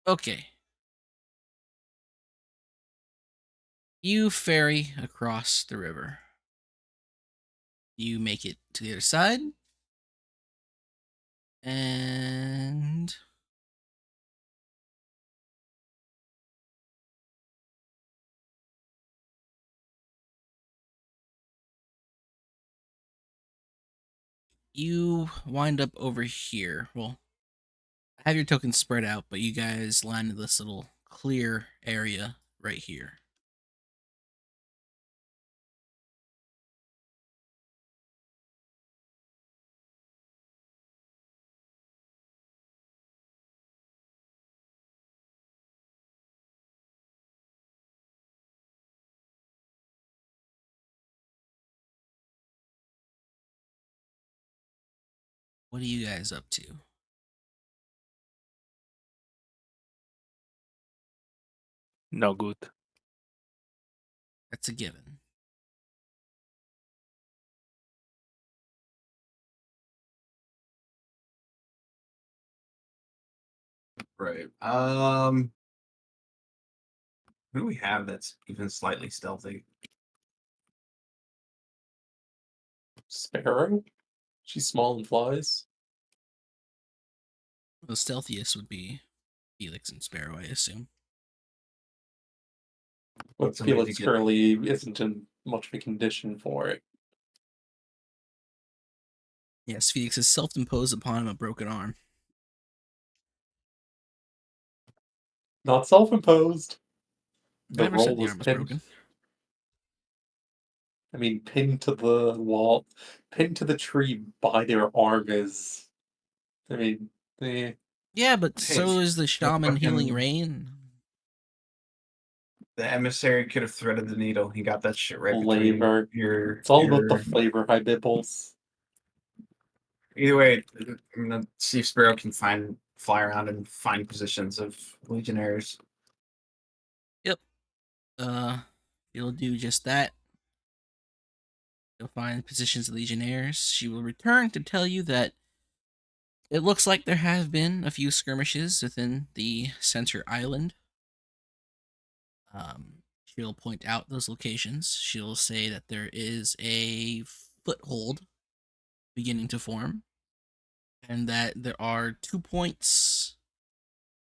Okay. You ferry across the river. You make it to the other side. And you wind up over here. Well, I have your tokens spread out, but you guys land in this little clear area right here. What are you guys up to? No good. That's a given. Right. Who do we have that's even slightly stealthy? Sparrow? She's small and flies. The stealthiest would be Felix and Sparrow, I assume. But Somebody to Felix get- currently isn't in much of a condition for it. Yes, Felix has self-imposed upon him a broken arm. Not self-imposed. I The never said roll the was arm was pinned. broken. I mean, pinned to the wall, pinned to the tree by their arm is. I mean, Yeah, but Hey, so is the shaman healing fucking- rain. The emissary could have threaded the needle. He got that shit right Flavor. between your. it's all about the your- flavor, high bibbles. Either way, I'm gonna see if Sparrow can fly around and find positions of legionnaires. You'll do just that. You'll find positions of legionnaires. She will return to tell you that it looks like there have been a few skirmishes within the center island. She'll point out those locations. She'll say that there is a foothold beginning to form, and that there are 2 points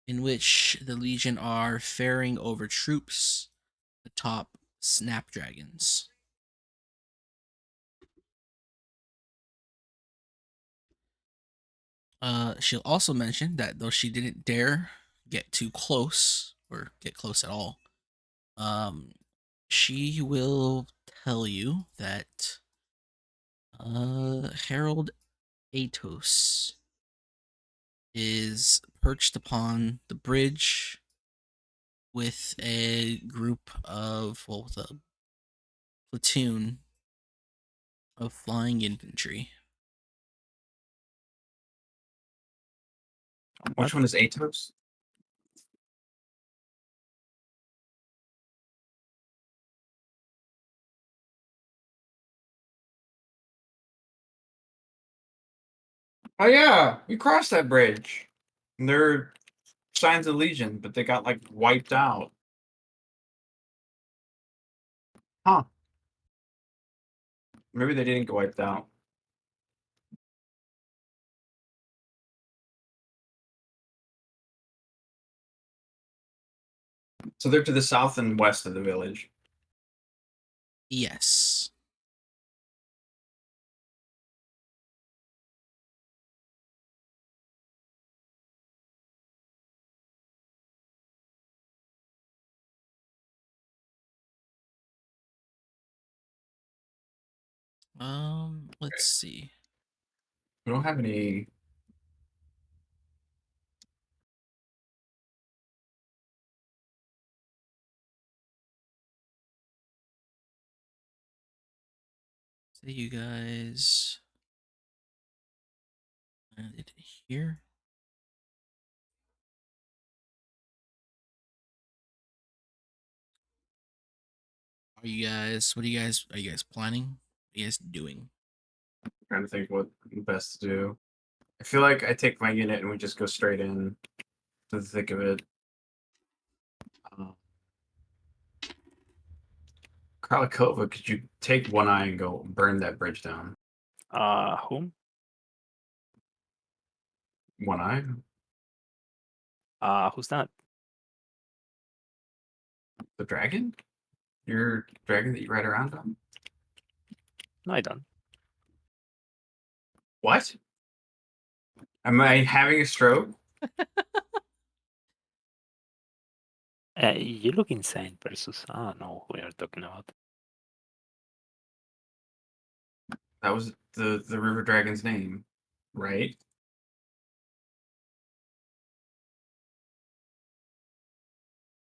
in which the Legion are ferrying over troops atop snapdragons. She'll also mention that though she didn't dare get too close or get close at all, she will tell you that Harold Atos is perched upon the bridge with a group of, well, with a platoon of flying infantry. Which one is Atos? Oh yeah, we crossed that bridge. And they're signs of Legion, but they got like wiped out. Huh. Maybe they didn't get wiped out. So they're to the south and west of the village. Yes. Let's see. We don't have any. Say you guys landed here. Are you guys? What are you guys? Are you guys planning? What are you guys doing? Trying to think what best to do. I feel like I take my unit and we just go straight in to the thick of it. Kralikova, could you take one eye and go burn that bridge down? Whom? One eye? Who's that? The dragon? Your dragon that you ride around on? No, I don't. What? Am I having a stroke? You look insane, Versus. I don't know who you're talking about. That was the river dragon's name, right?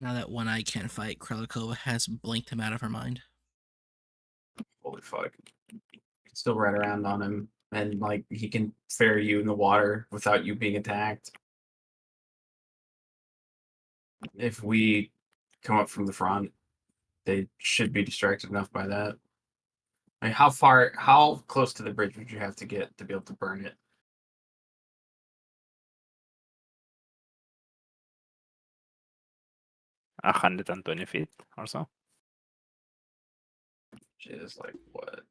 Now that One Eye can't fight, Kralikova has blinked him out of her mind. Holy fuck. You can still ride around on him, and like he can ferry you in the water without you being attacked. If we come up from the front, they should be distracted enough by that. I mean, how close to the bridge would you have to get to be able to burn it? A 120 feet or so. Which is like what?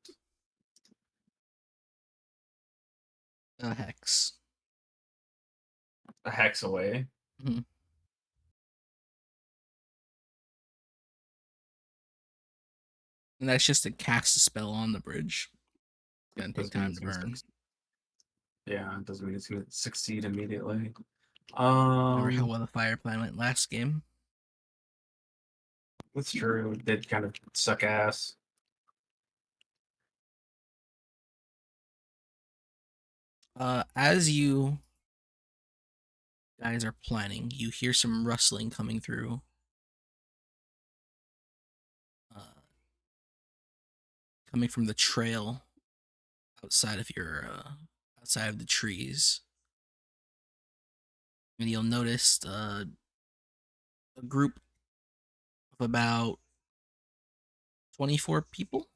A hex. A hex away. Mhm. And that's just to cast a spell on the bridge. It's gonna take Doesn't mean time it's to gonna burn. Yeah, it doesn't mean it's gonna succeed immediately. Remember how well the fire plan went last game? That's true. It did kind of suck ass. As you guys are planning, you hear some rustling coming through. Coming from the trail outside of outside of the trees. And you'll notice a group of about 24 people.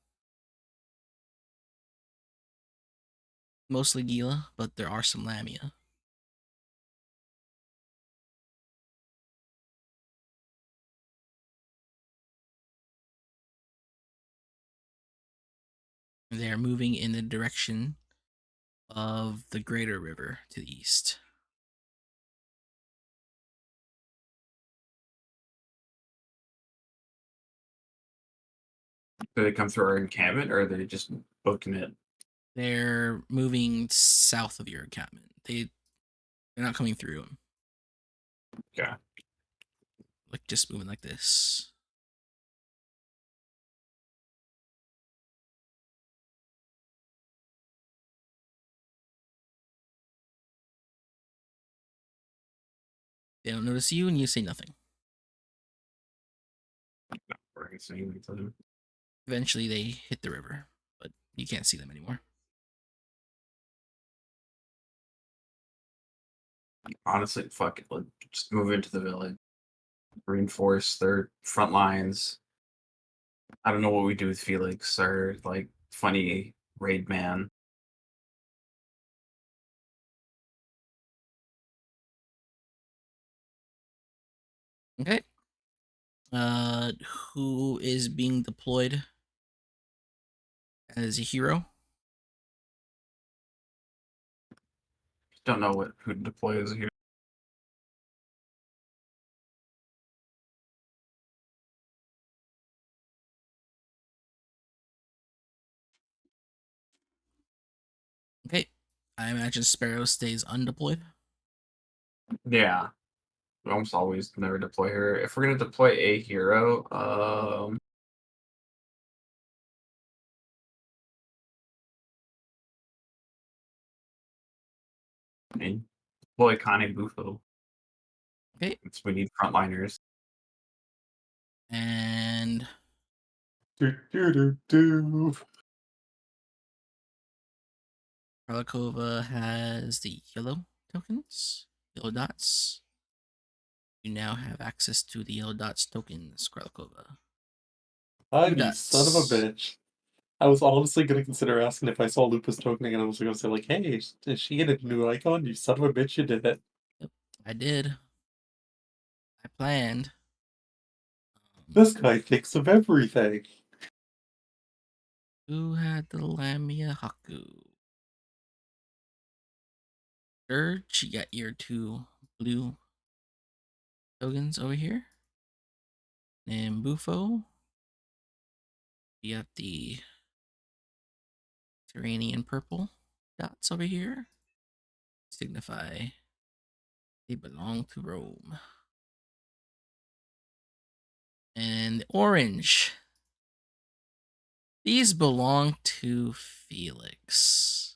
Mostly Gila, but there are some Lamia. They are moving in the direction of the greater river to the east. Do they come through our encampment, or are they just booking it? They're moving south of your encampment. They're not coming through them. Okay. Like just moving like this. They don't notice you, and you say nothing. We're gonna say anything to them. Eventually, they hit the river, but you can't see them anymore. Honestly, fuck it. Let's just move into the village. Reinforce their front lines. I don't know what we do with Felix, our like funny raid man. Okay. Who is being deployed as a hero? Don't know who deploys here. Okay. I imagine Sparrow stays undeployed. Yeah. We almost always never deploy her. If we're gonna deploy a hero, I mean, deploy Kane Bufo. Okay. We need frontliners. And Do. Kralikova has the yellow tokens, yellow dots. You now have access to the yellow dots tokens, Kralikova. Ah, Two you son of a dots. bitch. I was honestly gonna consider asking if I saw Lupus tokening, and I was gonna say like, "Hey, is she in a new icon? You son of a bitch, you did it." Yep, I did. I planned. This guy thinks of everything. Who had the Lamia Haku? Dirge, you got your 2 blue tokens over here. And Bufo, you got the Turanian purple dots over here. Signify they belong to Rome. And the orange, these belong to Felix.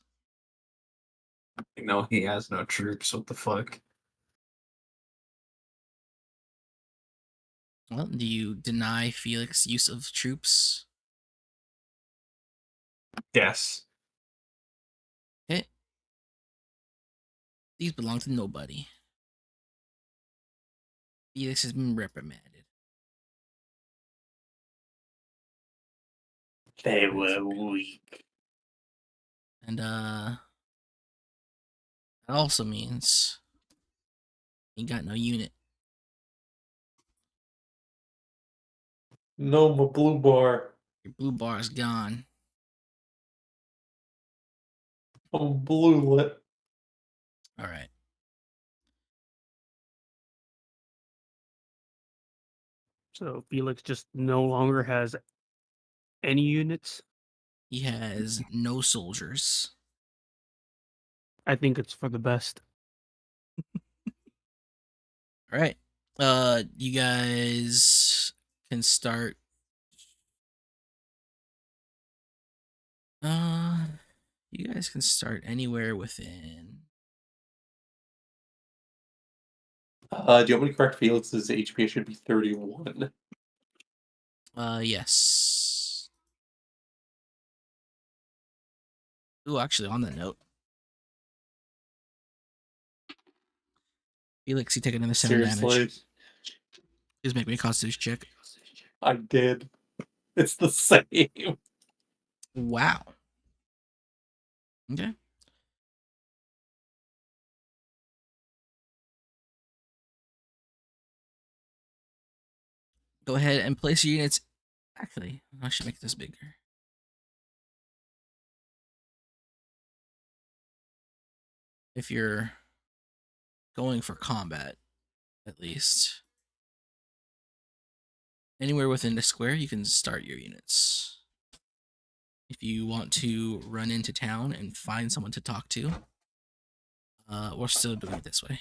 No, he has no troops. What the fuck? Well, do you deny Felix use of troops? Yes. Okay. These belong to nobody. Felix has been reprimanded. They were weak. And that also means you got no unit. No, my blue bar. Your blue bar is gone. I'm blue lit. All right. So Felix just no longer has any units. He has no soldiers. I think it's for the best. All right. You guys can start. You guys can start anywhere within. Do you want me to correct Felix's HP? It should be 31. Yes. Ooh, actually, on that note, Felix, you take another 7 Seriously, damage. Just make me a Constitution check. I did. It's the same. Wow. Okay. Go ahead and place your units. Actually, I should make this bigger. If you're going for combat, at least. Anywhere within the square, you can start your units. If you want to run into town and find someone to talk to, we're still doing it this way.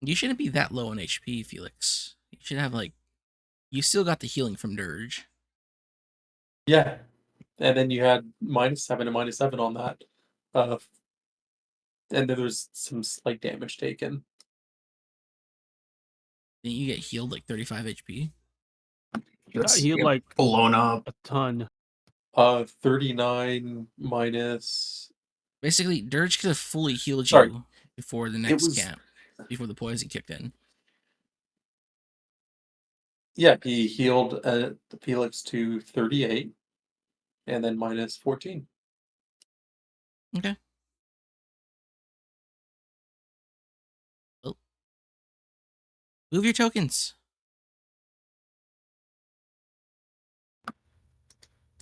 You shouldn't be that low on HP, Felix. You should have, like, you still got the healing from Dirge. Yeah. And then you had -7 and -7 on that. And then there's some slight damage taken. Didn't you get healed like 35 HP? Got healed like blown up. a ton. 39 minus. Basically, Dirge could have fully healed Sorry. you before the next was- camp, before the poison kicked in. Yeah, he healed Felix to 38, and then -14. Okay. Oh. Move your tokens.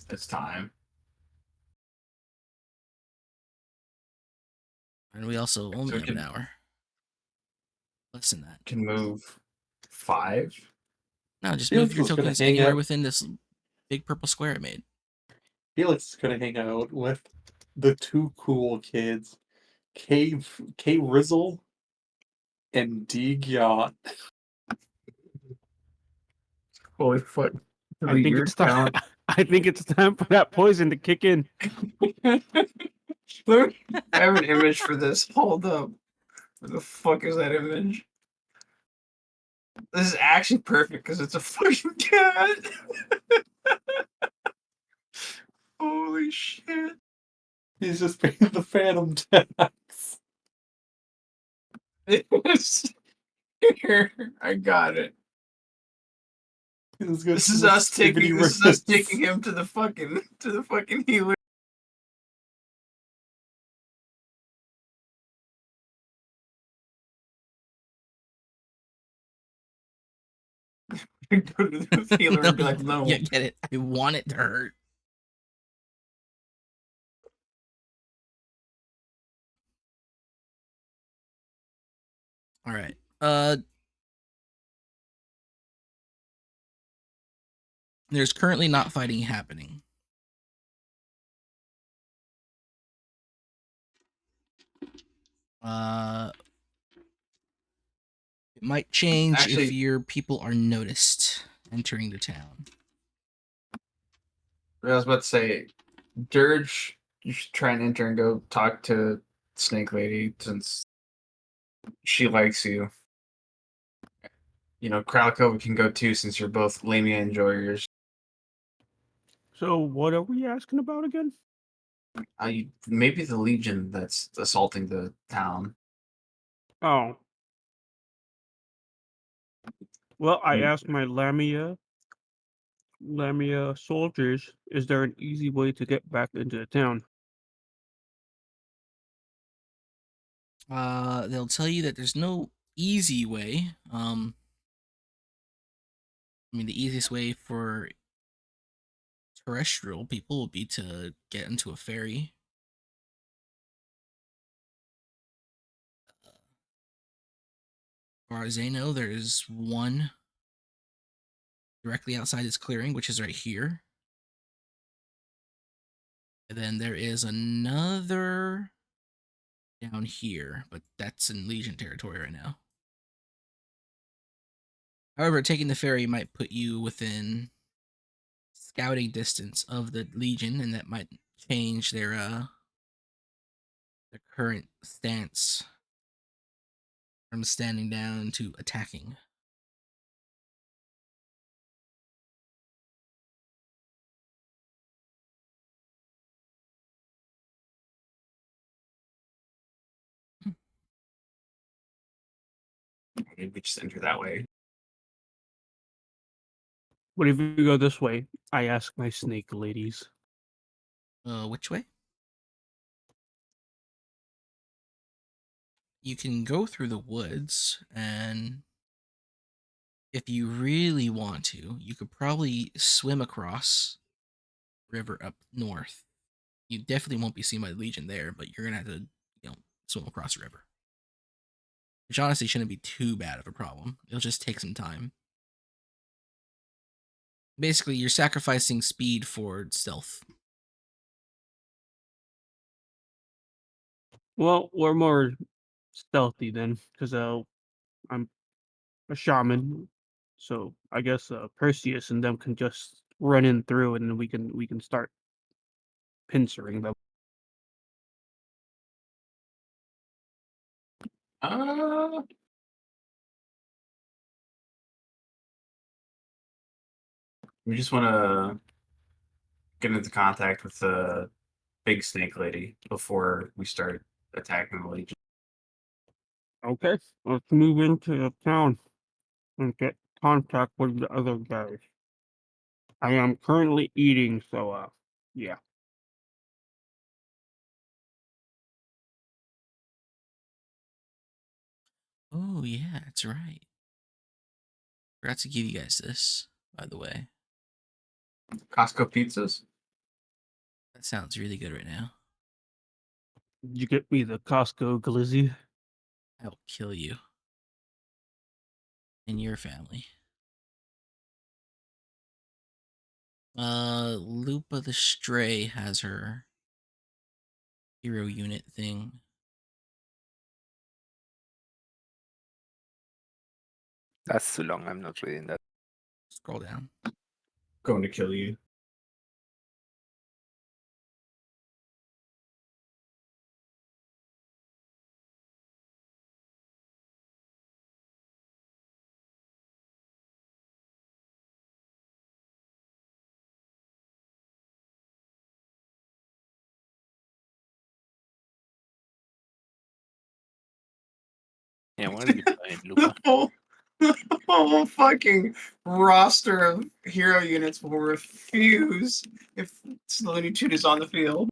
It's time. And we also only So have an hour. Less than that. Can move 5. No, just Felix move your was gonna tokens hang anywhere out- within this big purple square it made. Felix is gonna hang out with the 2 cool kids, K Rizzle and D Gyat. Holy fuck. I think it's time. I think it's time for that poison to kick in. Look, I have an image for this. Hold up. Where the fuck is that image? This is actually perfect because it's a fucking cat. Holy shit. He's just paying the Phantom tax. Here, I got it. This This is us taking him to the fucking healer. Go to the healer and be like, no. Yeah, get it. I want it to hurt. All right. There's currently not fighting happening. It might change Actually- if your people are noticed entering the town. I was about to say, Dirge, you should try and enter and go talk to Snake Lady since she likes you. You know, Kralkova can go too since you're both Lamia enjoyers. So what are we asking about again? Maybe the Legion that's assaulting the town. Oh. Well, I Hmm. asked my Lamia soldiers, is there an easy way to get back into the town? They'll tell you that there's no easy way. I mean, the easiest way for terrestrial people would be to get into a ferry. As far as I know, there's one directly outside this clearing, which is right here. And then there is another down here, but that's in Legion territory right now. However, taking the ferry might put you within scouting distance of the Legion, and that might change their current stance from standing down to attacking. Maybe we just enter that way. What if you go this way? I ask my snake ladies. Which way? You can go through the woods, and if you really want to, you could probably swim across the river up north. You definitely won't be seen by the Legion there, but you're gonna have to, swim across the river. Which honestly shouldn't be too bad of a problem. It'll just take some time. Basically, you're sacrificing speed for stealth. Well, we're more stealthy then, because I'm a shaman, so I guess Perseus and them can just run in through, and then we can start pincering them. Uh, we just want to get into contact with the big snake lady before we start attacking the Legion. Okay, let's move into the town and get contact with the other guys. I am currently eating, so yeah. Oh yeah, that's right. Forgot to give you guys this, by the way. Costco pizzas? That sounds really good right now. Did you get me the Costco glizzy? I will kill you and your family. Lupa the Stray has her hero unit thing. That's too long. I'm not reading that. Scroll down. Going to kill you. Yeah, what are you playing, Lupa? The whole fucking roster of hero units will refuse if Looney Tune is on the field.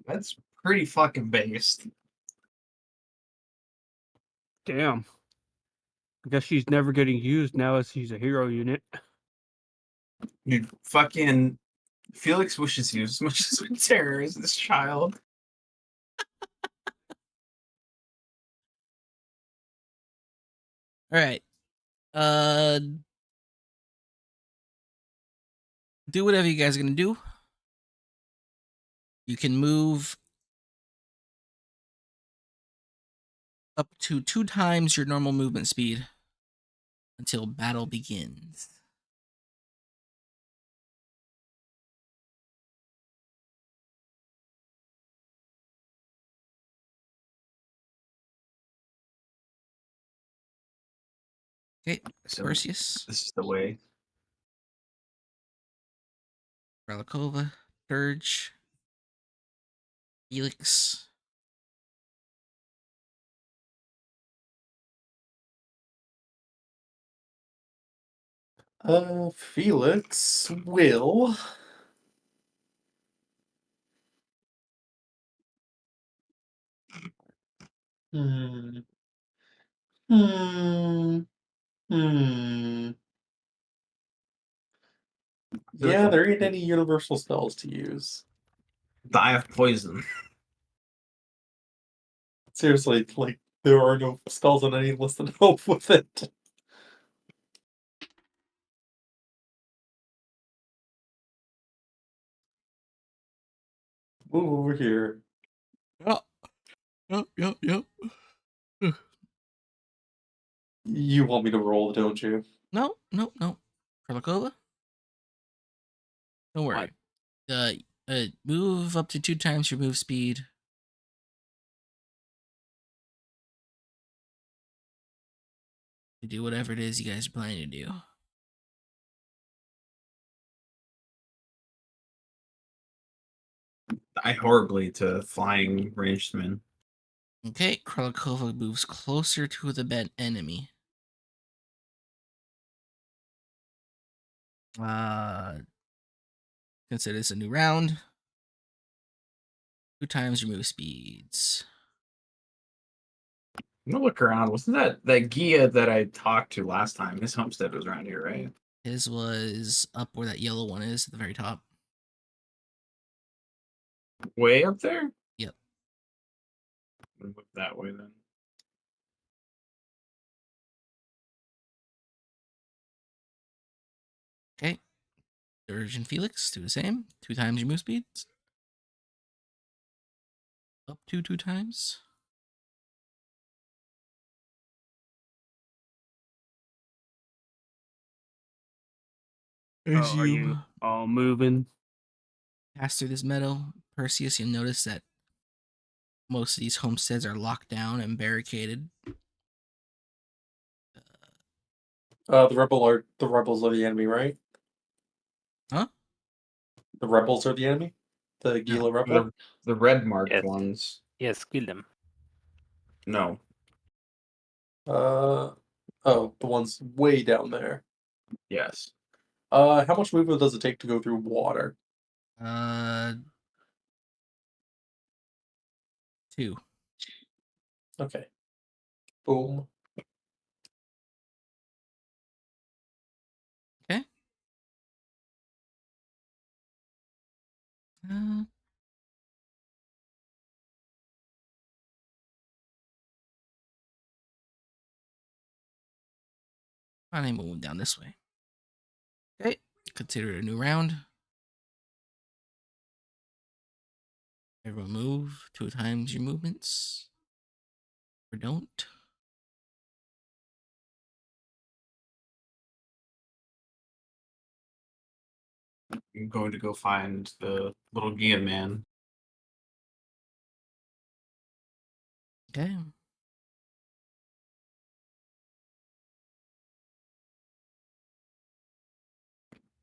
That's pretty fucking based. Damn. I guess she's never getting used now as he's a hero unit. Dude, fucking Felix wishes he was as much as we terrorize this child. All right. Uh, do whatever you guys are gonna do. You can move up to 2 times your normal movement speed until battle begins. Okay, So Perseus, this is the way. Relikova, Dirge, Felix. Felix will. Hmm. Hmm. Hmm. Yeah, there ain't any universal spells to use. Die of poison. Seriously, like, there are no spells on any list that help with it. Move over here. Yep. You want me to roll, don't you? No. Relikova? Don't worry. Move up to 2 times your move speed. To do whatever it is you guys are planning to do. Die horribly to flying ranged men. Okay, Kralikova moves closer to the enemy. Consider this a new round. 2 times your move speeds. I'm gonna look around. Wasn't that Gia that I talked to last time? His homestead was around here, right? His was up where that yellow one is at the very top. Way up there? Yep. Move that way then. Okay. Dirge and Felix do the same. 2 times your move speeds. Up to 2 times. As Are you all moving? pass through this meadow, Perseus, you'll notice that most of these homesteads are locked down and barricaded. The rebels are the enemy, right? Huh? The rebels are the enemy? The Gila rebel? The red marked Yes. ones. Yes, kill them. No. Oh, the ones way down there. Yes. How much movement does it take to go through water? 2. Okay. Boom. Okay. I'm moving down this way. Okay. Consider it a new round. Everyone move 2 times your movements. Or don't. I'm going to go find the little Gia man. Okay.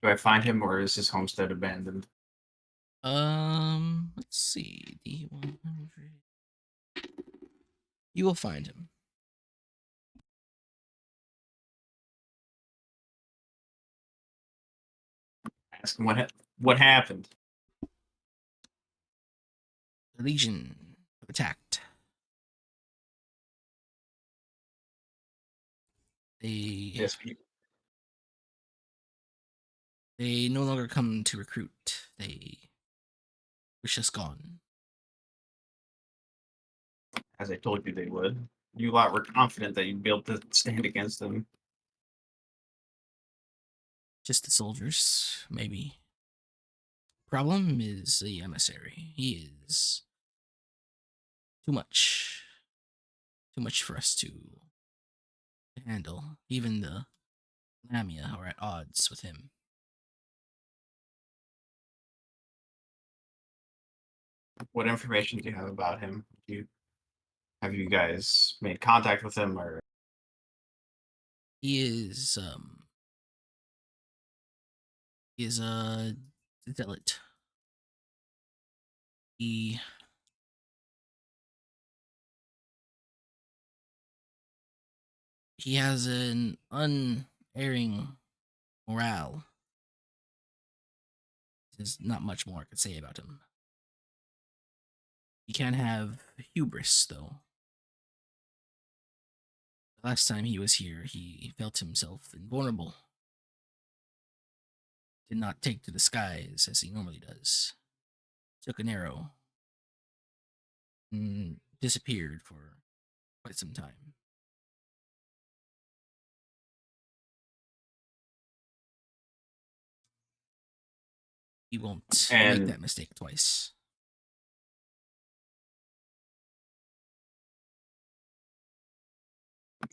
Do I find him or is his homestead abandoned? Let's see. D100. You will find him. Ask him what happened. The Legion have attacked. They Yes. they no longer come to recruit. They wish us gone. As I told you they would. You lot were confident that you'd be able to stand against them. Just the soldiers, maybe. Problem is the emissary. He is too much. Too much for us to handle. Even the Lamia are at odds with him. What information do you have about him? Have you guys made contact with him, or He is a zealot. He has an unerring morale. There's not much more I could say about him. He can have hubris, though. The last time he was here, he felt himself invulnerable. Did not take to the skies as he normally does. Took an arrow and disappeared for quite some time. He won't make And- that mistake twice.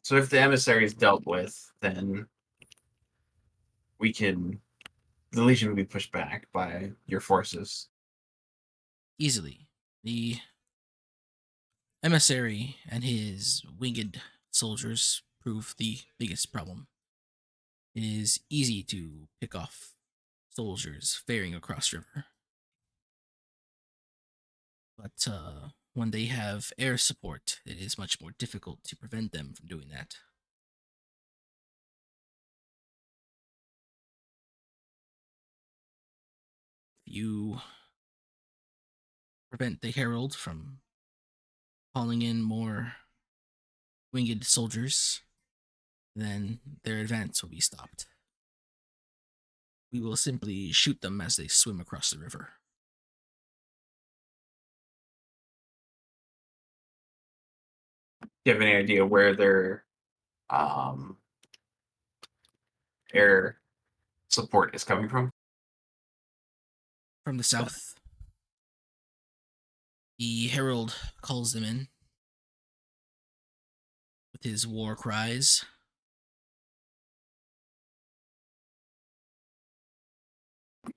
so if the emissary is dealt with, then the Legion will be pushed back by your forces. Easily. The emissary and his winged soldiers prove the biggest problem. It is easy to pick off soldiers faring across river. But when they have air support, it is much more difficult to prevent them from doing that. If you prevent the Herald from calling in more winged soldiers, then their advance will be stopped. We will simply shoot them as they swim across the river. Do you have any idea where their um, air support is coming from? From the south, the Herald calls them in with his war cries.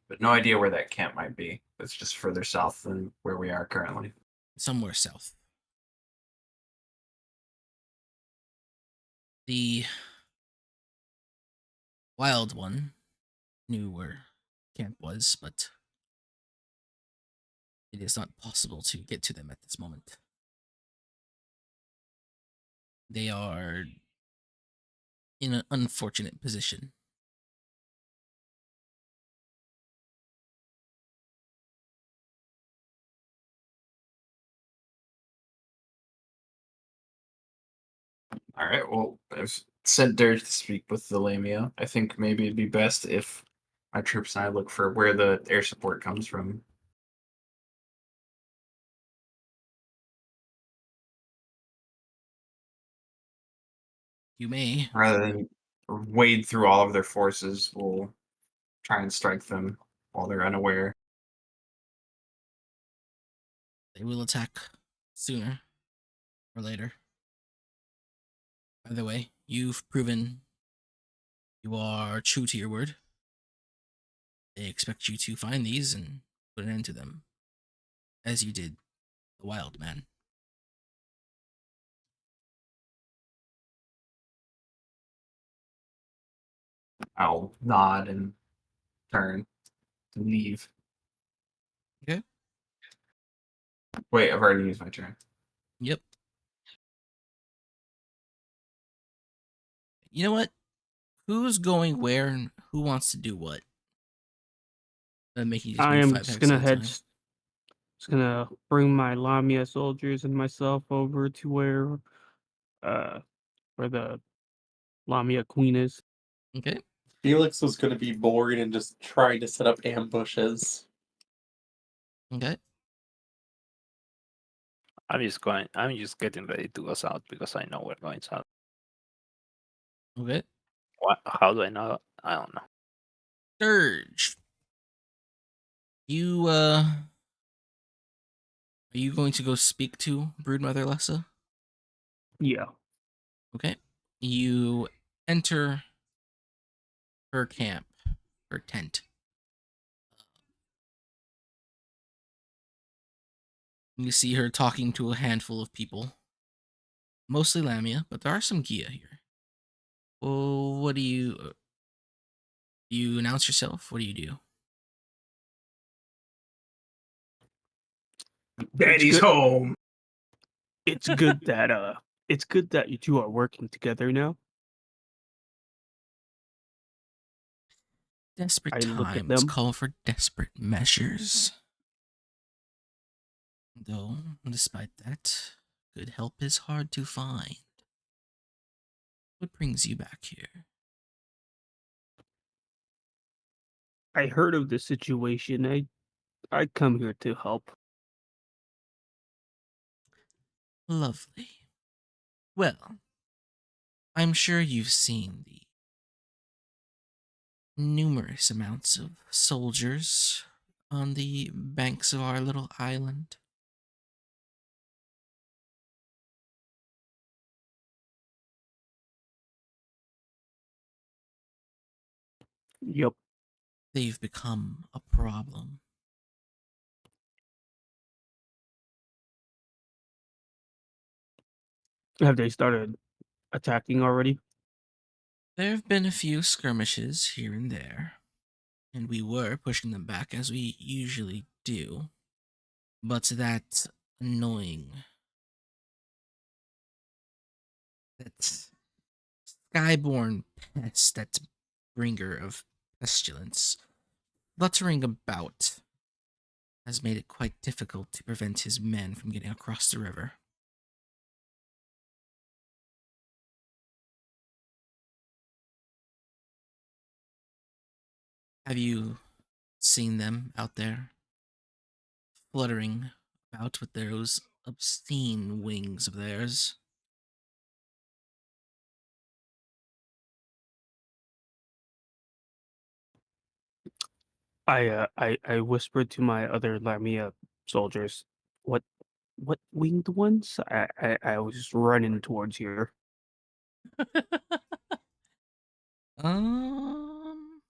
But no idea where that camp might be. It's just further south than where we are currently. Somewhere south. The Wild One knew where camp was, but it is not possible to get to them at this moment. They are in an unfortunate position. All right. Well, I've sent Dirge to speak with the Lamia. I think maybe it'd be best if my troops and I look for where the air support comes from. You may. Rather than wade through all of their forces, we'll try and strike them while they're unaware. They will attack sooner or later. By the way, you've proven you are true to your word. They expect you to find these and put an end to them, as you did the Wild Man. I'll nod and turn to leave. Okay. Wait, I've already used my turn. Yep. You know what? Who's going where and who wants to do what? Making I am just gonna just gonna bring my Lamia soldiers and myself over to where the Lamia queen is. Okay. Felix was going to be bored and just trying to set up ambushes. Okay. I'm just getting ready to go south because I know we're going south. Okay. How do I know? I don't know. Dirge. You are you going to go speak to Broodmother Lessa? Yeah. Okay. You enter her camp, her tent. You see her talking to a handful of people. Mostly Lamia, but there are some Gia here. Well, what do you announce yourself? What do you do? Daddy's good. home. It's good that you two are working together now. Desperate I look at times them. call for desperate measures. Though, despite that, good help is hard to find. What brings you back here? I heard of the situation. I come here to help. Lovely. Well, I'm sure you've seen the numerous amounts of soldiers on the banks of our little island. Yep. They've become a problem. Have they started attacking already? There have been a few skirmishes here and there, and we were pushing them back as we usually do. But that annoying, that skyborn pest, that bringer of pestilence, fluttering about, has made it quite difficult to prevent his men from getting across the river. Have you seen them out there, fluttering about with those obscene wings of theirs? I whispered to my other Lamia soldiers, "What winged ones?" I was just running towards here. Um,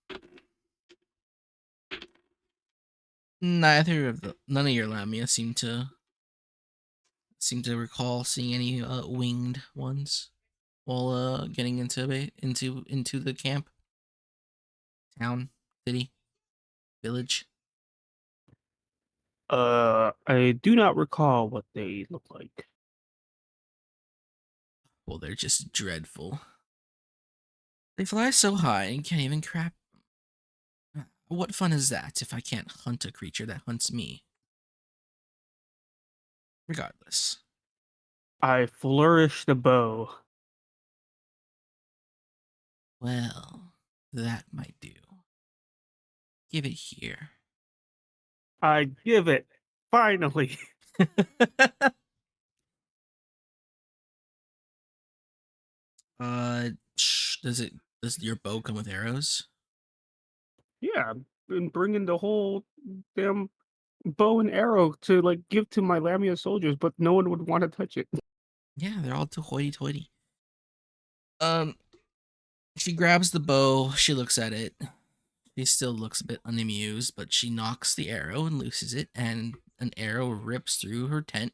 none of your Lamia seem to recall seeing any winged ones while getting into the camp, town, city, village. I do not recall what they look like. Well, they're just dreadful. They fly so high and can't even crap. What fun is that if I can't hunt a creature that hunts me? Regardless. I flourish the bow. Well, that might do. Give it here. I give it. Finally. Does your bow come with arrows? Yeah, I've been bringing the whole damn bow and arrow to like give to my Lamia soldiers, but no one would want to touch it. Yeah, they're all too hoity-toity. She grabs the bow, she looks at it. She still looks a bit unamused, but she knocks the arrow and looses it, and an arrow rips through her tent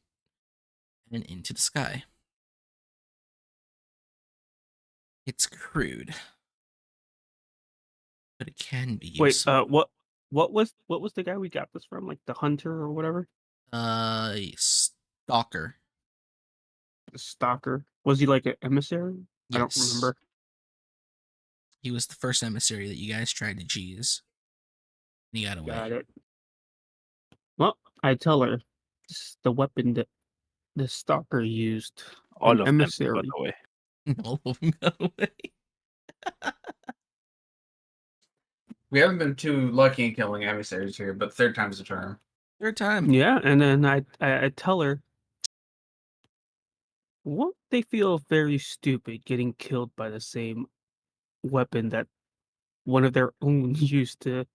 and into the sky. It's crude, but it can be Wait, useful. what was the guy we got this from? Like the hunter or whatever? Stalker. The stalker. Was he like an emissary? I don't Yes. remember. He was the first emissary that you guys tried to cheese. And he got away. Got it. Well, I tell her this is the weapon that the stalker used. All An of them got emissary. away. All of them got away. We haven't been too lucky in killing emissaries here, but third time's the charm. Third time. Yeah, and then I tell her, won't they feel very stupid getting killed by the same weapon that one of their own used to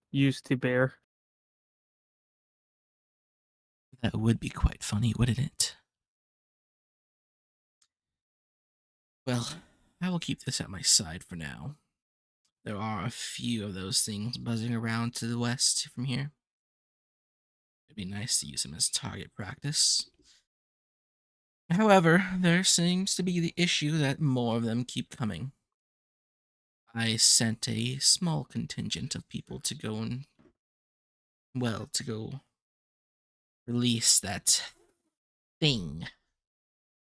bear? That would be quite funny, wouldn't it? Well, I will keep this at my side for now. There are a few of those things buzzing around to the west from here. It'd be nice to use them as target practice. However, there seems to be the issue that more of them keep coming. I sent a small contingent of people to go and, well, to go release that thing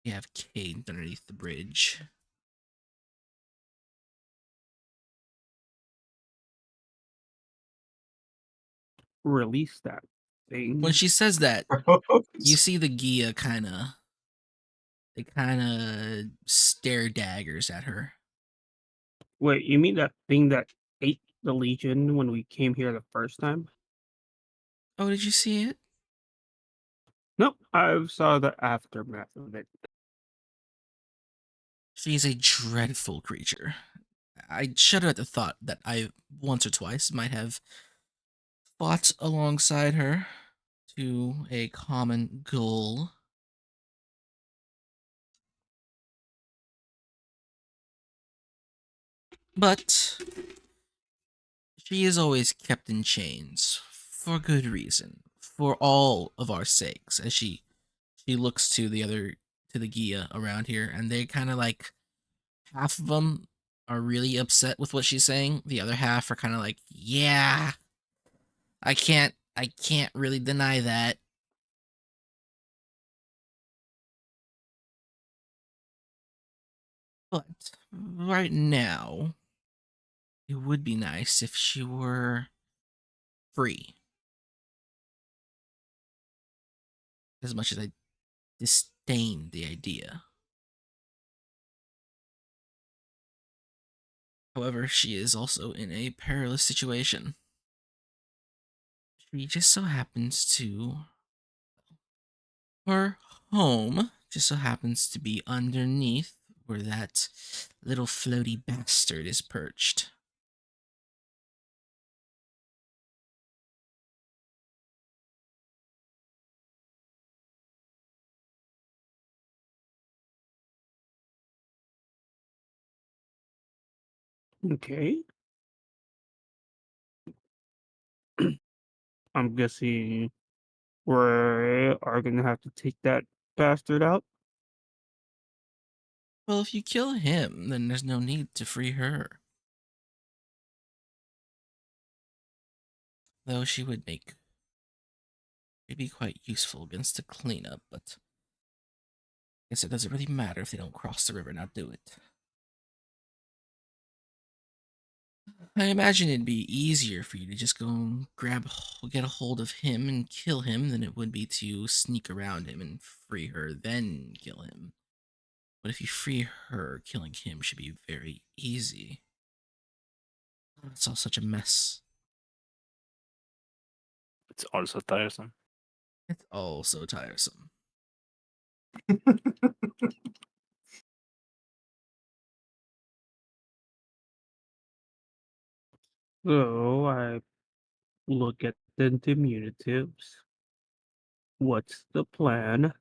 we have caved underneath the bridge. Release that thing. When she says that, you see the Gia they kind of stare daggers at her. Wait, you mean that thing that ate the Legion when we came here the first time? Oh, did you see it? Nope, I saw the aftermath of it. She's a dreadful creature. I shudder at the thought that I once or twice might have fought alongside her to a common goal. But she is always kept in chains for good reason, for all of our sakes. As she looks to the Gia around here, and they kind of like half of them are really upset with what she's saying. The other half are kind of like, yeah, I can't really deny that. But right now, it would be nice if she were free. As much as I disdain the idea. However, she is also in a perilous situation. She just so happens to. Her home just so happens to be underneath where that little floaty bastard is perched. Okay. I'm guessing we are gonna have to take that bastard out. Well, if you kill him, then there's no need to free her. Though she would make maybe quite useful against the cleanup, but I guess it doesn't really matter if they don't cross the river, now do it. I imagine it'd be easier for you to just go and get a hold of him and kill him than it would be to sneak around him and free her, then kill him. But if you free her, killing him should be very easy. It's all such a mess. It's also tiresome. It's all so tiresome. So I look at the diminutives. What's the plan?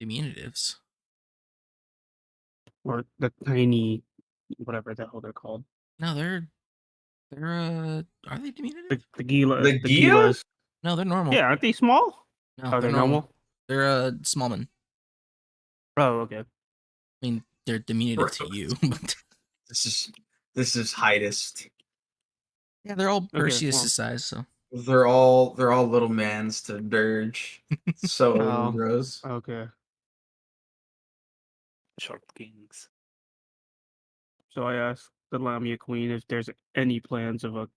Diminutives. Or the tiny, whatever the hell they're called. No, they're are they diminutive? The Gila. The The Gia? Gilas. No, they're normal. Yeah, aren't they small? No, Are they're they normal. normal? They're smallman. Oh, okay. I mean, they're diminutive to you, but This is heightest. yeah, they're all Okay, Perseus' well. size, so They're all little mans to Dirge. So Oh. gross. Okay. Short kings. So I asked the Lamia Queen if there's any plans of a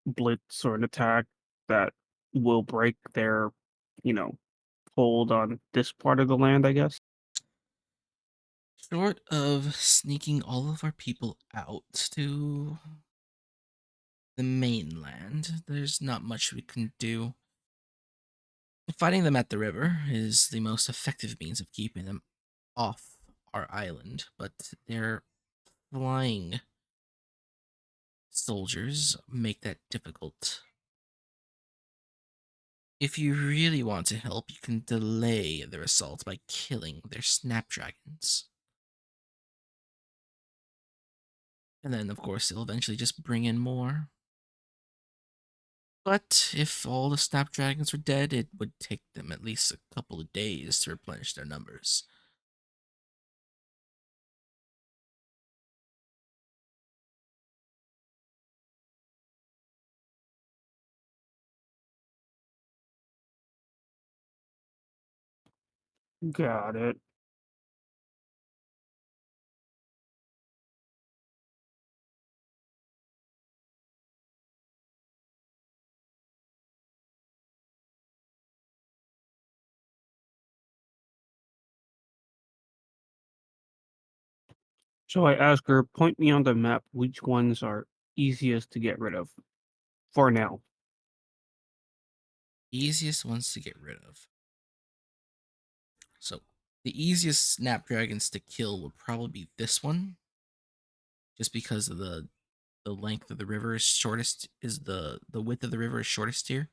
blitz or an attack that will break their, hold on this part of the land, I guess. Short of sneaking all of our people out to the mainland, there's not much we can do. Fighting them at the river is the most effective means of keeping them off our island, but their flying soldiers make that difficult. If you really want to help, you can delay their assault by killing their snapdragons. And then, of course, they'll eventually just bring in more. But if all the snapdragons were dead, it would take them at least a couple of days to replenish their numbers. Got it. So I ask her, point me on the map which ones are easiest to get rid of for now. Easiest ones to get rid of. So, the easiest snapdragons to kill would probably be this one. Just because of the length of the river is shortest, is the width of the river is shortest here.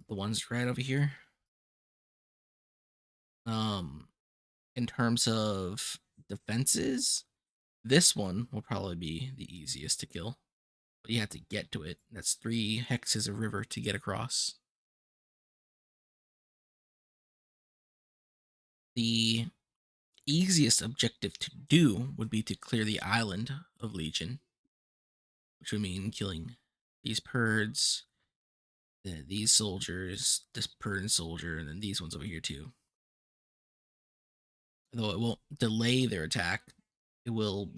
The ones right over here. In terms of defenses, this one will probably be the easiest to kill. But you have to get to it. That's 3 hexes of river to get across. The easiest objective to do would be to clear the island of Legion, which would mean killing these Purds, these soldiers, this Purd and soldier, and then these ones over here too. Though it won't delay their attack, it will,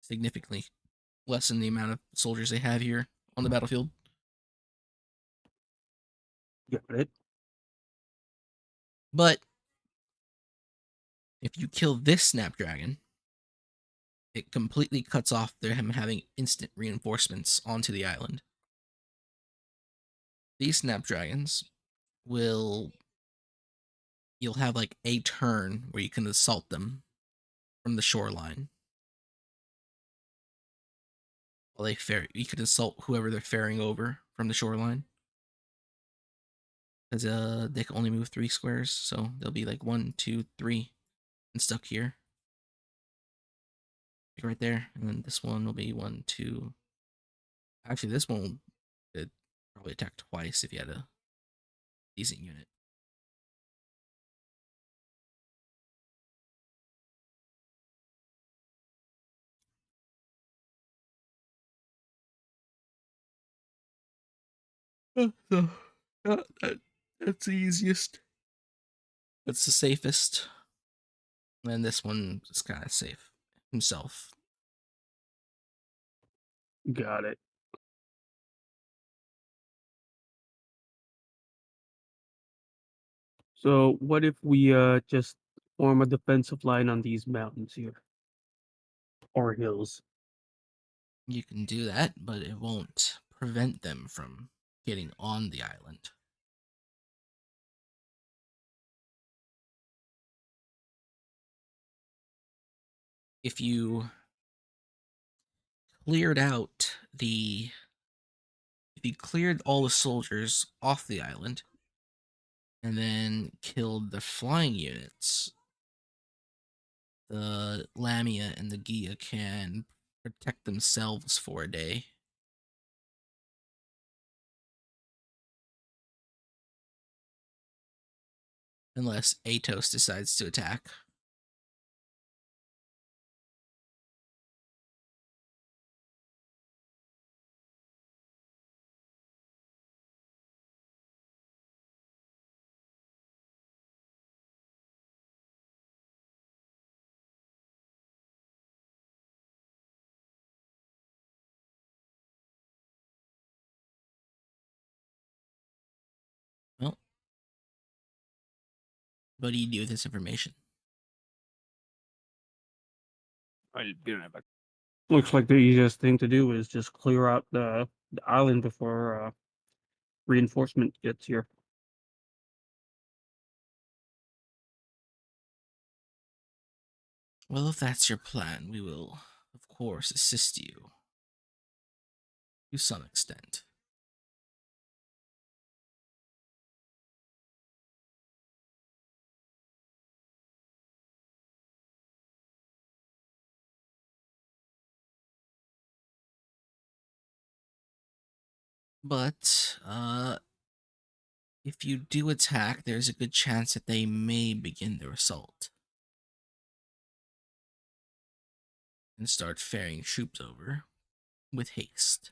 significantly lessen the amount of soldiers they have here on the battlefield. Got it. But if you kill this Snapdragon, it completely cuts off them having instant reinforcements onto the island. These Snapdragons you'll have like a turn where you can assault them from the shoreline. While you could assault whoever they're ferrying over from the shoreline. Because they can only move 3 squares, so they'll be like 1, 2, 3 and stuck here. Like right there. And then this one will be 1, 2. Actually, this one will probably attack twice if you had a decent unit. So, that's the easiest. That's the safest. And this one is kind of safe himself. Got it. So what if we just form a defensive line on these mountains here? Or hills. You can do that, but it won't prevent them from getting on the island. If you cleared out if you cleared all the soldiers off the island and then killed the flying units, the Lamia and the Gia can protect themselves for a day. Unless Atos decides to attack. Well, what do you do with this information? I'll be right back. Looks like the easiest thing to do is just clear out the island before reinforcement gets here. Well, if that's your plan, we will, of course, assist you to some extent. But, if you do attack, there's a good chance that they may begin their assault and start ferrying troops over with haste.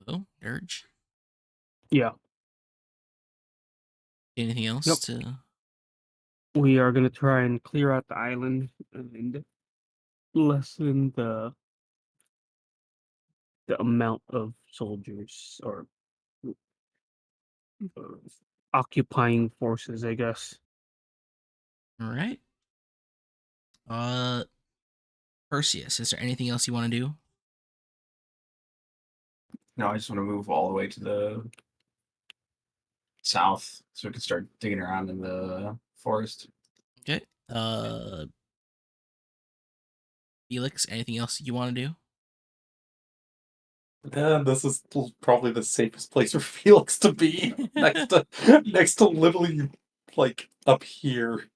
Oh, Dirge. Yeah. Anything else Nope. to? We are gonna try and clear out the island and lessen the amount of soldiers or uh, occupying forces, I guess. All right. Perseus, is there anything else you want to do? No, I just want to move all the way to the south so we can start digging around in the forest. Okay. Felix, anything else you want to do? And this is probably the safest place for Felix to be. next to literally like up here.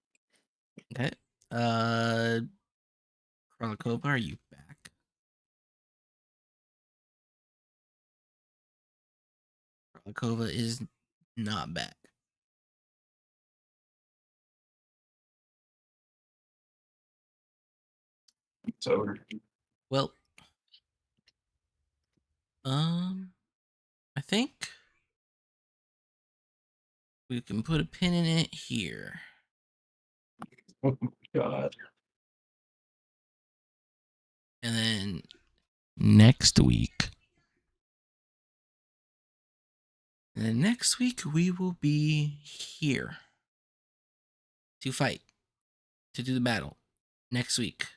Okay. Krolakova, are you back? Krolakova is not back. It's over. Well, I think we can put a pin in it here. Oh my god. And then next week. And then next week we will be here to fight, to do the battle. Next week.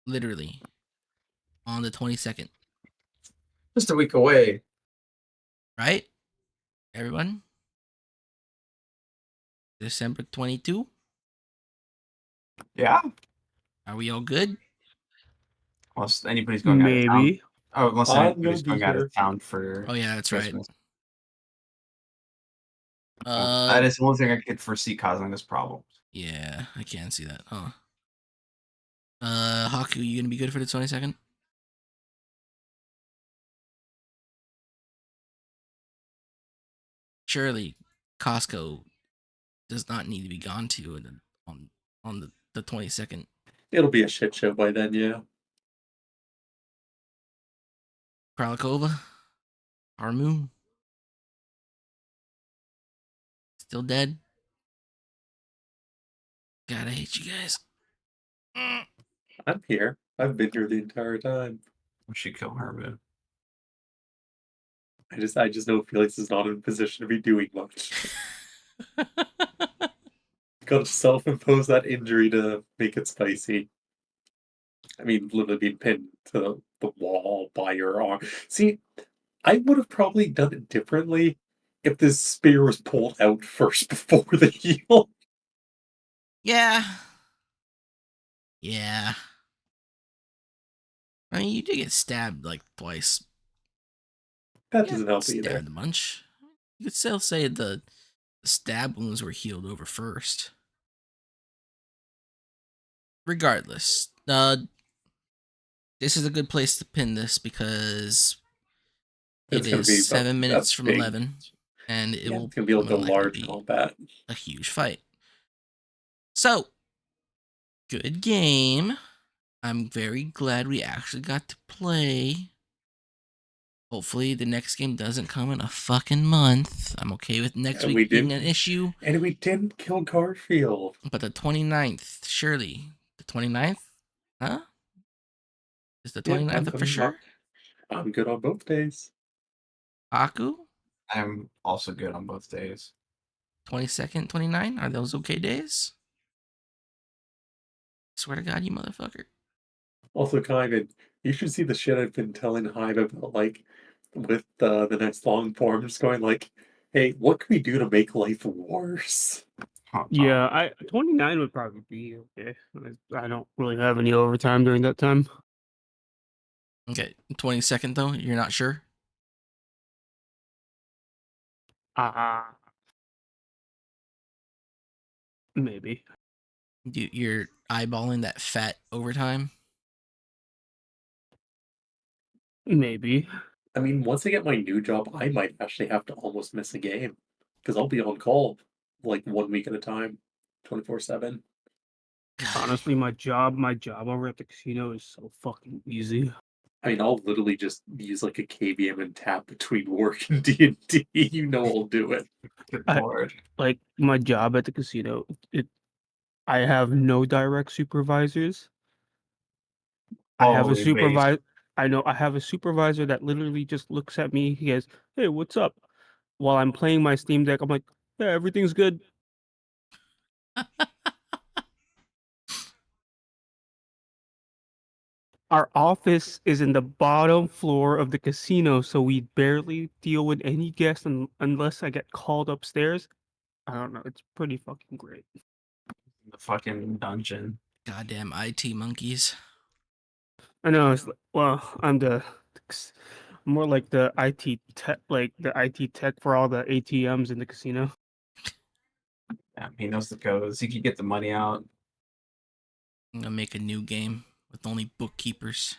Literally. On the 22nd. Just a week away. Right? Everyone? December 22? Yeah. Are we all good? Unless anybody's going out of town. Maybe. Oh, unless I'm anybody's gonna be going out here. of town for Oh yeah, that's Christmas. right. That is the only thing I could foresee causing this problem. Yeah, I can't see that. Huh. Haku, you gonna be good for the 22nd? Surely Costco does not need to be gone to on the 22nd. It'll be a shit show by then, yeah. Kralakova? Harmu? Still dead? God, I hate you guys. I'm here. I've been here the entire time. We should kill her, man. I just know Felix is not in a position to be doing much. Got to self-impose that injury to make it spicy. I mean, literally being pinned to the wall by your arm. See, I would have probably done it differently if this spear was pulled out first before the heal. Yeah. Yeah. I mean, you did get stabbed like twice. That Yeah, doesn't help either. stabbed a bunch. You could still say the stab wounds were healed over first. Regardless, this is a good place to pin this because It's it gonna is be 7 minutes from big. 11, and it Yeah, will it's gonna be like a more likely large be combat. a huge fight. So, good game. I'm very glad we actually got to play. Hopefully, the next game doesn't come in a fucking month. I'm okay with next And week we being an didn't- issue, And we didn't kill Garfield. but the 29th, surely. The 29th? Huh? Is the Yeah, 29th for sure? I'm good on both days. Aku? I'm also good on both days. 22nd, 29? Are those okay days? Swear to God, you motherfucker. Also, Kyman, you should see the shit I've been telling Hive about, like, with the next long form. Just going like, hey, what can we do to make life worse? Huh, Yeah, 29 would probably be okay. I don't really have any overtime during that time. Okay, 22nd though, you're not sure? Maybe. You're eyeballing that fat overtime? Maybe. I mean, once I get my new job, I might actually have to almost miss a game because I'll be on call like 1 week at a time, 24/7. Honestly, my job over at the casino is so fucking easy. I mean, I'll literally just use like a KVM and tap between work and D&D. You know, I'll do it. Good I- lord. Like my job at the casino, I have no direct supervisors. I have a Holy base. supervisor. I know I have a supervisor that literally just looks at me. He goes, "Hey, what's up?" While I'm playing my Steam Deck, I'm like, "Yeah, everything's good." Our office is in the bottom floor of the casino, so we barely deal with any guests unless I get called upstairs. I don't know. It's pretty fucking great. The fucking dungeon. Goddamn IT monkeys. I know. Well, I'm more like the IT tech, like the IT tech for all the ATMs in the casino. Yeah, he knows the codes. He can get the money out. I'm gonna make a new game with only bookkeepers.